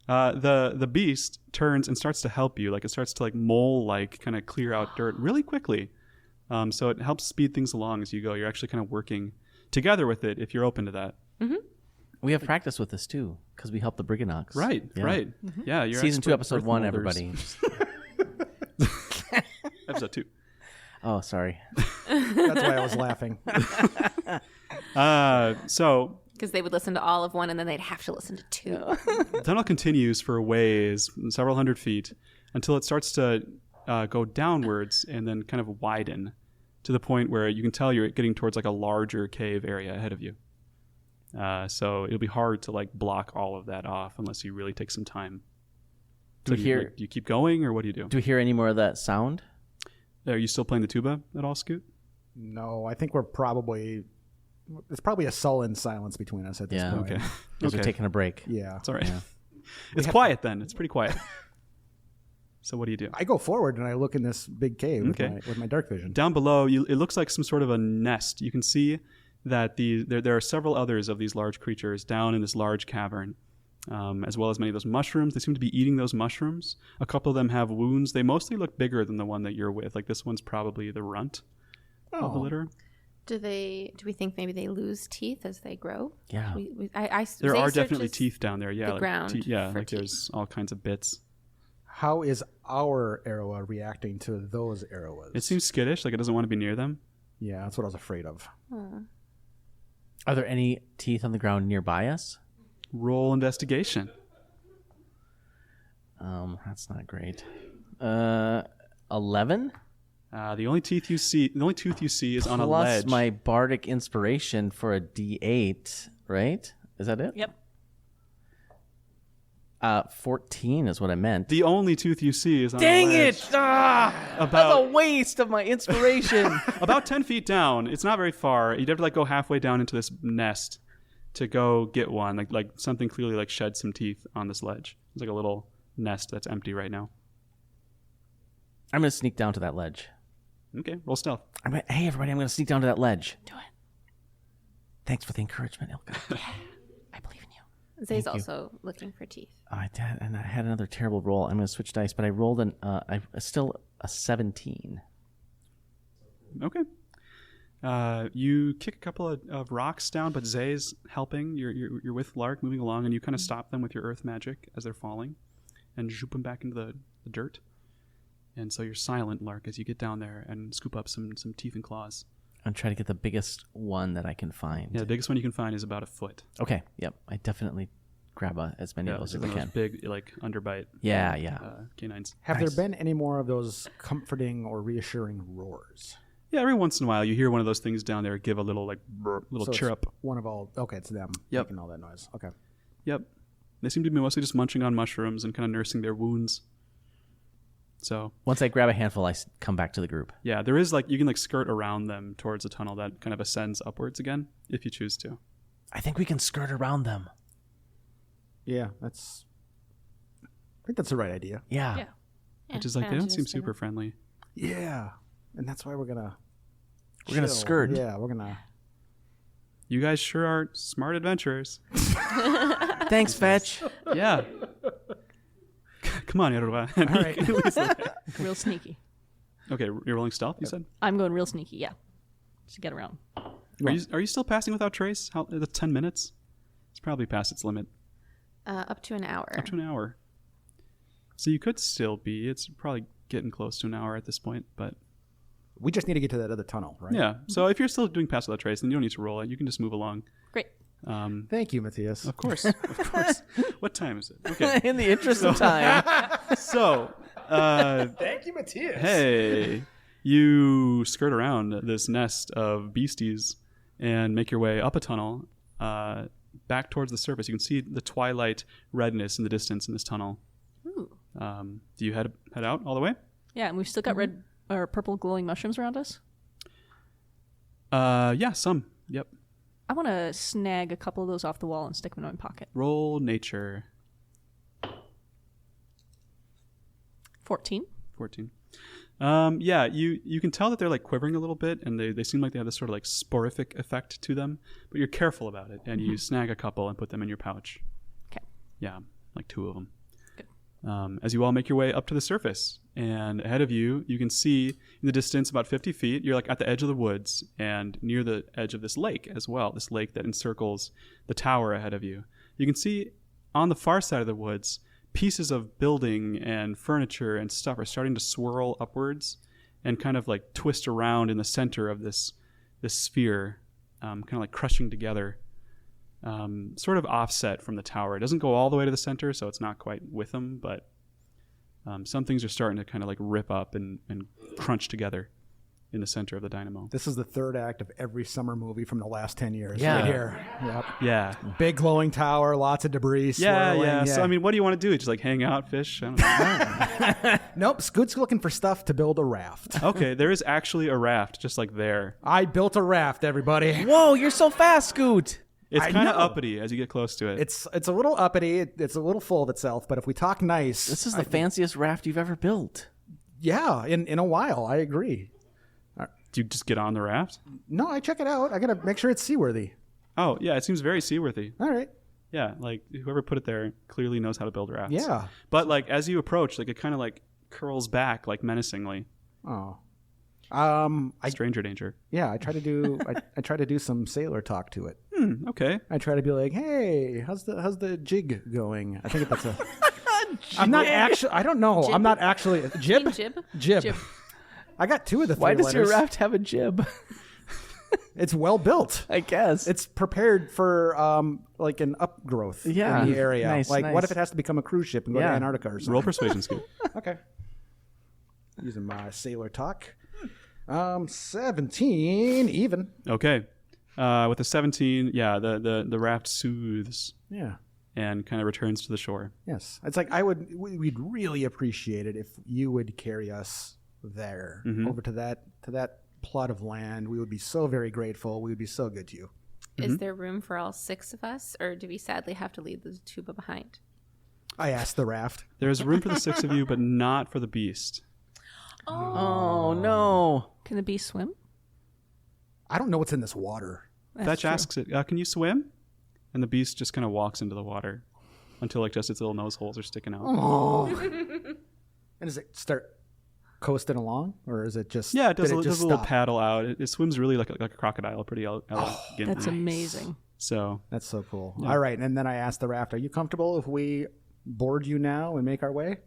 The beast turns and starts to help you. Like it starts to like mole, like kind of clear out dirt really quickly. So it helps speed things along as you go. You're actually kind of working together with it if you're open to that. We have practice with this too because we help the Briganox. Right. Yeah. Right. Yeah. You're Season 2, expert episode 1. earth molders. Everybody. Episode 2. Oh, sorry. That's why I was laughing. So Because they would listen to all of one and then they'd have to listen to two. the tunnel continues for a ways, several hundred feet, until it starts to go downwards and then kind of widen to the point where you can tell you're getting towards like a larger cave area ahead of you. So it'll be hard to like block all of that off unless you really take some time. Do we hear? Do you keep going or what do you do? Do we hear any more of that sound? Are you still playing the tuba at all, Scoot? No, I think we're probably. There's probably a sullen silence between us at this Yeah. point. Okay. Because we're Okay. taking a break. Yeah. It's all right. It's quiet then. It's pretty quiet. So what do you do? I go forward and I look in this big cave Okay. with my dark vision. Down below, it looks like some sort of a nest. You can see that there are several others of these large creatures down in this large cavern, as well as many of those mushrooms. They seem to be eating those mushrooms. A couple of them have wounds. They mostly look bigger than the one that you're with. Like this one's probably the runt of the litter. Do we think maybe they lose teeth as they grow? Yeah. There Zay are definitely searches teeth down there. Yeah, the like ground for like there's all kinds of bits. How is our Arawa reacting to those Arawas? It seems skittish, like it doesn't want to be near them. Yeah, that's what I was afraid of. Are there any teeth on the ground nearby us? Roll investigation. That's not great. 11 The only tooth you see is on a plus ledge. my bardic inspiration for a D8, right? Is that it? Yep. 14 is what I meant. The only tooth you see is on Dang a ledge. it! That's a waste of my inspiration. About 10 feet down. It's not very far. You'd have to like go halfway down into this nest to go get one. Like something clearly like shed some teeth on this ledge. It's like a little nest that's empty right now. I'm going to sneak down to that ledge. Okay, roll stealth. Hey, everybody, I'm going to sneak down to that ledge. Do it. Thanks for the encouragement, Ilka. I believe in you. Zay's also looking for teeth. I did, and I had another terrible roll. I'm going to switch dice, but I rolled still a 17. Okay. You kick a couple of rocks down, but Zay's helping. You're with Lark, moving along, and you kind of stop them with your earth magic as they're falling, and zoop them back into the dirt. And so you're silent, Lark, as you get down there and scoop up some teeth and claws. I'm trying to get the biggest one that I can find. Yeah, the biggest one you can find is about a foot. Okay, yep. I definitely grab as many of those as I can. Big, like underbite. Yeah. Canines. Have there been any more of those comforting or reassuring roars? Yeah, every once in a while you hear one of those things down there give a little like little So it's chirp. One of all. Okay, it's them making all that noise. Okay. Yep. They seem to be mostly just munching on mushrooms and kind of nursing their wounds. So once I grab a handful, I come back to the group. yeah, there is like you can like skirt around them towards a tunnel that kind of ascends upwards again if you choose to. I think we can skirt around them. Yeah, I think that's the right idea. Yeah. Which is like they don't seem super friendly. Yeah, and that's why we're gonna skirt. Yeah, we're gonna. You guys sure are smart adventurers. Thanks, Fetch. Yeah. Come on, Yoruba. All right. Real sneaky. Okay, you're rolling stealth, you said? I'm going real sneaky, yeah. Just to get around. Are you still passing without trace? The 10 minutes? It's probably past its limit. Up to an hour. Up to an hour. So you could still be. It's probably getting close to an hour at this point, but We just need to get to that other tunnel, right? yeah. So if you're still doing pass without trace, then you don't need to roll it. You can just move along. Great. Thank you, Matthias. Of course. Of course. What time is it? Okay. In the interest of time. So, Thank you, Matthias. hey, you skirt around this nest of beasties and make your way up a tunnel back towards the surface. You can see the twilight redness in the distance in this tunnel. Ooh. Do you head out all the way? Yeah, and we've still got red or purple glowing mushrooms around us. Yeah, some. Yep. I want to snag a couple of those off the wall and stick them in my pocket. Roll nature. 14. 14. Yeah, you can tell that they're like quivering a little bit, and they seem like they have this sort of like sporific effect to them. But you're careful about it, and you snag a couple and put them in your pouch. Okay. Yeah, like 2 of them. Good. As you all make your way up to the surface, and ahead of you, you can see in the distance about 50 feet, you're like at the edge of the woods and near the edge of this lake as well, this lake that encircles the tower ahead of you. You can see on the far side of the woods, pieces of building and furniture and stuff are starting to swirl upwards and kind of like twist around in the center of this sphere, kind of like crushing together. Sort of offset from the tower. It doesn't go all the way to the center, so it's not quite with them, but some things are starting to kind of like rip up and crunch together in the center of the dynamo. This is the third act of every summer movie from the last 10 years. Yeah. Right here. Yep. Yeah. Big glowing tower, lots of debris. Swirling. Yeah. So, I mean, what do you want to do? Just like hang out, fish? I don't know. Nope. Scoot's looking for stuff to build a raft. Okay, there is actually a raft just like there. I built a raft, everybody. Whoa, you're so fast, Scoot. It's I kind of know. uppity as you get close to it. It's a little uppity. It's a little full of itself. But if we talk nice, This is the fanciest raft you've ever built. yeah, in a while, I agree. Do you just get on the raft? No, I check it out. I gotta make sure it's seaworthy. Oh, yeah, it seems very seaworthy. All right. Yeah, like whoever put it there clearly knows how to build rafts. Yeah. But like as you approach, like it kind of like curls back like menacingly. Oh. Stranger danger. Yeah, I try to do I try to do some sailor talk to it. Okay. I try to be like, "Hey, how's the jig going?" I think that's a I'm not actually I don't know. I'm not actually jib. Jib? Jib. Jib. I got 2 of the 3 Why does letters. your raft have a jib? It's well built. I guess. It's prepared for like an upgrowth Yeah. in the area. Nice, Like nice. what if it has to become a cruise ship and go to Yeah. Antarctica or something? Roll persuasion, Scoot. Okay. Using my sailor talk. 17 even. Okay. With a 17, yeah, the raft soothes Yeah. and kind of returns to the shore. Yes. It's like we'd really appreciate it if you would carry us there over to that plot of land. We would be so very grateful. We would be so good to you. Is there room for all 6 of us, or do we sadly have to leave the tuba behind? I asked the raft. There's room for the 6 of you, but not for the beast. Oh, no. Can the beast swim? I don't know what's in this water. Fetch asks it, can you swim? And the beast just kind of walks into the water until like just its little nose holes are sticking out. Oh. And does it start coasting along, or is it just? Yeah, it does, did does just a little stop? paddle out. It swims really like a crocodile, pretty elegantly. That's amazing. So That's so cool. All right, and then I asked the raft, "Are you comfortable if we board you now and make our way?"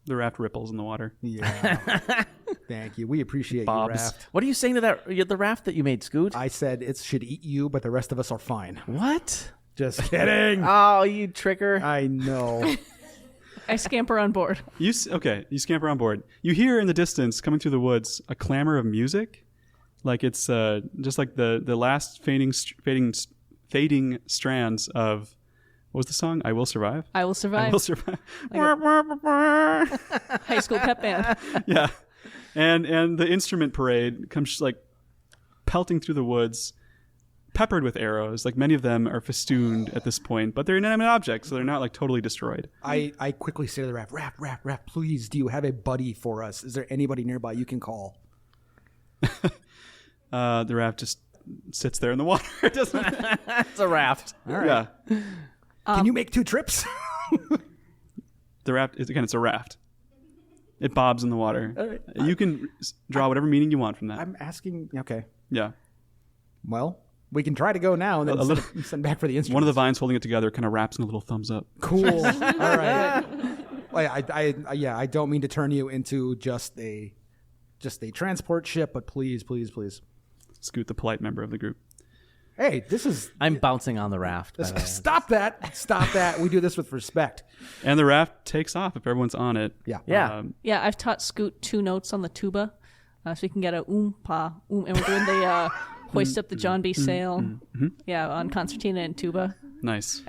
the raft ripples in the water. Yeah. Thank you. We appreciate you, Bobs. raft. What are you saying to the raft that you made, Scoot? I said it should eat you, but the rest of us are fine. What? Just kidding. Oh, you tricker. I know. I scamper on board. You scamper on board. You hear in the distance, coming through the woods, a clamor of music, like it's just like the last fading strands of what was the song? I Will Survive. I will survive. I Will Survive. High school pep band. Yeah, and the instrument parade comes like pelting through the woods, peppered with arrows. Like many of them are festooned at this point, but they're inanimate objects, so they're not like totally destroyed. I quickly say to the raft, raft, please, do you have a buddy for us? Is there anybody nearby you can call? The raft just sits there in the water. It doesn't. It's a raft. All right. Yeah, Can you make 2 trips? the raft is again. It's a raft. It bobs in the water. All right. You can draw whatever meaning you want from that. I'm asking. Okay. Yeah. Well, we can try to go now and then send back for the instrument. One of the vines holding it together kind of wraps in a little thumbs up. Cool. All right. Well, I don't mean to turn you into just a transport ship, but please. Scoot, the polite member of the group. Hey, this is. I'm bouncing on the raft. by the way. Stop that. We do this with respect. And the raft takes off if everyone's on it. Yeah. Yeah. Yeah, I've taught Scoot 2 notes on the tuba, so we can get a pa, and we're doing the hoist up the John B. sail. Yeah, on concertina and tuba. Nice.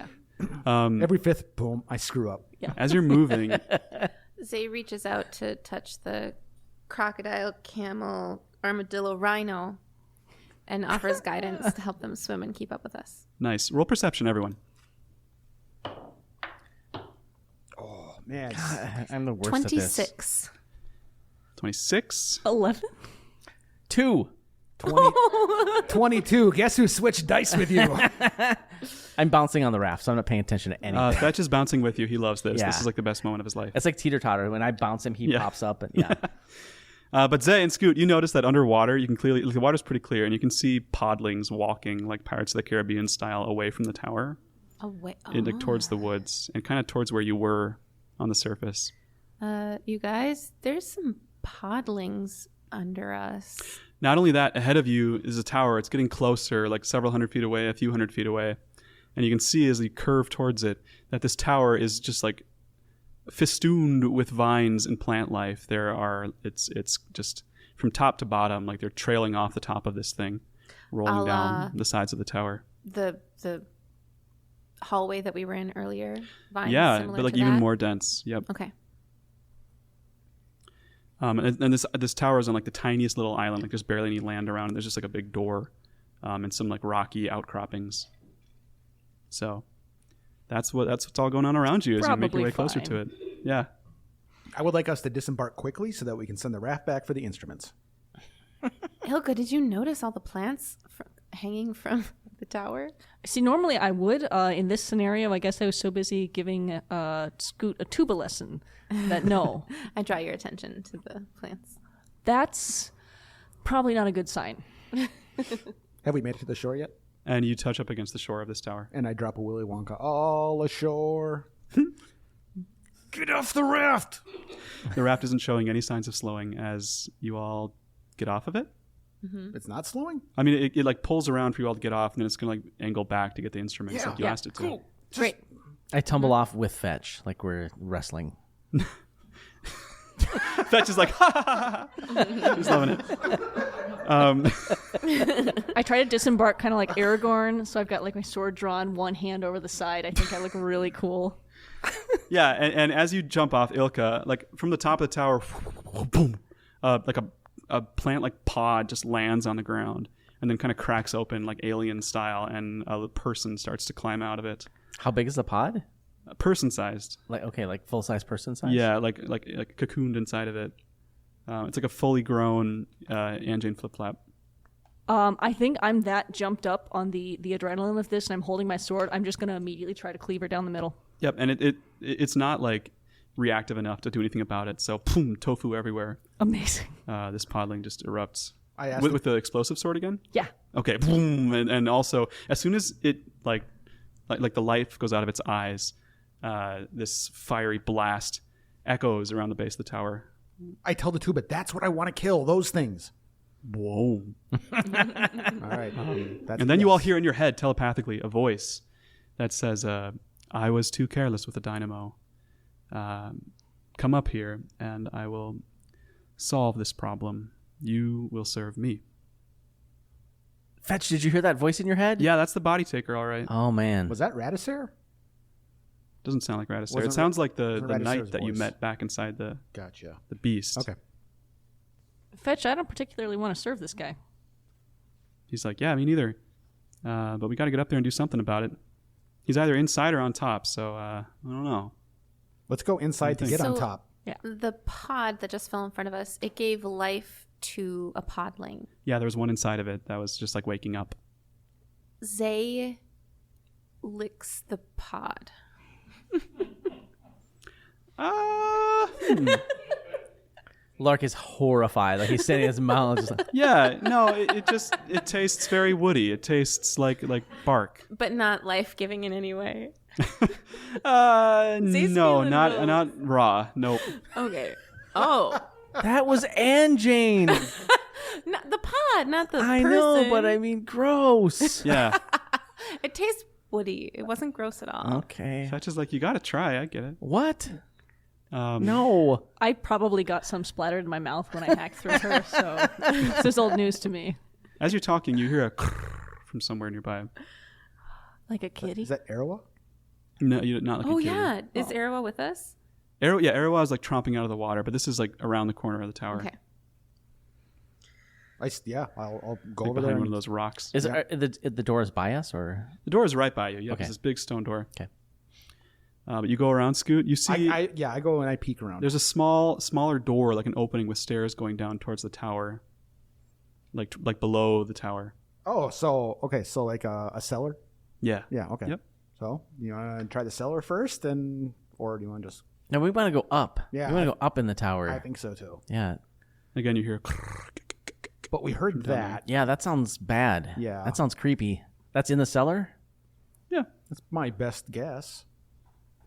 Every 5th, boom, I screw up. As you're moving, Zay reaches out to touch the crocodile, camel, armadillo, rhino, and offers guidance to help them swim and keep up with us. nice. Roll perception, everyone. Oh man, I'm the worst at this. 26. 26. 11? 2. 22. Guess who switched dice with you? I'm bouncing on the raft, so I'm not paying attention to anything. Fetch is bouncing with you. He loves this. Yeah. This is like the best moment of his life. It's like teeter-totter. When I bounce him, he Yeah. pops up. And yeah. But Zay and Scoot, you notice that underwater, you can clearly, the water's pretty clear, and you can see podlings walking like Pirates of the Caribbean style away from the tower, like towards the woods, and kind of towards where you were on the surface. You guys, there's some podlings under us. Not only that, ahead of you is a tower. It's getting closer, like several hundred feet away, a few hundred feet away. And you can see as you curve towards it that this tower is just like festooned with vines and plant life. It's just from top to bottom, like they're trailing off the top of this thing, rolling down the sides of the tower. The hallway that we were in earlier. Vines Yeah, similar but like to even that? more dense. Yep. Okay. And this tower is on like the tiniest little island. Like there's barely any land around. And there's just like a big door, and some like rocky outcroppings. So that's what's all going on around you as you make your Probably way closer fine. to it. Yeah. I would like us to disembark quickly so that we can send the raft back for the instruments. Ilka, did you notice all the plants hanging from the tower? See, normally I would. In this scenario, I guess I was so busy giving Scoot a tuba lesson that no. I draw your attention to the plants. That's probably not a good sign. Have we made it to the shore yet? And you touch up against the shore of this tower. And I drop a Willy Wonka all ashore. Get off the raft! The raft isn't showing any signs of slowing as you all get off of it. It's not slowing? I mean, it like pulls around for you all to get off, and then it's going to like angle back to get the instruments like you asked it to. Cool. Great. I tumble off with Fetch, like we're wrestling. Fetch is like, ha ha ha ha. He's loving it. I try to disembark kind of like Aragorn, so I've got like my sword drawn, one hand over the side. I think I look really cool. Yeah, and as you jump off, Ilka, like from the top of the tower, boom, like a plant like pod just lands on the ground and then kind of cracks open like alien style, and a person starts to climb out of it. How big is the pod? Person sized. Like full size person size. Yeah, like cocooned inside of it. It's like a fully grown Aunt Jane Flip Flap. I think I'm that jumped up on the adrenaline of this, and I'm holding my sword. I'm just going to immediately try to cleave her down the middle. Yep, and it's not like reactive enough to do anything about it. So, boom, tofu everywhere. Amazing. This podling just erupts. I asked With the explosive sword again? Yeah. Okay, boom, and also as soon as it like the life goes out of its eyes, this fiery blast echoes around the base of the tower. I tell the tuba, that's what I want to kill, those things. Whoa. All right. That's And then you all hear in your head telepathically a voice that says, I was too careless with the dynamo. Come up here and I will solve this problem. You will serve me. Fetch, did you hear that voice in your head? Yeah, that's the body taker, all right. Oh, man. Was that Radisair? Doesn't sound like Radisair. Wasn't It sounds like the Radisair's knight that you voice. met back inside the Gotcha. beast. Okay. Fetch, I don't particularly want to serve this guy. He's like, yeah, me neither. But we got to get up there and do something about it. He's either inside or on top, so I don't know. Let's go inside to get on So- top. The pod that just fell in front of us, it gave life to a podling. Yeah, there was one inside of it that was just like waking up. Zay licks the pod. Lark is horrified. Like he's standing his mouth just like, Yeah, no, it tastes very woody. It tastes like bark. But not life-giving in any way. No, feeling not raw. Nope. Okay. Oh. that was Aunt Jane. Not the pod, not the I person. know, but I mean, gross. Yeah. It tastes woody. It wasn't gross at all. Okay. Fetch is like, you got to try. I get it. What? Um, No. I probably got some splattered in my mouth when I hacked through her, so this is old news to me. As you're talking, you hear a from somewhere nearby. Like a kitty. Is that Arawa? No, you not like a Oh, kitty. yeah. Is Arawa with us? Arawa is like tromping out of the water, but this is like around the corner of the tower. Okay. I'll go Like over behind there. one of those rocks. Is the door is by us or? The door is right by you. Yeah, Okay. it's this big stone door. Okay. But you go around, Scoot. You see I go and I peek around. there's a smaller door, like an opening with stairs going down towards the tower, like below the tower. Oh, so like a cellar? Yeah. Yeah, okay. Yep. So, you want to try the cellar first, or do you want to just... No, we want to go up. Yeah, We want to go up in the tower. I think so, too. Yeah. Again, you hear. But we heard that. Yeah, that sounds bad. Yeah. That sounds creepy. That's in the cellar? Yeah. That's my best guess.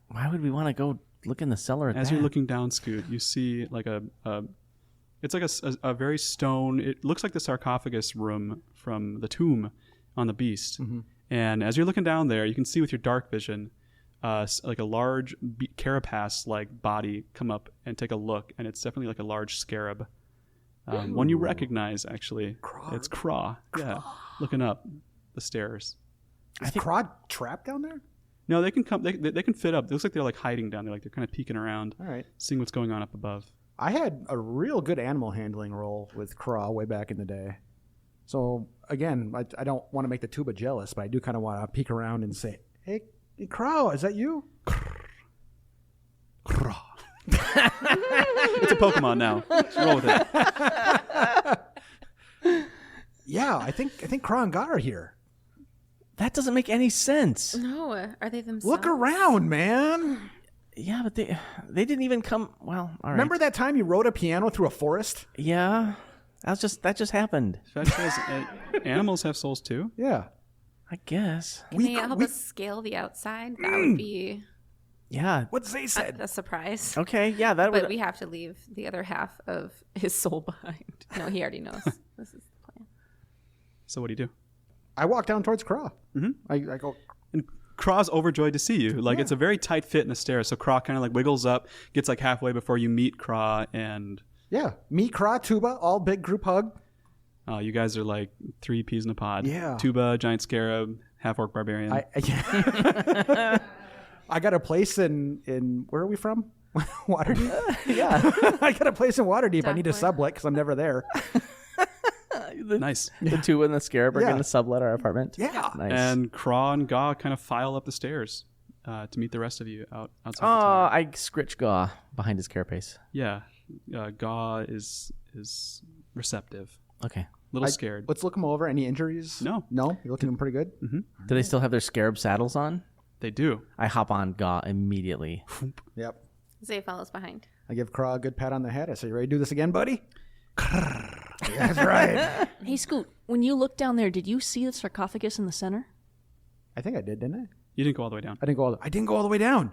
Why would we want to go look in the cellar at As that? you're looking down, Scoot, you see like it's like a very stone. It looks like the sarcophagus room from the tomb on the beast. Mm-hmm. And as you're looking down there, you can see with your dark vision, like a large carapace-like body come up and take a look, and it's definitely like a large scarab. One you recognize, actually. It's Craw. Yeah, looking up the stairs. Is Crod trapped down there? No, they can come. They can fit up. It looks like they're like hiding down there, like they're kind of peeking around, All right. seeing what's going on up above. I had a real good animal handling role with Craw way back in the day. So, again, I don't want to make the tuba jealous, but I do kind of want to peek around and say, hey Craw, is that you? Craw. It's a Pokemon now. Just roll with it. Yeah, I think Craw got her here. That doesn't make any sense. No. Are they themselves? Look around, man. Yeah, but they didn't even come. Well, all right. Remember that time you rode a piano through a forest? Yeah, that just happened. Fetch says animals have souls too. Yeah. I guess. Can they help us scale the outside? That would be Yeah. What Zay said. a surprise. Okay. Yeah, that But would. we have to leave the other half of his soul behind. No, he already knows. This is the plan. So what do you do? I walk down towards Craw. Mm-hmm. I go, And Craw's overjoyed to see you. Like it's a very tight fit in the stairs. So Craw kind of like wiggles up, gets like halfway before you meet Craw, and yeah, me, Craw, Tuba, all big group hug. you guys are like 3 peas in a pod. Yeah. Tuba, giant scarab, half orc barbarian. I got a place in where are we from? Waterdeep. Yeah. I got a place in Waterdeep. I need to Dockland. sublet because I'm never there. Nice. The tuba and the scarab are Yeah. going to sublet our apartment. Yeah. Nice. And Craw and Gaw kind of file up the stairs to meet the rest of you outside the Oh, tower. I scritch Gaw behind his carapace. Yeah, Gaw is receptive. Okay. A little scared. Let's look him over. Any injuries? No. No? You're looking pretty good? Do they still have their scarab saddles on? They do. I hop on Gaw immediately. Yep. Zay follows behind. I give Craw a good pat on the head. I say, you ready to do this again, buddy? That's right. Hey, Scoot, when you looked down there, did you see the sarcophagus in the center? I think I did, didn't I? You didn't go all the way down. I didn't go all the way down.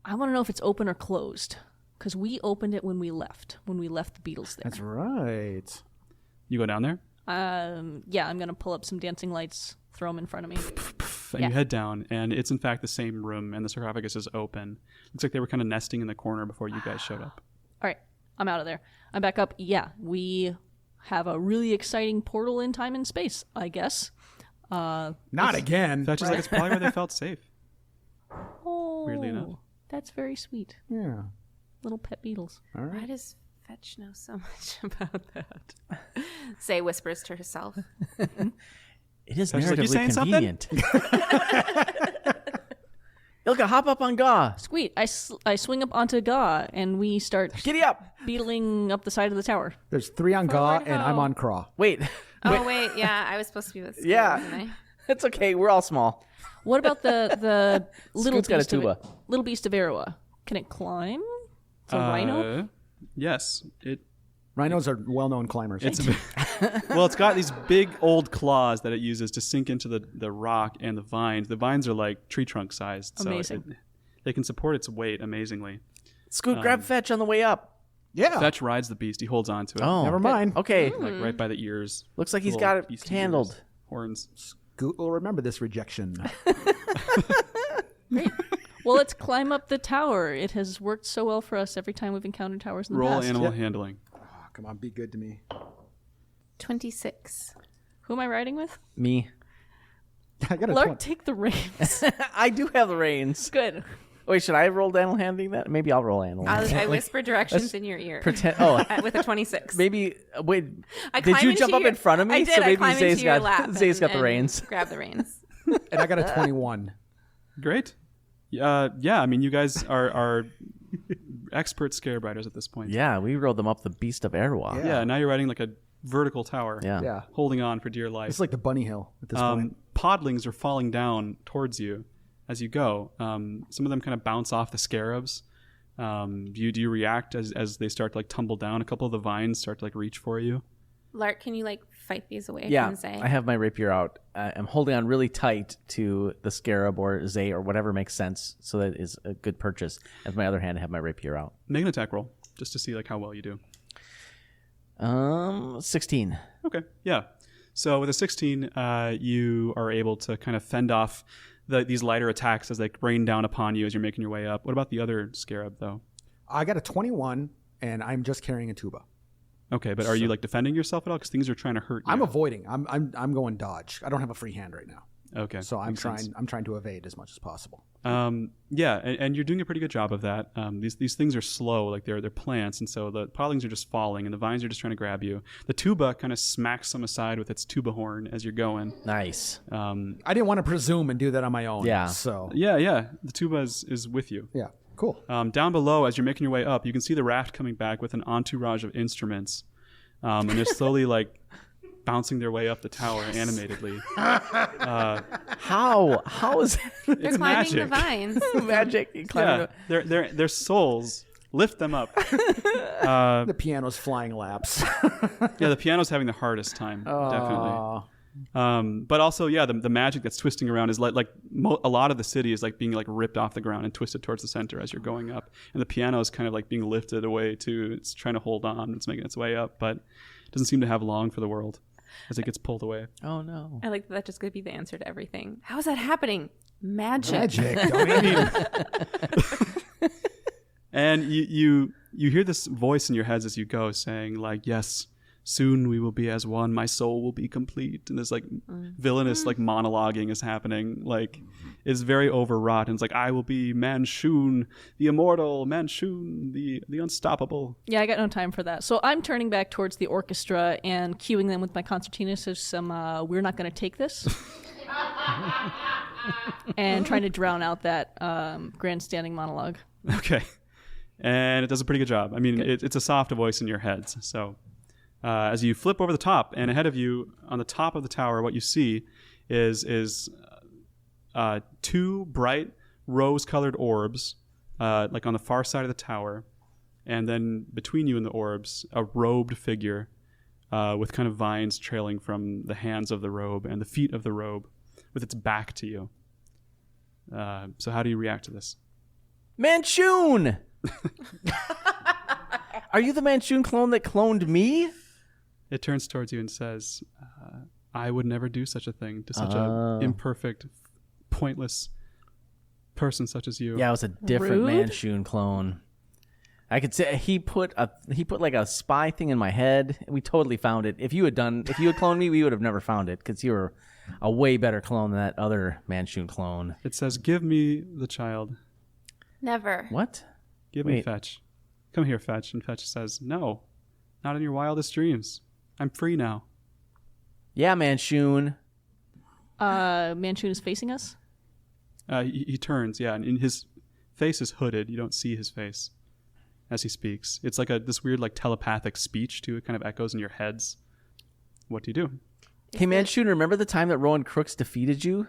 I want to know if it's open or closed. Because we opened it when we left the beetles there. That's right. You go down there, Yeah, I'm going to pull up some dancing lights, throw them in front of me. and Yeah. you head down, and it's in fact the same room, and the sarcophagus is open. Looks like they were kind of nesting in the corner before you guys showed up. All right, I'm out of there. I'm back up. Yeah, we have a really exciting portal in time and space, I guess. Not again. Fetch is like it's probably where they felt safe. Oh, Weirdly enough. that's very sweet. Yeah. Little pet beetles. All right. Why does Fetch know so much about that? Zay whispers to herself. It is Fetch is like, narratively "You saying something?" convenient. Ilka, hop up on Gaw. Sweet. I swing up onto Ga, and we start Giddy up. beetling up the side of the tower. There's 3 on Gaw, Forward and I'm ho. on Craw. Wait. Oh, wait. Yeah, I was supposed to be with Scoot, Yeah. wasn't I? It's okay. We're all small. What about the little Scoot's got a beast of tuba. little beast of Arawa? Can it climb? It's a rhino. Yes, Rhinos are well-known climbers. well, it's got these big old claws that it uses to sink into the rock and the vines. The vines are like tree trunk sized, so Amazing. they can support its weight amazingly. Scoot, grab Fetch on the way up. yeah. Fetch rides the beast. He holds on to it. Oh. Never mind. Okay. Like right by the ears. Looks like he's Little got it beastie handled. ears, horns. Scoot will remember this rejection. Well, let's climb up the tower. It has worked so well for us every time we've encountered towers in the Roll past. animal handling. Oh, come on, be good to me. 26. Who am I riding with? Me. I got a Lark, 20. take the reins. I do have the reins. Good. Wait, should I roll animal handling that? Maybe I'll roll animal handling. I whisper directions in your ear. Pretend. Oh, With a 26. maybe. Wait. I Did climb you into jump up your- in front of me? I did. So I maybe climb Zay's into your got lap Zay's got the and reins. Grab the reins. And I got a 21. Great. Yeah, I mean, you guys are expert scarab riders at this point. Yeah, we rode them up the Beast of Erwa. Yeah, now you're riding like a vertical tower. Yeah. Yeah. Holding on for dear life. It's like the bunny hill at this point. Podlings are falling down towards you as you go. Some of them kind of bounce off the scarabs. Do you react as they start to like tumble down? A couple of the vines start to like reach for you. Lark, can you like fight these away Yeah, from Zay? I have my rapier out. I'm holding on really tight to the scarab or Zay or whatever makes sense, so that is a good purchase. With my other hand, I have my rapier out. Make an attack roll just to see like how well you do. 16. Okay, yeah. So with a 16, you are able to kind of fend off these lighter attacks as they rain down upon you as you're making your way up. What about the other scarab though? I got a 21, and I'm just carrying a tuba. Okay, but are you like defending yourself at all? Because things are trying to hurt you. I'm avoiding. I'm going dodge. I don't have a free hand right now, Okay, so I'm makes trying. sense. I'm trying to evade as much as possible. Yeah, and you're doing a pretty good job of that. These things are slow, like they're plants, and so the podlings are just falling, and the vines are just trying to grab you. The tuba kind of smacks them aside with its tuba horn as you're going. Nice. I didn't want to presume and do that on my own. Yeah. So Yeah, the tuba is with you. yeah, cool. Down below, as you're making your way up, you can see the raft coming back with an entourage of instruments, and they're slowly like bouncing their way up the tower animatedly. How is They're It's climbing the magic. vines. magic? You climbing Yeah, their souls lift them up. The piano's flying laps. Yeah, the piano's having the hardest time, definitely. But also, yeah, the magic that's twisting around is like a lot of the city is like being like ripped off the ground and twisted towards the center as you're going up, and the piano is kind of like being lifted away too. It's trying to hold on. It's making its way up, but it doesn't seem to have long for the world as it gets pulled away. Oh no. I like that just could be the answer to everything. How is that happening? Magic. Magic. I mean, And you hear this voice in your heads as you go saying like, yes, soon we will be as one. My soul will be complete. And this like villainous like monologuing is happening. Like it's very overwrought. And it's like, I will be Manchun, the immortal, Manchun, the unstoppable. Yeah, I got no time for that. So I'm turning back towards the orchestra and cueing them with my concertina. So some, we're not going to take this. And trying to drown out that grandstanding monologue. Okay. And it does a pretty good job. I mean, it's a soft voice in your heads. So as you flip over the top, and ahead of you on the top of the tower, what you see is two bright rose-colored orbs, like on the far side of the tower. And then between you and the orbs, a robed figure with kind of vines trailing from the hands of the robe and the feet of the robe with its back to you. So how do you react to this? Manchun! Are you the Manchun clone that cloned me? It turns towards you and says, I would never do such a thing to such a imperfect, pointless person such as you. Yeah, it was a different Rude? Manchun clone. I could say he put like a spy thing in my head. We totally found it. If you had cloned me, we would have never found it because you were a way better clone than that other Manchun clone. It says, give me the child. Never. What? Give me Fetch. Come here, Fetch. And Fetch says, no, not in your wildest dreams. I'm free now. Yeah, Manchun. Manchun is facing us? He turns, yeah, and his face is hooded. You don't see his face as he speaks. It's like this weird like telepathic speech, too. It kind of echoes in your heads. What do you do? Hey, Manchun, remember the time that Rowan Crooks defeated you?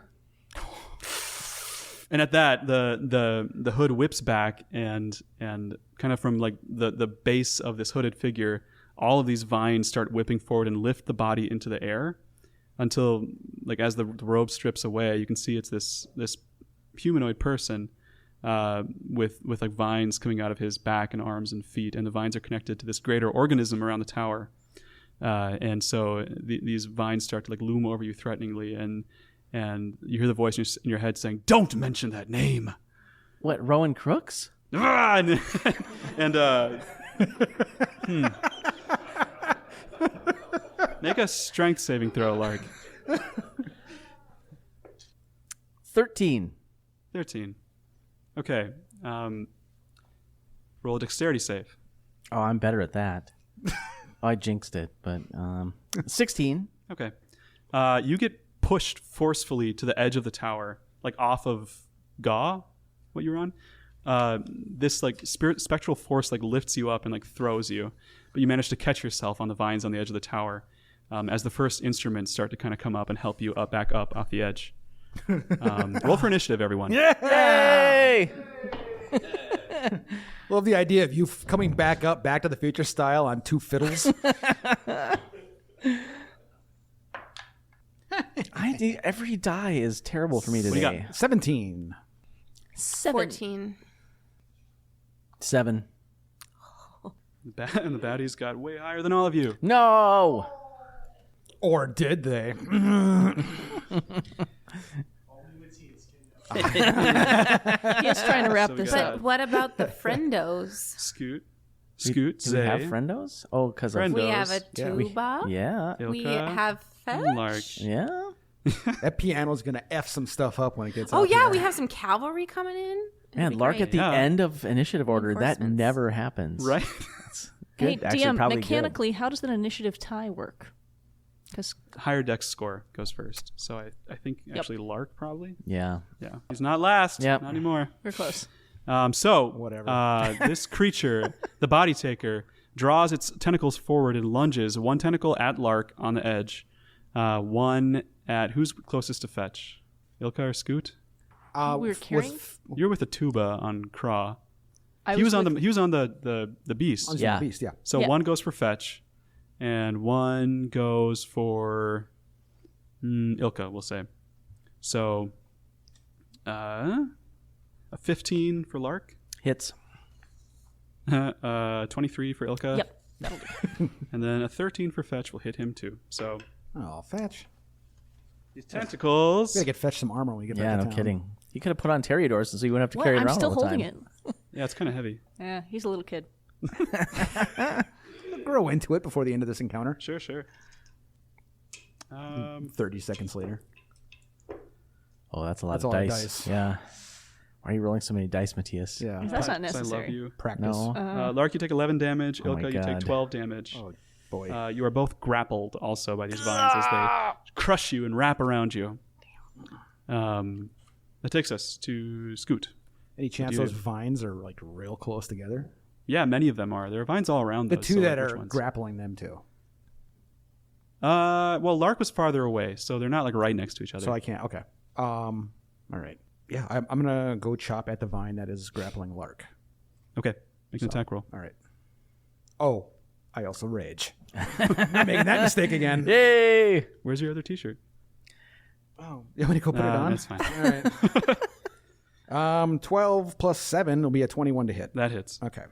And at that, the hood whips back, and kind of from like the base of this hooded figure, all of these vines start whipping forward and lift the body into the air until, like, as the robe strips away, you can see it's this humanoid person with like vines coming out of his back and arms and feet, and the vines are connected to this greater organism around the tower, and so these vines start to like loom over you threateningly, and you hear the voice in your head saying, "Don't mention that name." What, Rowan Crooks? And make a strength saving throw, Lark. 13. 13. Okay. Roll a dexterity save. Oh, I'm better at that. I jinxed it, but 16. Okay. You get pushed forcefully to the edge of the tower, like off of Gaw, what you were on. This like spectral force like lifts you up and like throws you, but you manage to catch yourself on the vines on the edge of the tower as the first instruments start to kind of come up and help you back up off the edge. Roll for initiative, everyone. Yay! Love the idea of you coming back up, Back to the Future style on two fiddles. Every die is terrible for me What do you today. got? 17. 14. 7. And the baddies got way higher than all of you. No! Or did they? He is trying to wrap So we this got- up. But what about the friendos? Scoot, Do we have Zay, friendos? Oh, because of... Friend- We have a Yeah. tuba. Yeah. We Ilka, have and fetch. Lark. Yeah. That piano's going to F some stuff up when it gets Oh out yeah, there. we have some cavalry coming in. It'd Man, be Lark great. at the Yeah. end of initiative order, that Reinforcements. never happens. Right? Hey, Good. Actually, DM, probably good. mechanically, how does that initiative tie work? Because Higher dex score goes first. So I think actually Lark probably. Yeah. Yeah. He's not last. Yep. Not anymore. we're close. So Whatever. This creature, the body taker, draws its tentacles forward and lunges. One tentacle at Lark on the edge. One at who's closest to Fetch? Ilka or Scoot? We were carrying? You're with the tuba on Craw. I He was on with- the beast. On Yeah. the beast, yeah. So Yeah. one goes for Fetch, and one goes for Ilka, we'll say. So a 15 for Lark, Hits. 23 for Ilka, Yep, that'll do. and then a 13 for Fetch will hit him too. So Oh, Fetch. these tentacles. We got to get Fetch some armor when we get Yeah, back no to town. kidding. You could have put on Teriadors so you wouldn't have to What? carry it I'm around still all the holding time. it. Yeah, it's kind of heavy. Yeah, he's a little kid. grow into it before the end of this encounter. Sure. 30 seconds later. Oh, that's a lot That's of a lot of dice. dice. Yeah. Why are you rolling so many dice, Matthias? Yeah. That's not I necessary. love you. Practice. No. Lark, you take 11 damage. Oh my Ilka, you take God. 12 damage. Oh, boy. You are both grappled also by these vines as they crush you and wrap around you. That takes us to Scoot. Any chance you those do? vines are like real close together? Yeah, many of them are. There are vines all around The those, two so, like, that which are ones? grappling them too. Well, Lark was farther away, so they're not like right next to each other. So I can't. Okay. All right. Yeah, I'm gonna go chop at the vine that is grappling Lark. Okay, make an attack roll. All right. Oh, I also rage. I'm making that mistake again. Yay! Where's your other T-shirt? Oh, you want me to go put it on? That's fine. All right. 12 plus 7 will be a 21 to hit. That hits. Okay.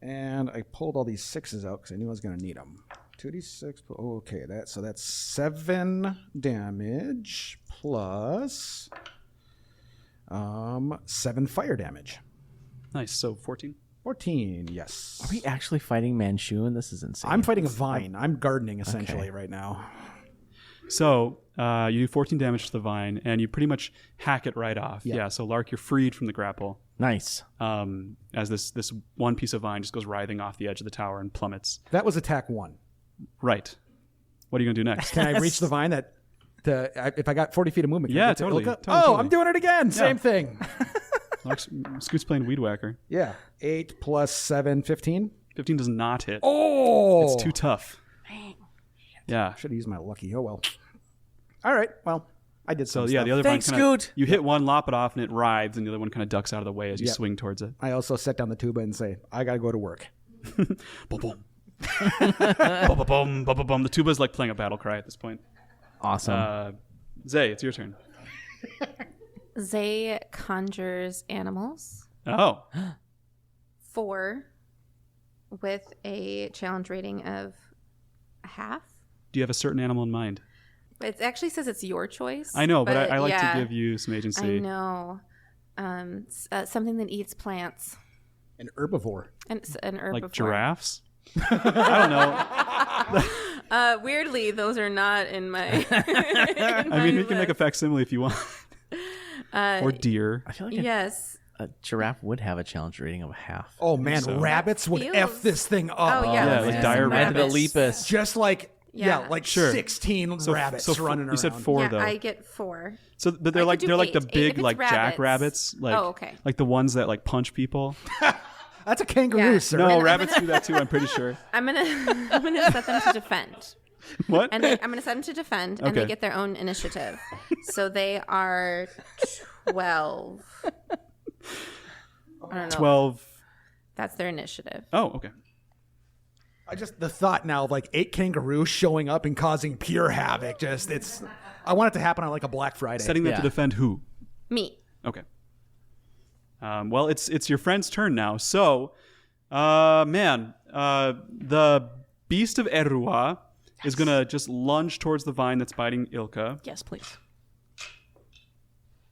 And I pulled all these 6s out because I knew I was going to need them. 2d6. Okay, that's 7 damage plus 7 fire damage. Nice. So 14. 14, yes. Are we actually fighting Manchun? This is insane. I'm fighting a vine. I'm gardening essentially right now. So you do 14 damage to the vine, and you pretty much hack it right off. Yeah. Yeah. So Lark, you're freed from the grapple. Nice. As this one piece of vine just goes writhing off the edge of the tower and plummets. That was attack 1. Right. What are you gonna do next? Can I reach the vine that? If I got 40 feet of movement, can I Yeah, get to totally. Ilka? Totally. I'm doing it again. Same thing. Scoot's playing Weed Whacker. Yeah. 8 plus 7, 15. 15 does not hit. Oh! It's too tough. Yeah. Should have used my lucky. Oh, well. All right. Well, I did So some yeah, stuff. the other Thanks, vine kinda, Scoot. you hit one, lop it off, and it writhes, and the other one kind of ducks out of the way as you Yep. swing towards it. I also set down the tuba and say, I got to go to work. Boom, boom. Boom, boom, boom, boom, boom. The tuba's like playing a battle cry at this point. Awesome. Zay, it's your turn. Zay conjures animals. Oh. 4 with a challenge rating of half. Do you have a certain animal in mind? It actually says it's your choice. I know, but I like yeah, to give you some agency. I know. Something that eats plants. An herbivore. And an herbivore. Like giraffes? I don't know. Weirdly, those are not in my. I mean, we can make a facsimile if you want. Or deer. I feel like Yes. a giraffe would have a challenge rating of half. Oh, man. so. Rabbits would Feels- F this thing up. Oh, yeah. Yeah, let's like do dire some rabbits. Lepus. Just like, Yeah. like Sure. 16 rabbits running around. You said 4 Yeah, though. I get 4. So but I they're could like do they're like the 8. 8 big if it's like jackrabbits, like Oh, okay. like the ones that like punch people. That's a kangaroo, Yeah. sir. No, rabbits do that too. I'm pretty sure. I'm gonna set them to defend, What? and I'm gonna set them to defend, and they Okay. get their own initiative. So they are 12. I don't know. 12. That's their initiative. Oh, okay. I just, the thought now of like 8 kangaroos showing up and causing pure havoc. I want it to happen on like a Black Friday. Setting them to Yeah. defend who? Me. Okay. Well, it's your friend's turn now. So, the beast of Erua is gonna just lunge towards the vine that's biting Ilka Yes, please.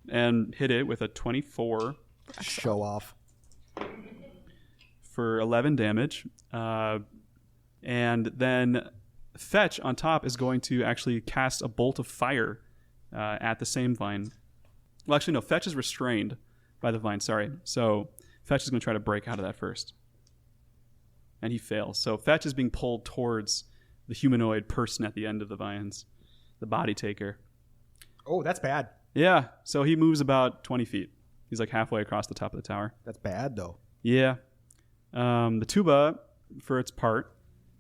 and hit it with a 24 Show off. for 11 damage. And then Fetch on top is going to actually cast a bolt of fire at the same vine. Well, actually, no. Fetch is restrained by the vine. Sorry. So Fetch is going to try to break out of that first. And he fails. So Fetch is being pulled towards the humanoid person at the end of the vines, the body taker. Oh, that's bad. Yeah. So he moves about 20 feet. He's like halfway across the top of the tower. That's bad, though. Yeah. The tuba, for its part,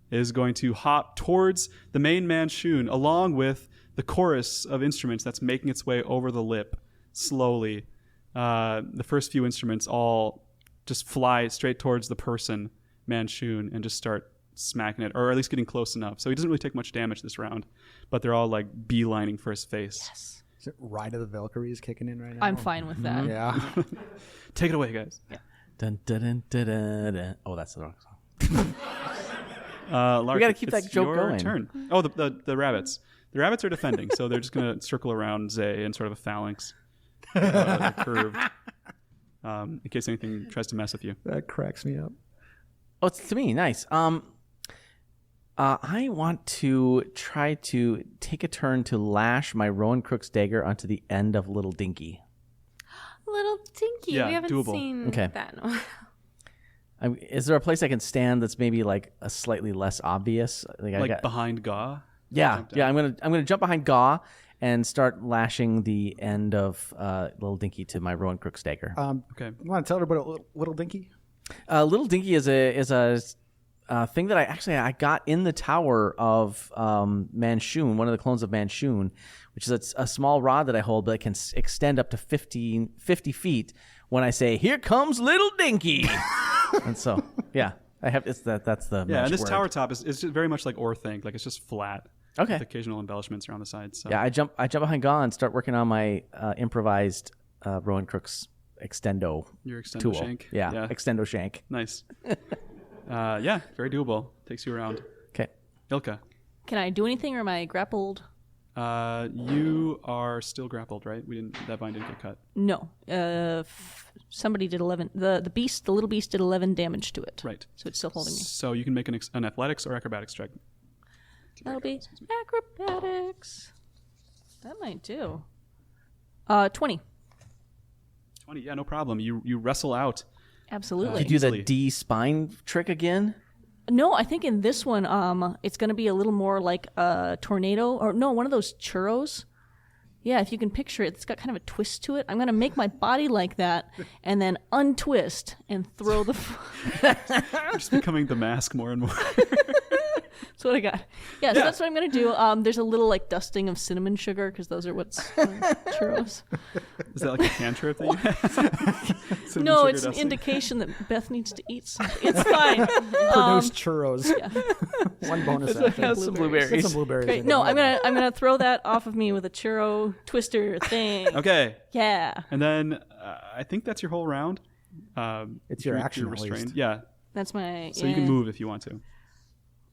is going to hop towards the main Manchun along with the chorus of instruments that's making its way over the lip slowly. The first few instruments all just fly straight towards the person, Manchun, and just start smacking it, or at least getting close enough. So he doesn't really take much damage this round, but they're all like beelining for his face. Yes. Is it Ride of the Valkyries kicking in right now? I'm fine with that. Yeah. Take it away, guys. Dun, dun, dun, dun, dun, dun. Oh, that's the wrong song. Lark, We gotta keep it's that joke your going. turn. Oh, the rabbits. The rabbits are defending, so they're just going to circle around Zay in sort of a phalanx, curved, in case anything tries to mess with you. That cracks me up. Oh, it's to me. Nice. I want to try to take a turn to lash my Rowan Crook's dagger onto the end of Little Dinky. Little Dinky. Yeah, we haven't doable. seen Okay. that in a while. Is there a place I can stand that's maybe like a slightly less obvious? Like behind Gaw? Yeah. I'm gonna jump behind Gaw and start lashing the end of Little Dinky to my Rowan Crook's dagger. Okay. You want to tell everybody about Little Dinky? Little Dinky is a thing that I got in the tower of Manchun, one of the clones of Manchun, which is a small rod that I hold, but it can extend up to 50 feet when I say, "Here comes Little Dinky." And so, yeah, I have that's the Yeah, and this word. tower top is just very much like Orthink. Like it's just flat. Okay. With occasional embellishments around the sides. So. Yeah, I jump behind Gaw and start working on my improvised Rowan Crook's extendo Your extendo tool. shank. Yeah, extendo shank. Nice. Yeah, very doable. Takes you around. Okay. Ilka, Can I do anything, or am I grappled? you are still grappled, right? That vine didn't get cut. No. Somebody did 11. The little beast did 11 damage to it. Right. So it's still holding me. So you can make an athletics or acrobatics check. That'll be acrobatics. That might do. 20. 20. Yeah, no problem. You wrestle out. Absolutely. You do the Easily. D spine trick again? No, I think in this one, it's going to be a little more like a tornado, or no, one of those churros. Yeah, if you can picture it, it's got kind of a twist to it. I'm going to make my body like that, and then untwist and throw the. You're just becoming the mask more and more. That's what I got. Yeah, so that's what I'm going to do. There's a little like dusting of cinnamon sugar, because those are what's churros. Is that like a cantrip that you have? Cinnamon No, sugar it's an dusting? indication that Beth needs to eat something. It's fine. Produce churros. One bonus action. Has some blueberries. Get some blueberries. Great. in No, there. I'm gonna throw that off of me with a churro twister thing. Okay. Yeah, And then I think that's your whole round. It's your You're action, at restrained. least. Yeah. that's my. So you can move if you want to.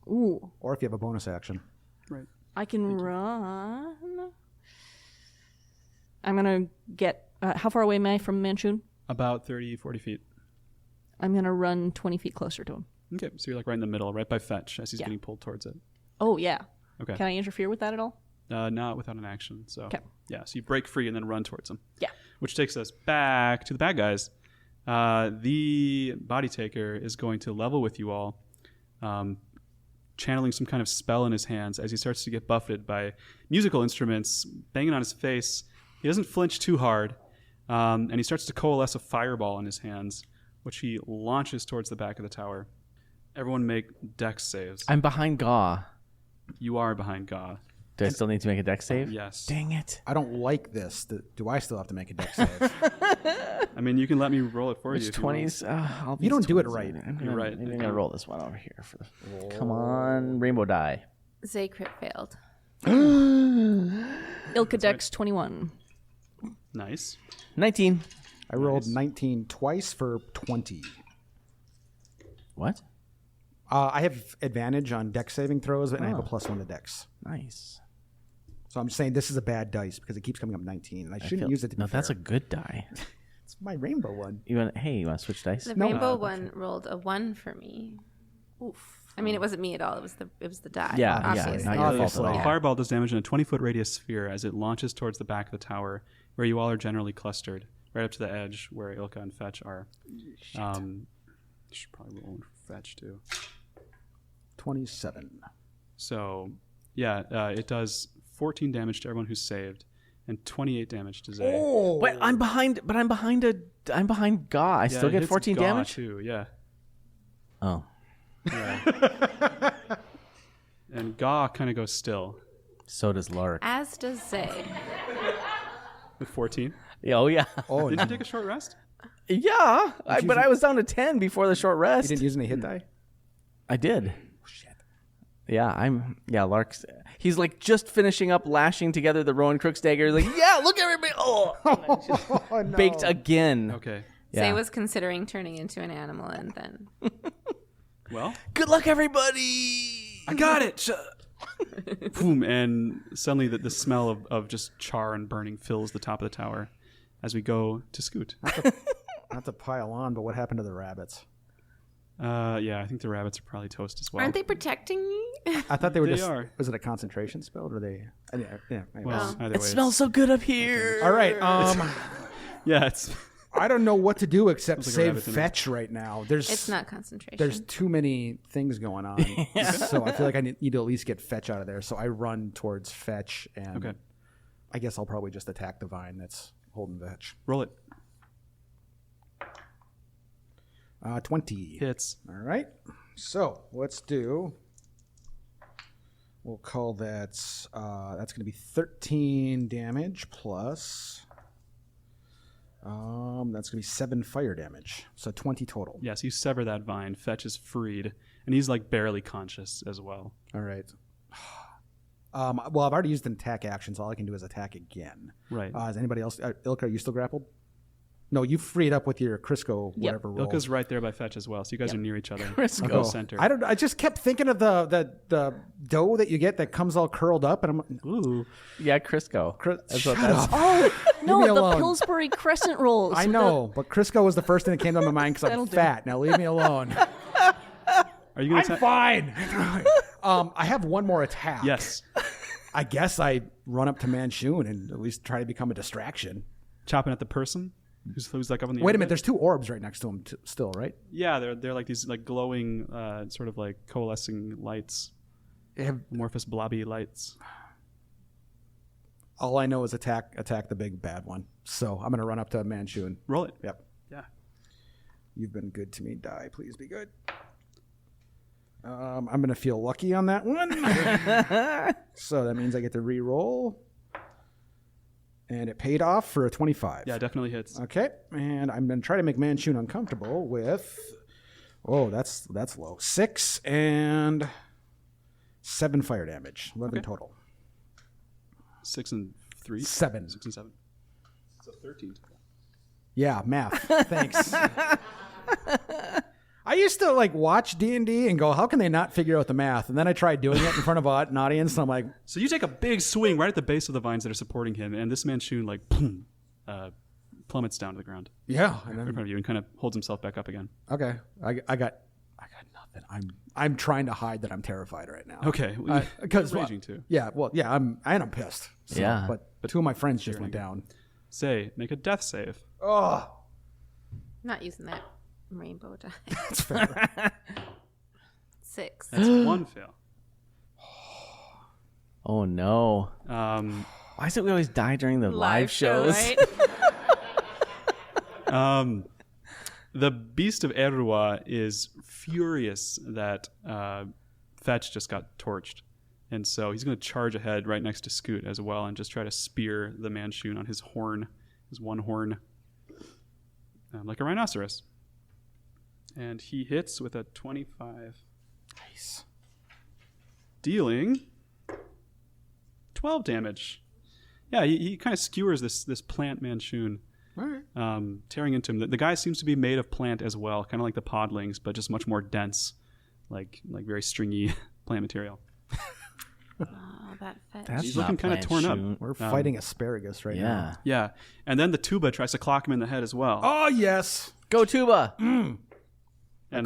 Ooh, Or if you have a bonus action. Right. I can run. I'm gonna get. How far away am I from Manchun? About 30, 40 feet. I'm gonna run 20 feet closer to him. Okay. So you're like right in the middle, right by Fetch as he's Yeah. getting pulled towards it. Oh yeah. Okay. Can I interfere with that at all? Not without an action. So Okay. yeah. So you break free and then run towards him. Yeah. Which takes us back to the bad guys. The body taker is going to level with you all, channeling some kind of spell in his hands as he starts to get buffeted by musical instruments banging on his face. He doesn't flinch too hard, and he starts to coalesce a fireball in his hands, which he launches towards the back of the tower. Everyone make dex saves. I'm behind Gaw. You are behind Gaw. Do I still need to make a dex save? Yes. Dang it. I don't like this. Do I still have to make a dex save? I mean, you can let me roll it for you. Which if you want. 20s? You don't do it right. You're right. Maybe I'm going to roll this one over here. Come on, rainbow die. Zay crit failed. Ilka Dex 21. Nice. 19. I rolled 19 twice for 20. What? I have advantage on dex saving throws, and I have a +1 to dex. Nice. So I'm saying this is a bad dice because it keeps coming up 19, and I shouldn't use it to be No, that's a fair. good die. It's my rainbow one. You want to switch dice? The No. rainbow one rolled a 1 for me. Oof. I mean, it wasn't me at all. It was the die. Yeah, obviously. not your fault Obviously. at The all. fireball does damage in a 20-foot radius sphere as it launches towards the back of the tower, where you all are generally clustered, right up to the edge where Ilka and Fetch are. Should probably roll for Fetch too. 27. So, yeah, it does 14 damage to everyone who's saved, and 28 damage to Zay. Wait, I'm behind Gaw. I Yeah, still it get hits 14 Gaw damage? too. Yeah, Oh. and Gaw kind of goes still So does Lark. As does Zay. with 14. Oh, yeah. Oh, Did you take a short rest? Yeah, but I was down to 10 before the short you rest. didn't use any hit die? I did. Shit. Yeah, Lark's. He's like just finishing up lashing together the Rowan Crook's dagger. He's like, yeah, look everybody. Oh, Oh, no. baked again. Okay. Yeah. Zay was considering turning into an animal, and then Well, Good luck, everybody. I got it. Boom, and suddenly the smell of just char and burning fills the top of the tower as we go to Scoot. Not to pile on, but what happened to the rabbits? Yeah, I think the rabbits are probably toast as well. Aren't they protecting me? I thought they were They just. are. Was it a concentration spell, or they? Yeah. Well, either It way, smells so good up here. All right. Yeah, it's I don't know what to do except Sounds like a save rabbit in fetch right now. It's not concentration. There's too many things going on, so I feel like I need to at least get fetch out of there. So I run towards fetch, and Okay. I guess I'll probably just attack the vine that's holding fetch. roll it. 20 Hits. All right. So let's do. We'll call that. That's going to be 13 damage plus. That's going to be 7 fire damage. So 20 total. Yes, you sever that vine. Fetch is freed, and he's like barely conscious as well. All right. Well, I've already used an attack action, so all I can do is attack again. Right. Is anybody else? Ilka, are you still grappled? No, you freed up with your Crisco, whatever roll. Ilka's right there by Fetch as well, so you guys are near each other. Crisco. Go center. I just kept thinking of the dough that you get that comes all curled up, and I'm like, Ooh. Yeah, Crisco. shut up. Oh, no, me the alone. Pillsbury Crescent rolls. I know, but Crisco was the first thing that came to my mind because I'm That'll do. fat. Now leave me alone. Are you going to I'm fine. I have one more attack. Yes. I guess I run up to Manchun and at least try to become a distraction. Chopping at the person who's like up in the Wait a air minute, there's 2 orbs right next to him still, right? Yeah, they're like these like glowing, sort of like coalescing lights, They have, amorphous blobby lights. all I know is attack the big bad one. So I'm going to run up to Manchun. Roll it. Yep. Yeah. You've been good to me. Die, please be good. I'm going to feel lucky on that one. So that means I get to re-roll. And it paid off for a 25. Yeah, definitely hits. Okay. And I'm going to try to make Manchun uncomfortable with... Oh, that's low. 6 and 7 fire damage. 11 total. 6 and 3. 7. 6 and 7. So 13 total. Yeah, math. Thanks. I used to like watch D&D and go, how can they not figure out the math? And then I tried doing it in front of an audience, and I'm like, So you take a big swing right at the base of the vines that are supporting him, and this Manchun like boom, plummets down to the ground yeah. And in then, front of you and kind of holds himself back up again. okay, I got nothing. I'm trying to hide that I'm terrified right now. Okay, Because raging too. Yeah, well, yeah, I'm pissed. So, Yeah. but 2 of my friends just went down. Say, make a death save. Oh, I'm not using that rainbow die. that's fair. 6. That's 1 fail. Oh no. Why is it we always die during the live shows? right? The Beast of Erua is furious that Fetch just got torched. And so he's going to charge ahead right next to Scoot as well and just try to spear the Manchun on his horn, his one horn, like a rhinoceros. And he hits with a 25. Nice. Dealing 12 damage. Yeah, he kind of skewers this plant Manchun, All right. tearing into him. The guy seems to be made of plant as well, kind of like the podlings, but just much more dense, like very stringy plant material. Oh, that fetch. That's He's not looking kind of torn up. Manchun. We're fighting asparagus right now. Yeah. Yeah, and then the tuba tries to clock him in the head as well, Oh, yes. Go tuba. and,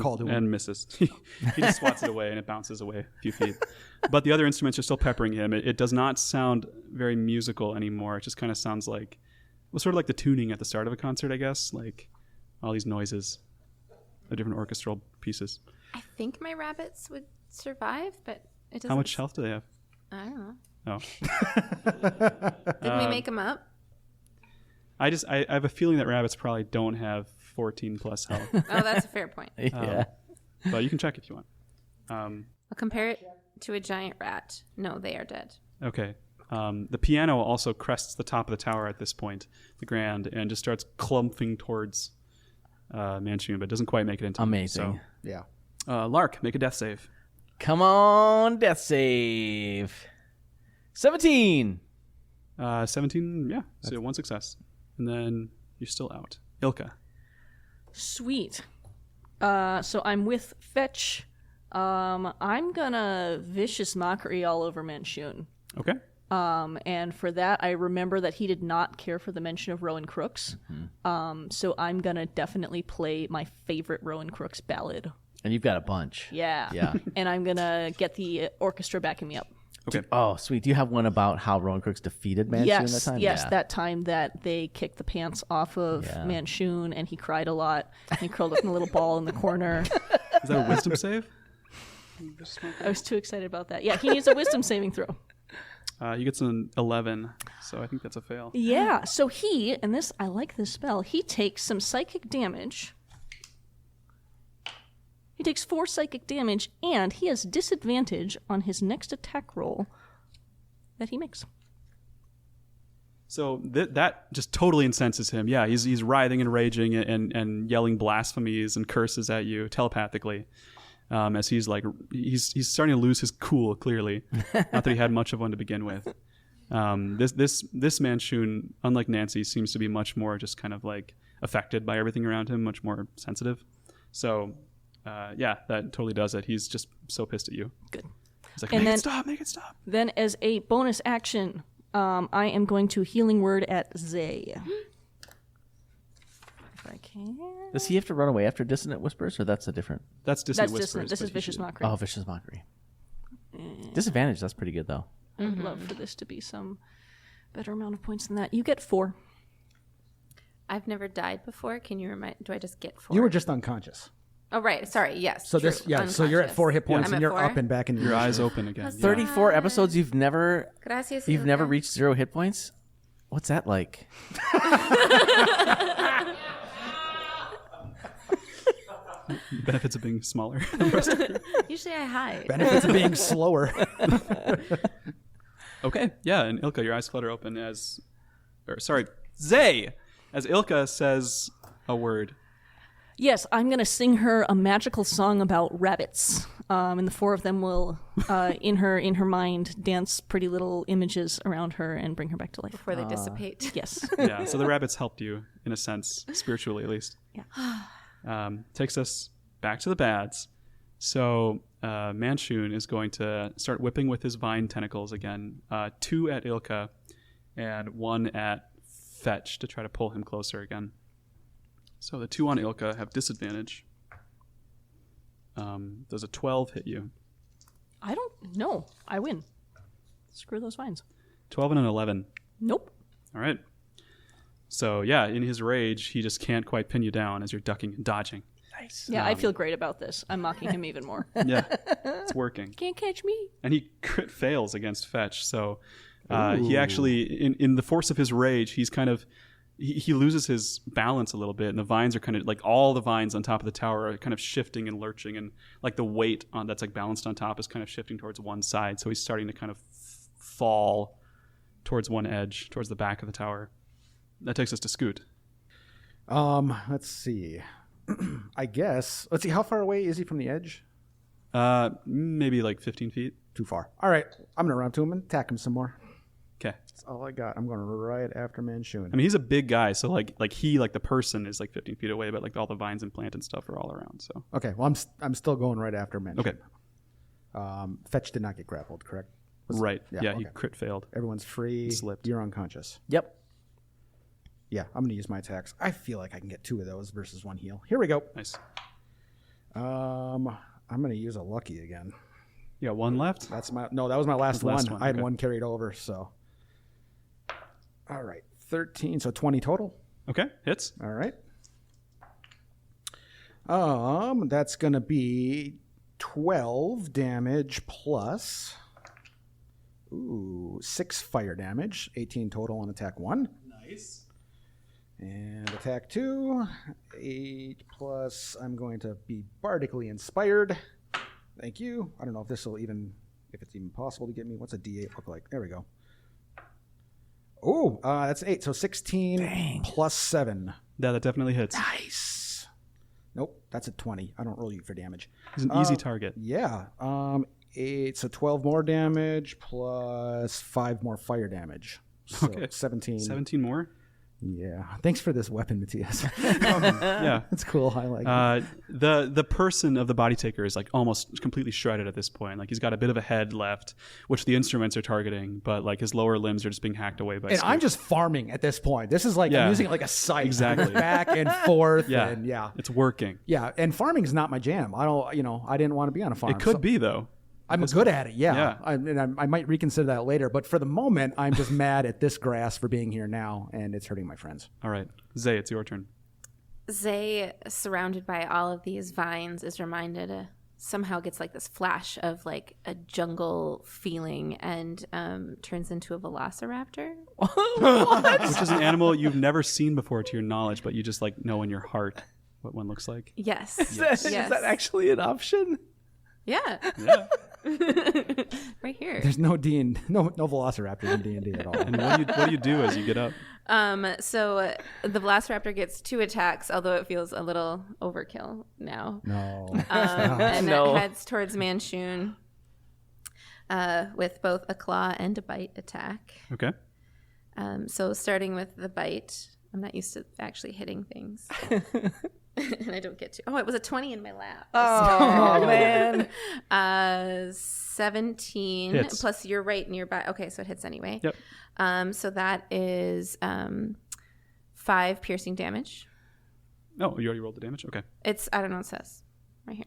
called him. and misses. He just swats it away, and it bounces away a few feet. But the other instruments are still peppering him. It does not sound very musical anymore. It just kind of sounds like, well, sort of like the tuning at the start of a concert, I guess, like all these noises of different orchestral pieces. I think my rabbits would survive, but it doesn't. How much health do they have? I don't know. Oh. Did we make them up? I have a feeling that rabbits probably don't have 14 plus health, Oh, that's a fair point. Yeah. but you can check if you want. I'll compare it to a giant rat. No, they are dead. Okay. The piano also crests the top of the tower at this point, the grand, and just starts clumping towards Manchun, but doesn't quite make it into him. Amazing. Yeah. So, Lark, make a death save. Come on, death save. 17. 17, yeah. So 1 success. And then you're still out. Ilka. Sweet. So I'm with Fetch. I'm gonna vicious mockery all over Manchun. Okay. And for that, I remember that he did not care for the mention of Rowan Crooks. So I'm gonna definitely play my favorite Rowan Crooks ballad And you've got a bunch. Yeah. Yeah. And I'm going to get the orchestra backing me up. Okay. Oh, sweet. Do you have one about how Rowan Crooks defeated Manchun Yes, that time? yes, Yeah. that time that they kicked the pants off of Yeah. Manchun and he cried a lot. And he curled up in a little ball in the corner. Is that a wisdom save? I was too excited about that. Yeah, he needs a wisdom saving throw. He gets an 11, so I think that's a fail. Yeah, so he, and this, I like this spell, he takes some psychic damage. He takes 4 psychic damage, and he has disadvantage on his next attack roll that he makes. So that just totally incenses him. Yeah, he's writhing and raging and yelling blasphemies and curses at you telepathically. As he's starting to lose his cool, clearly. Not that he had much of one to begin with. This Manchun, unlike Nancy, seems to be much more just kind of like affected by everything around him, much more sensitive. So, yeah, that totally does it. He's just so pissed at you. Good. He's like, And make then- it stop, make it stop. Then, as a bonus action, I am going to healing word at Zay. If I can. Does he have to run away after Dissonant Whispers, or that's a different? That's Dissonant That's Whispers. just, this but is he vicious should- mockery. Oh, Vicious Mockery. Disadvantage, that's pretty good, though. I'd love for this to be some better amount of points than that. You get 4. I've never died before. Can you remind? Do I just get 4? You were just unconscious. Oh, right. Sorry. Yes. So true. this, yeah. So you're at Unconscious. 4 hit points, I'm and at you're 4? up and back in Your eyes open again. Yeah. 34 episodes, you've never Gracias. you've never Ilka. reached 0 hit points? What's that like? Benefits of being smaller. Usually I hide. benefits of being slower. Okay, yeah, and Ilka, your eyes flutter open as Zay, as Ilka says a word. Yes, I'm going to sing her a magical song about rabbits. And the 4 of them will, in her mind, dance pretty little images around her and bring her back to life. Before they dissipate. Yes. Yeah, so the rabbits helped you in a sense, spiritually at least. Yeah. Takes us back to the bads. So Manchun is going to start whipping with his vine tentacles again. 2 at Ilka and 1 at Fetch to try to pull him closer again. So the 2 on Ilka have disadvantage. Does a 12 hit you? I don't know. I win. Screw those vines. 12 and an 11. Nope. All right. So yeah, in his rage, he just can't quite pin you down as you're ducking and dodging. Nice. Yeah, I feel great about this. I'm mocking him even more. Yeah, it's working. Can't catch me. And he crit fails against Fetch. So he actually, in the force of his rage, he's kind of, he loses his balance a little bit. And the vines are kind of like all the vines on top of the tower are kind of shifting and lurching. And like the weight on that's like balanced on top is kind of shifting towards one side. So he's starting to kind of fall towards one edge, towards the back of the tower. That takes us to Scoot. Let's see. I guess. Let's see. How far away is he from the edge? Maybe like 15 feet. Too far. All right. I'm going to run up to him and attack him some more. Okay. That's all I got. I'm going right after Manchun. I mean, he's a big guy, so like the person is like 15 feet away, but like all the vines and plant and stuff are all around. So Okay. Well, I'm still going right after Manchun. okay, Fetch did not get grappled, correct? right, yeah, he okay. crit failed. Everyone's free. Slipped. You're unconscious. Yep. Yeah, I'm going to use my attacks. I feel like I can get 2 of those versus 1 heal. Here we go. Nice. I'm going to use a lucky again. You got 1 left. That was my last The last one. one, I had okay. 1 carried over, so. All right. 13, so 20 total. Okay, hits. All right. That's going to be 12 damage plus 6 fire damage, 18 total on attack 1. Nice. And attack 2, 8 plus, I'm going to be bardically inspired. Thank you. I don't know if it's even possible to get me. What's a D8 look like? There we go. Oh, that's 8, so 16 plus 7. Yeah, that definitely hits. Nice. Nope, that's a 20. I don't roll you for damage. He's an easy target. Yeah. 8, so 12 more damage plus 5 more fire damage. So Okay. 17. 17 more. Yeah. Thanks for this weapon, Matthias. Yeah. That's cool. I like it. The person of the body taker is like almost completely shredded at this point. Like he's got a bit of a head left, which the instruments are targeting, but like his lower limbs are just being hacked away by And Scoot. I'm just farming at this point. This is like Yeah. I'm using it like a scythe. Exactly. Back and forth. Yeah. And yeah. It's working. Yeah. And farming is not my jam. I don't, I didn't want to be on a farm. It could be though. I'm good at it. Yeah. Yeah. I might reconsider that later. But for the moment, I'm just mad at this grass for being here now, and it's hurting my friends. All right. Zay, it's your turn. Zay, surrounded by all of these vines, is reminded, somehow gets like this flash of like a jungle feeling and turns into a velociraptor. Which is an animal you've never seen before to your knowledge, but you just like know in your heart what one looks like. Yes. Is that actually an option? Yeah. Yeah. Right here. There's no velociraptors in D&D at all. And what do you do as you get up? So the velociraptor gets 2 attacks, although it feels a little overkill now. No. And No. it heads towards Manchun with both a claw and a bite attack. Okay. So starting with the bite, I'm not used to actually hitting things. And I don't get to. Oh, it was a 20 in my lap. Oh, man. 17 Hits. plus you're right nearby. Okay, so it hits anyway. Yep. So that is 5 piercing damage. Oh, you already rolled the damage? Okay. It's, I don't know what it says right here.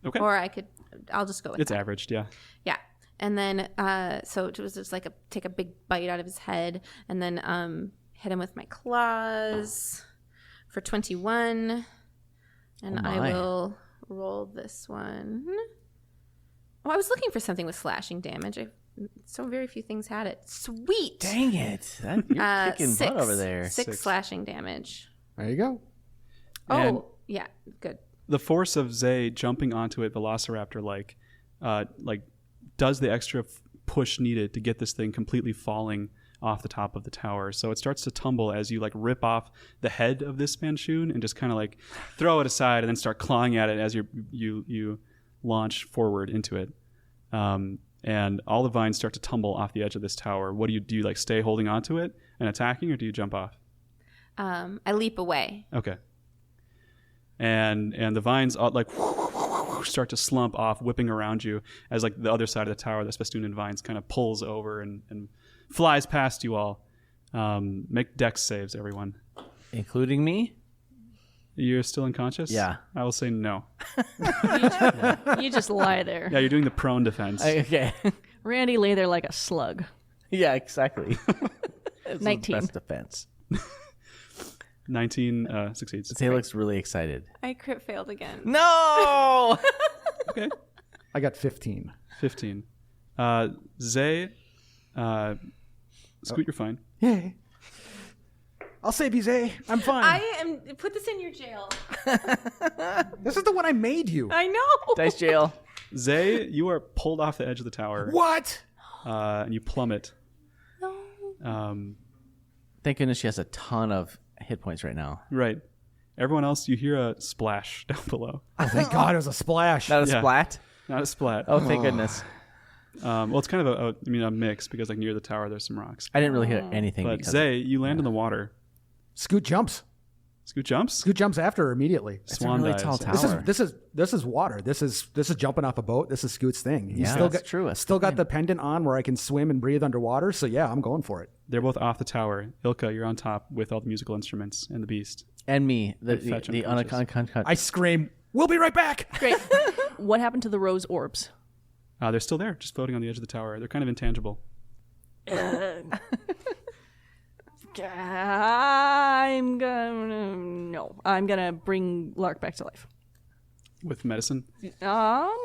Okay. Or I'll just go with It's that. averaged, yeah. Yeah. And then, so it was just like take a big bite out of his head and then hit him with my claws for 21. And Oh I my. will roll this one. Oh, I was looking for something with slashing damage. So very few things had it. Sweet. Dang it. You're kicking 6, butt over there. 6 slashing damage. There you go. And- Oh, yeah. Good. The force of Zay jumping onto it, Velociraptor like does the extra push needed to get this thing completely falling off the top of the tower. So it starts to tumble as you like rip off the head of this Manchun and just kind of like throw it aside and then start clawing at it as you launch forward into it. And all the vines start to tumble off the edge of this tower. What do you like stay holding onto it and attacking, or do you jump off? I leap away. Okay. And the vines like start to slump off, whipping around you as like the other side of the tower, the Spestoonan vines kind of pulls over and flies past you all. Make dex saves, everyone. Including me? You're still unconscious? Yeah. I will say no. You just lie there. Yeah, you're doing the prone defense. Okay. Randy lay there like a slug. Yeah, exactly. It's the 19. best defense. 19 succeeds. Zay looks really excited. I crit failed again. No! Okay. I got 15. 15. Zay, Scoot, you're fine. Yay. I'll save you, Zay. I'm fine. Put this in your jail. This is the one I made you. I know. Dice jail. Zay, you are pulled off the edge of the tower. What? And you plummet. No. Thank goodness she has a ton of hit points right now. Right. Everyone else, you hear a splash down below. Oh, thank God it was a splash. Not a Yeah. splat? Not a splat. Oh, thank goodness. Well, it's kind of a mix because like near the tower there's some rocks. I didn't really hear anything. But because Zay, you land in the water. Scoot jumps. Scoot jumps. Scoot jumps after her immediately. it's a Swan really dives. tall tower. This is water. This is jumping off a boat. This is Scoot's thing. He's Yeah, still that's true. That's Still the got the pendant on where I can swim and breathe underwater. So yeah, I'm going for it. They're both off the tower. Ilka, you're on top with all the musical instruments and the beast. And me, the Fetch the unconscious. unconscious. I scream, "We'll be right back." Great. What happened to the rose orbs? They're still there, just floating on the edge of the tower. They're kind of intangible. I'm gonna bring Lark back to life. With medicine Um,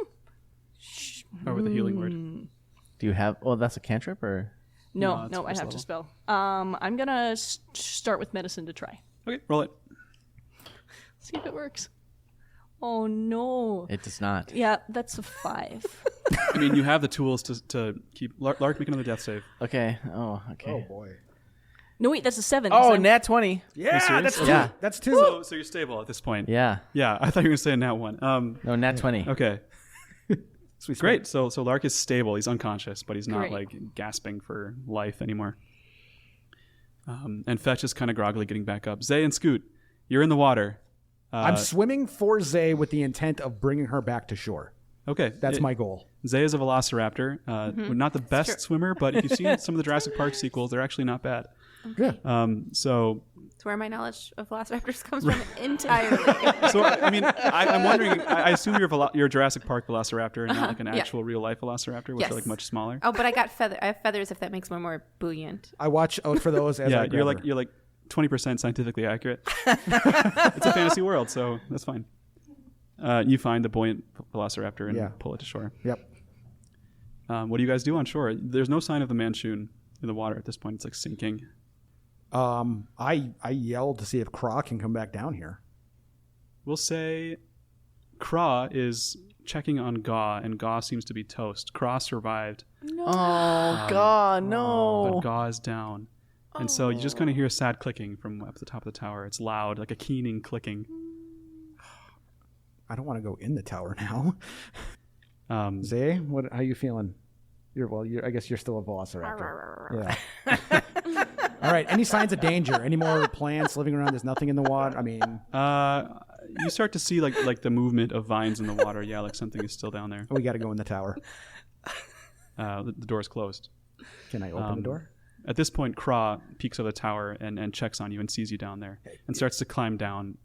or with a healing word. Do you have? Oh, that's a cantrip, or No, no, it's I first have to level. spell. I'm gonna start with medicine to try. Okay, roll it. See if it works. Oh no. it does not? Yeah, that's a 5. I mean, you have the tools to keep Lark. Make another death save. Okay. Oh, okay. boy. No, wait, that's a 7. 'cause Oh, I'm- nat 20. Yeah, serious? that's two. Yeah. That's two. So you're stable at this point. Yeah. Yeah, I thought you were going to say nat 1. No, nat 20. Okay. Great. So Lark is stable. He's unconscious, but he's not Great. like gasping for life anymore. And Fetch is kind of groggily getting back up. Zay and Scoot, you're in the water. I'm swimming for Zay with the intent of bringing her back to shore. Okay. That's my goal. Zay is a velociraptor. Not the best swimmer, but if you've seen some of the Jurassic Park sequels, they're actually not bad. Yeah. So It's where my knowledge of velociraptors comes from entirely. So I mean, I'm wondering. I assume you're a Jurassic Park Velociraptor and not like an actual real life Velociraptor, which Yes. are like much smaller. Oh, but I have feathers if that makes me more buoyant. I watch out for those as I Yeah, grab her. you're like 20% scientifically accurate. It's a fantasy world, so that's fine. You find the buoyant Velociraptor and pull it to shore. Yep. What do you guys do on shore? There's no sign of the Manchoon in the water at this point. It's like sinking. I yelled to see if Craw can come back down here. We'll say Craw is checking on Gaw, and Gaw seems to be toast. Craw survived, Oh, God, but no. Gaw is down. And so you just kind of hear a sad clicking from up the top of the tower. It's loud, like a keening clicking. I don't want to go in the tower now. Zay, how you feeling? I guess you're still a velociraptor. Yeah. All right. Any signs of danger? Any more plants living around? There's nothing in the water. I mean, you start to see like the movement of vines in the water. Yeah, like something is still down there. we got to go in the tower. The door's closed. Can I open the door? At this point, Craw peeks over the tower and checks on you and sees you down there and starts to climb down,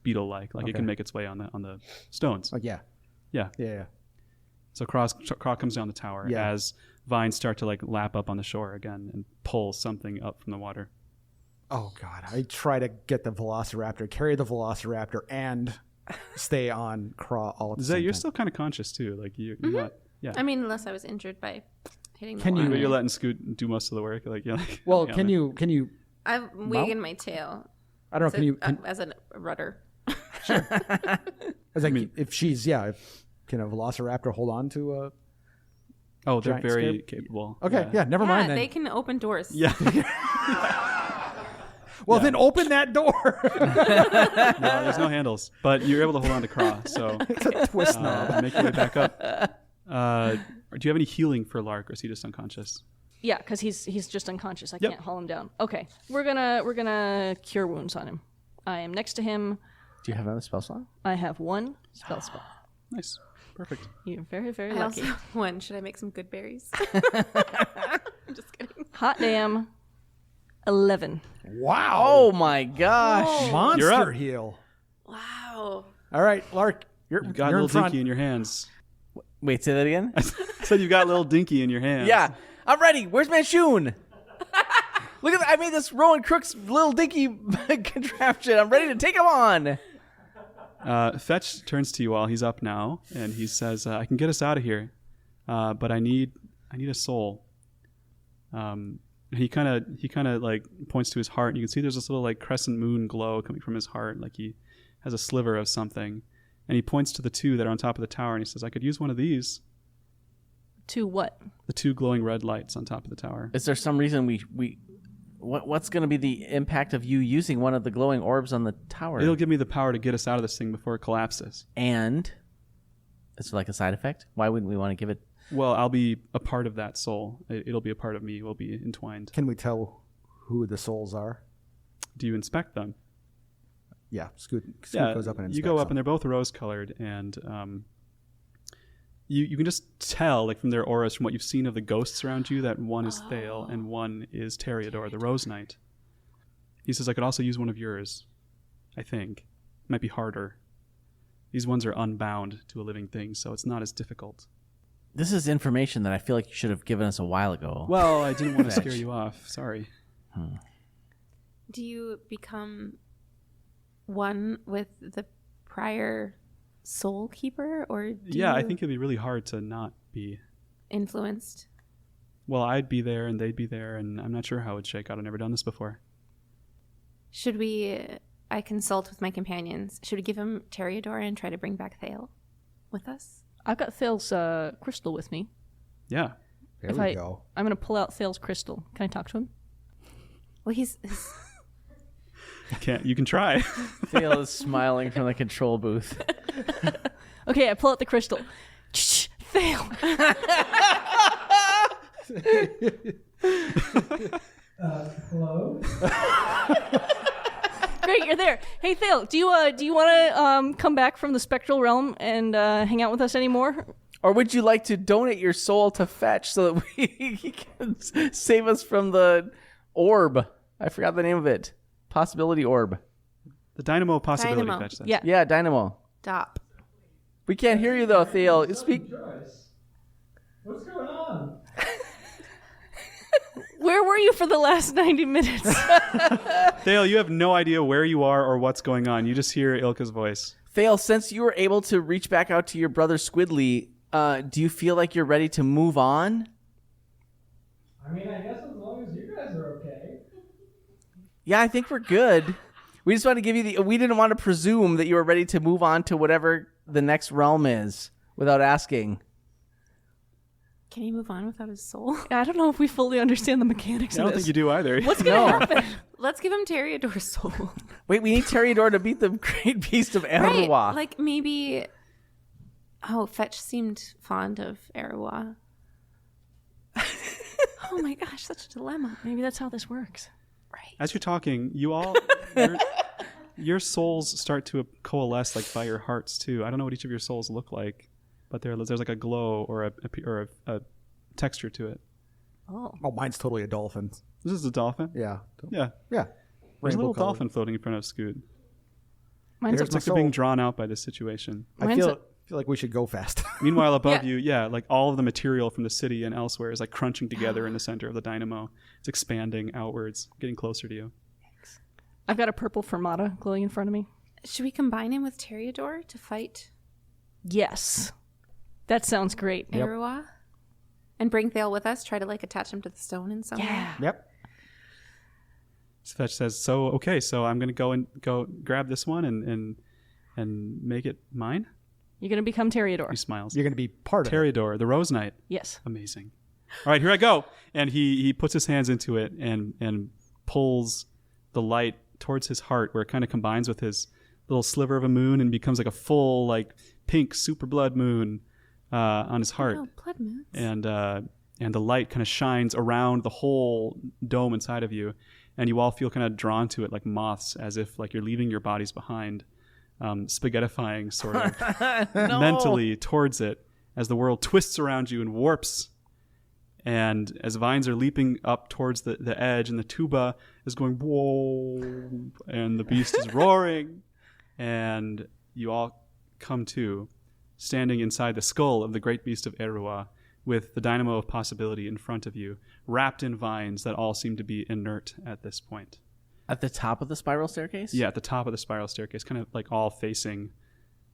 beetle-like it can make its way on the stones. Oh yeah. Yeah. Yeah. So Craw comes down the tower as vines start to like lap up on the shore again and pull something up from the water. Oh God! I try to get the velociraptor, carry the velociraptor, and stay on Craw all at the Zay, same you're time. still kind of conscious too. Like you're not. Yeah. I mean, unless I was injured by hitting the Can you- water. But you're letting Scoot do most of the work. Like, Well, yeah, can you? I'm wigging my tail I don't know. Can you? as a rudder. I was like, if she's can a velociraptor hold on to a? Oh, they're Giant very scape? capable. Okay, yeah, never Yeah, mind then. they can open doors. Yeah. Well, then open that door. No, there's no handles, but you're able to hold on to Craw. So It's a twist knob. make your way back up. Do you have any healing for Lark, or is he just unconscious? Yeah, because he's just unconscious. I can't haul him down. Okay, we're gonna cure wounds on him. I am next to him. Do you have another spell slot? I have one spell. Nice, perfect. You're very, very I lucky. also one. Should I make some good berries? I'm just kidding. Hot damn. 11. Wow. Oh, my gosh. Monster You're up. heal. Wow. All right, Lark, you're You've got a in little front. dinky in your hands. Wait, say that again? So you've got a little dinky in your hands. Yeah. I'm ready. Where's Manchoon? Look at that. I made this Rowan Crook's little dinky contraption. I'm ready to take him on. Fetch turns to you all. He's up now, and he says, "I can get us out of here, but I need a soul." He kind of like points to his heart, and you can see there's this little like crescent moon glow coming from his heart, like he has a sliver of something. And he points to the two that are on top of the tower, and he says, "I could use one of these." To what? The two glowing red lights on top of the tower. Is there some reason what's going to be the impact of you using one of the glowing orbs on the tower? It'll give me the power to get us out of this thing before it collapses. And it's like a side effect? Why wouldn't we want to give it? Well, I'll be a part of that soul. It'll be a part of me. We'll be entwined. Can we tell who the souls are? Do you inspect them? Yeah, Scoot Yeah, goes up and inspects you go up them. and they're both rose-colored, and you can just tell, like from their auras, from what you've seen of the ghosts around you, that one is Thale and one is Teriador, the Rose Knight. He says, "I could also use one of yours. I think might be harder. These ones are unbound to a living thing, so it's not as difficult." This is information that I feel like you should have given us a while ago. Well, I didn't want to scare you off. Sorry. Do you become one with the prior soul keeper, or Yeah, I think it'd be really hard to not be. influenced? Well, I'd be there and they'd be there, and I'm not sure how it would shake out. I've never done this before. Should we? I consult with my companions. Should we give him Teriador and try to bring back Thale with us? I've got Thale's crystal with me. Yeah. There if we I- go. I'm going to pull out Thale's crystal. Can I talk to him? Well, he's You can try. Thale is smiling from the control booth. Okay, I pull out the crystal. Thale. Hello? Great, you're there. Hey, Thale, do you want to come back from the spectral realm and hang out with us anymore? Or would you like to donate your soul to Fetch so that he can save us from the orb? I forgot the name of it. Possibility orb. The Dynamo Possibility Dynamo. Fetch. Yeah. Yeah, Dynamo. Stop. We can't hear you though, Theo. You speak. What's going on? Where were you for the last 90 minutes? Thale, you have no idea where you are or what's going on. You just hear Ilka's voice. Thale, since you were able to reach back out to your brother Squidly, do you feel like you're ready to move on? I mean, I guess as long as you guys are okay. Yeah, I think we're good. We just want to give you we didn't want to presume that you were ready to move on to whatever the next realm is without asking. Can he move on without his soul? I don't know if we fully understand the mechanics I of don't this. think you do either. What's going to happen? Let's give him Toreador's soul. Wait, we need Toreador to beat the great beast of Right. Erwa. Like maybe... Oh, Fetch seemed fond of Erwa. Oh my gosh, such a dilemma. Maybe that's how this works. Right. As you're talking, you all, your souls start to coalesce like by your hearts too. I don't know what each of your souls look like, but there's like a glow or a texture to it. Oh. Oh, mine's totally a dolphin. This is a dolphin. Yeah. Yeah. Yeah. There's a little Rainbow colored. dolphin floating in front of Scoot. Mine's It's like they're being drawn out by this situation. I Mine's feel like we should go fast. Meanwhile, above Yeah. you, like all of the material from the city and elsewhere is like crunching together in the center of the dynamo. It's expanding outwards, getting closer to you. I've got a purple fermata glowing in front of me. Should we combine him with Toreador to fight Yes. That sounds great. Erwa? And bring Thale with us? Try to like attach him to the stone in some way? Yeah. Yep. Fetch says, so I'm gonna go grab this one and make it mine. You're going to become Toreador. He smiles. You're going to be part of it. Toreador, the Rose Knight. Yes. Amazing. All right, here I go. And he puts his hands into it and pulls the light towards his heart, where it kind of combines with his little sliver of a moon and becomes like a full, like pink super blood moon on his heart. Oh, blood moons. And the light kind of shines around the whole dome inside of you, and you all feel kind of drawn to it like moths, as if like you're leaving your bodies behind, spaghettifying sort of mentally towards it as the world twists around you and warps. And as vines are leaping up towards the edge, and the tuba is going whoa, and the beast is roaring, and you all come to, standing inside the skull of the great beast of Erua, with the dynamo of possibility in front of you, wrapped in vines that all seem to be inert at this point. At the top of the spiral staircase? Yeah, at the top of the spiral staircase, kind of like all facing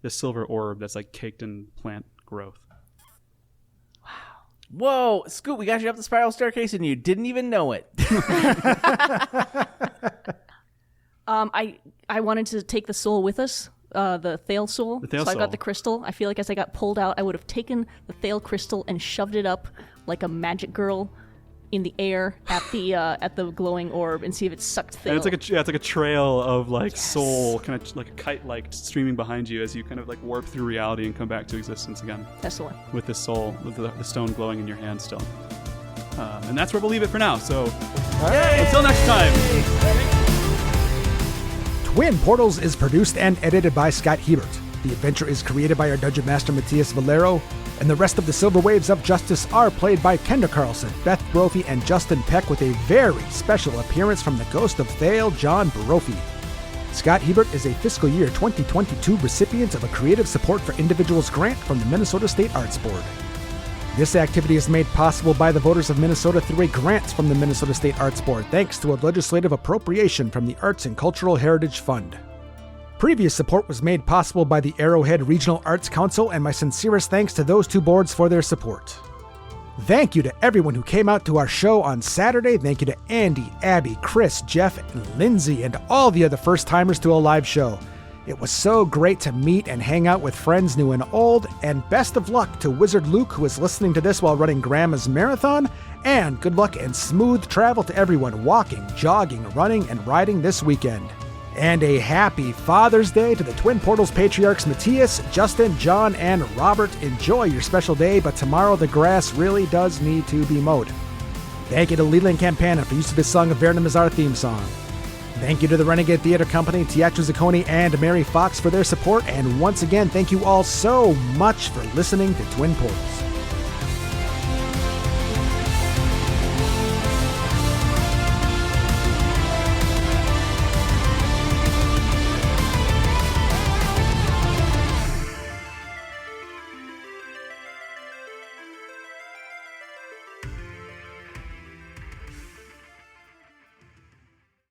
the silver orb that's like caked in plant growth. Whoa, Scoot, we got you up the spiral staircase and you didn't even know it. I wanted to take the soul with us, the Thale soul. The Thale so I soul. got the crystal. I feel like as I got pulled out, I would have taken the Thale crystal and shoved it up like a magic girl in the air at the glowing orb and see if it sucked Thale. And it's like a trail of like soul, kind of like a kite, like streaming behind you as you kind of like warp through reality and come back to existence again That's the one. with this soul, with the stone glowing in your hand still. And that's where we'll leave it for now. So until next time. Twin Portals is produced and edited by Scott Hebert. The adventure is created by our Dungeon Master Matthias Valero, and the rest of the Silver Waves of Justice are played by Kendra Carlson, Beth Brophy, and Justin Peck, with a very special appearance from the ghost of Thale, John Brophy. Scott Hebert is a fiscal year 2022 recipient of a Creative Support for Individuals grant from the Minnesota State Arts Board. This activity is made possible by the voters of Minnesota through a grant from the Minnesota State Arts Board, thanks to a legislative appropriation from the Arts and Cultural Heritage Fund. Previous support was made possible by the Arrowhead Regional Arts Council, and my sincerest thanks to those two boards for their support. Thank you to everyone who came out to our show on Saturday. Thank you to Andy, Abby, Chris, Jeff, and Lindsay, and all the other first-timers to a live show. It was so great to meet and hang out with friends new and old, and best of luck to Wizard Luke, who is listening to this while running Grandma's Marathon, and good luck and smooth travel to everyone walking, jogging, running, and riding this weekend. And a happy Father's Day to the Twin Portals patriarchs Matthias, Justin, John, and Robert. Enjoy your special day, but tomorrow the grass really does need to be mowed. Thank you to Leland Campana for use of his song Avernum as our theme song. Thank you to the Renegade Theater Company, Teatro Zacconi, and Mary Fox for their support. And once again, thank you all so much for listening to Twin Portals.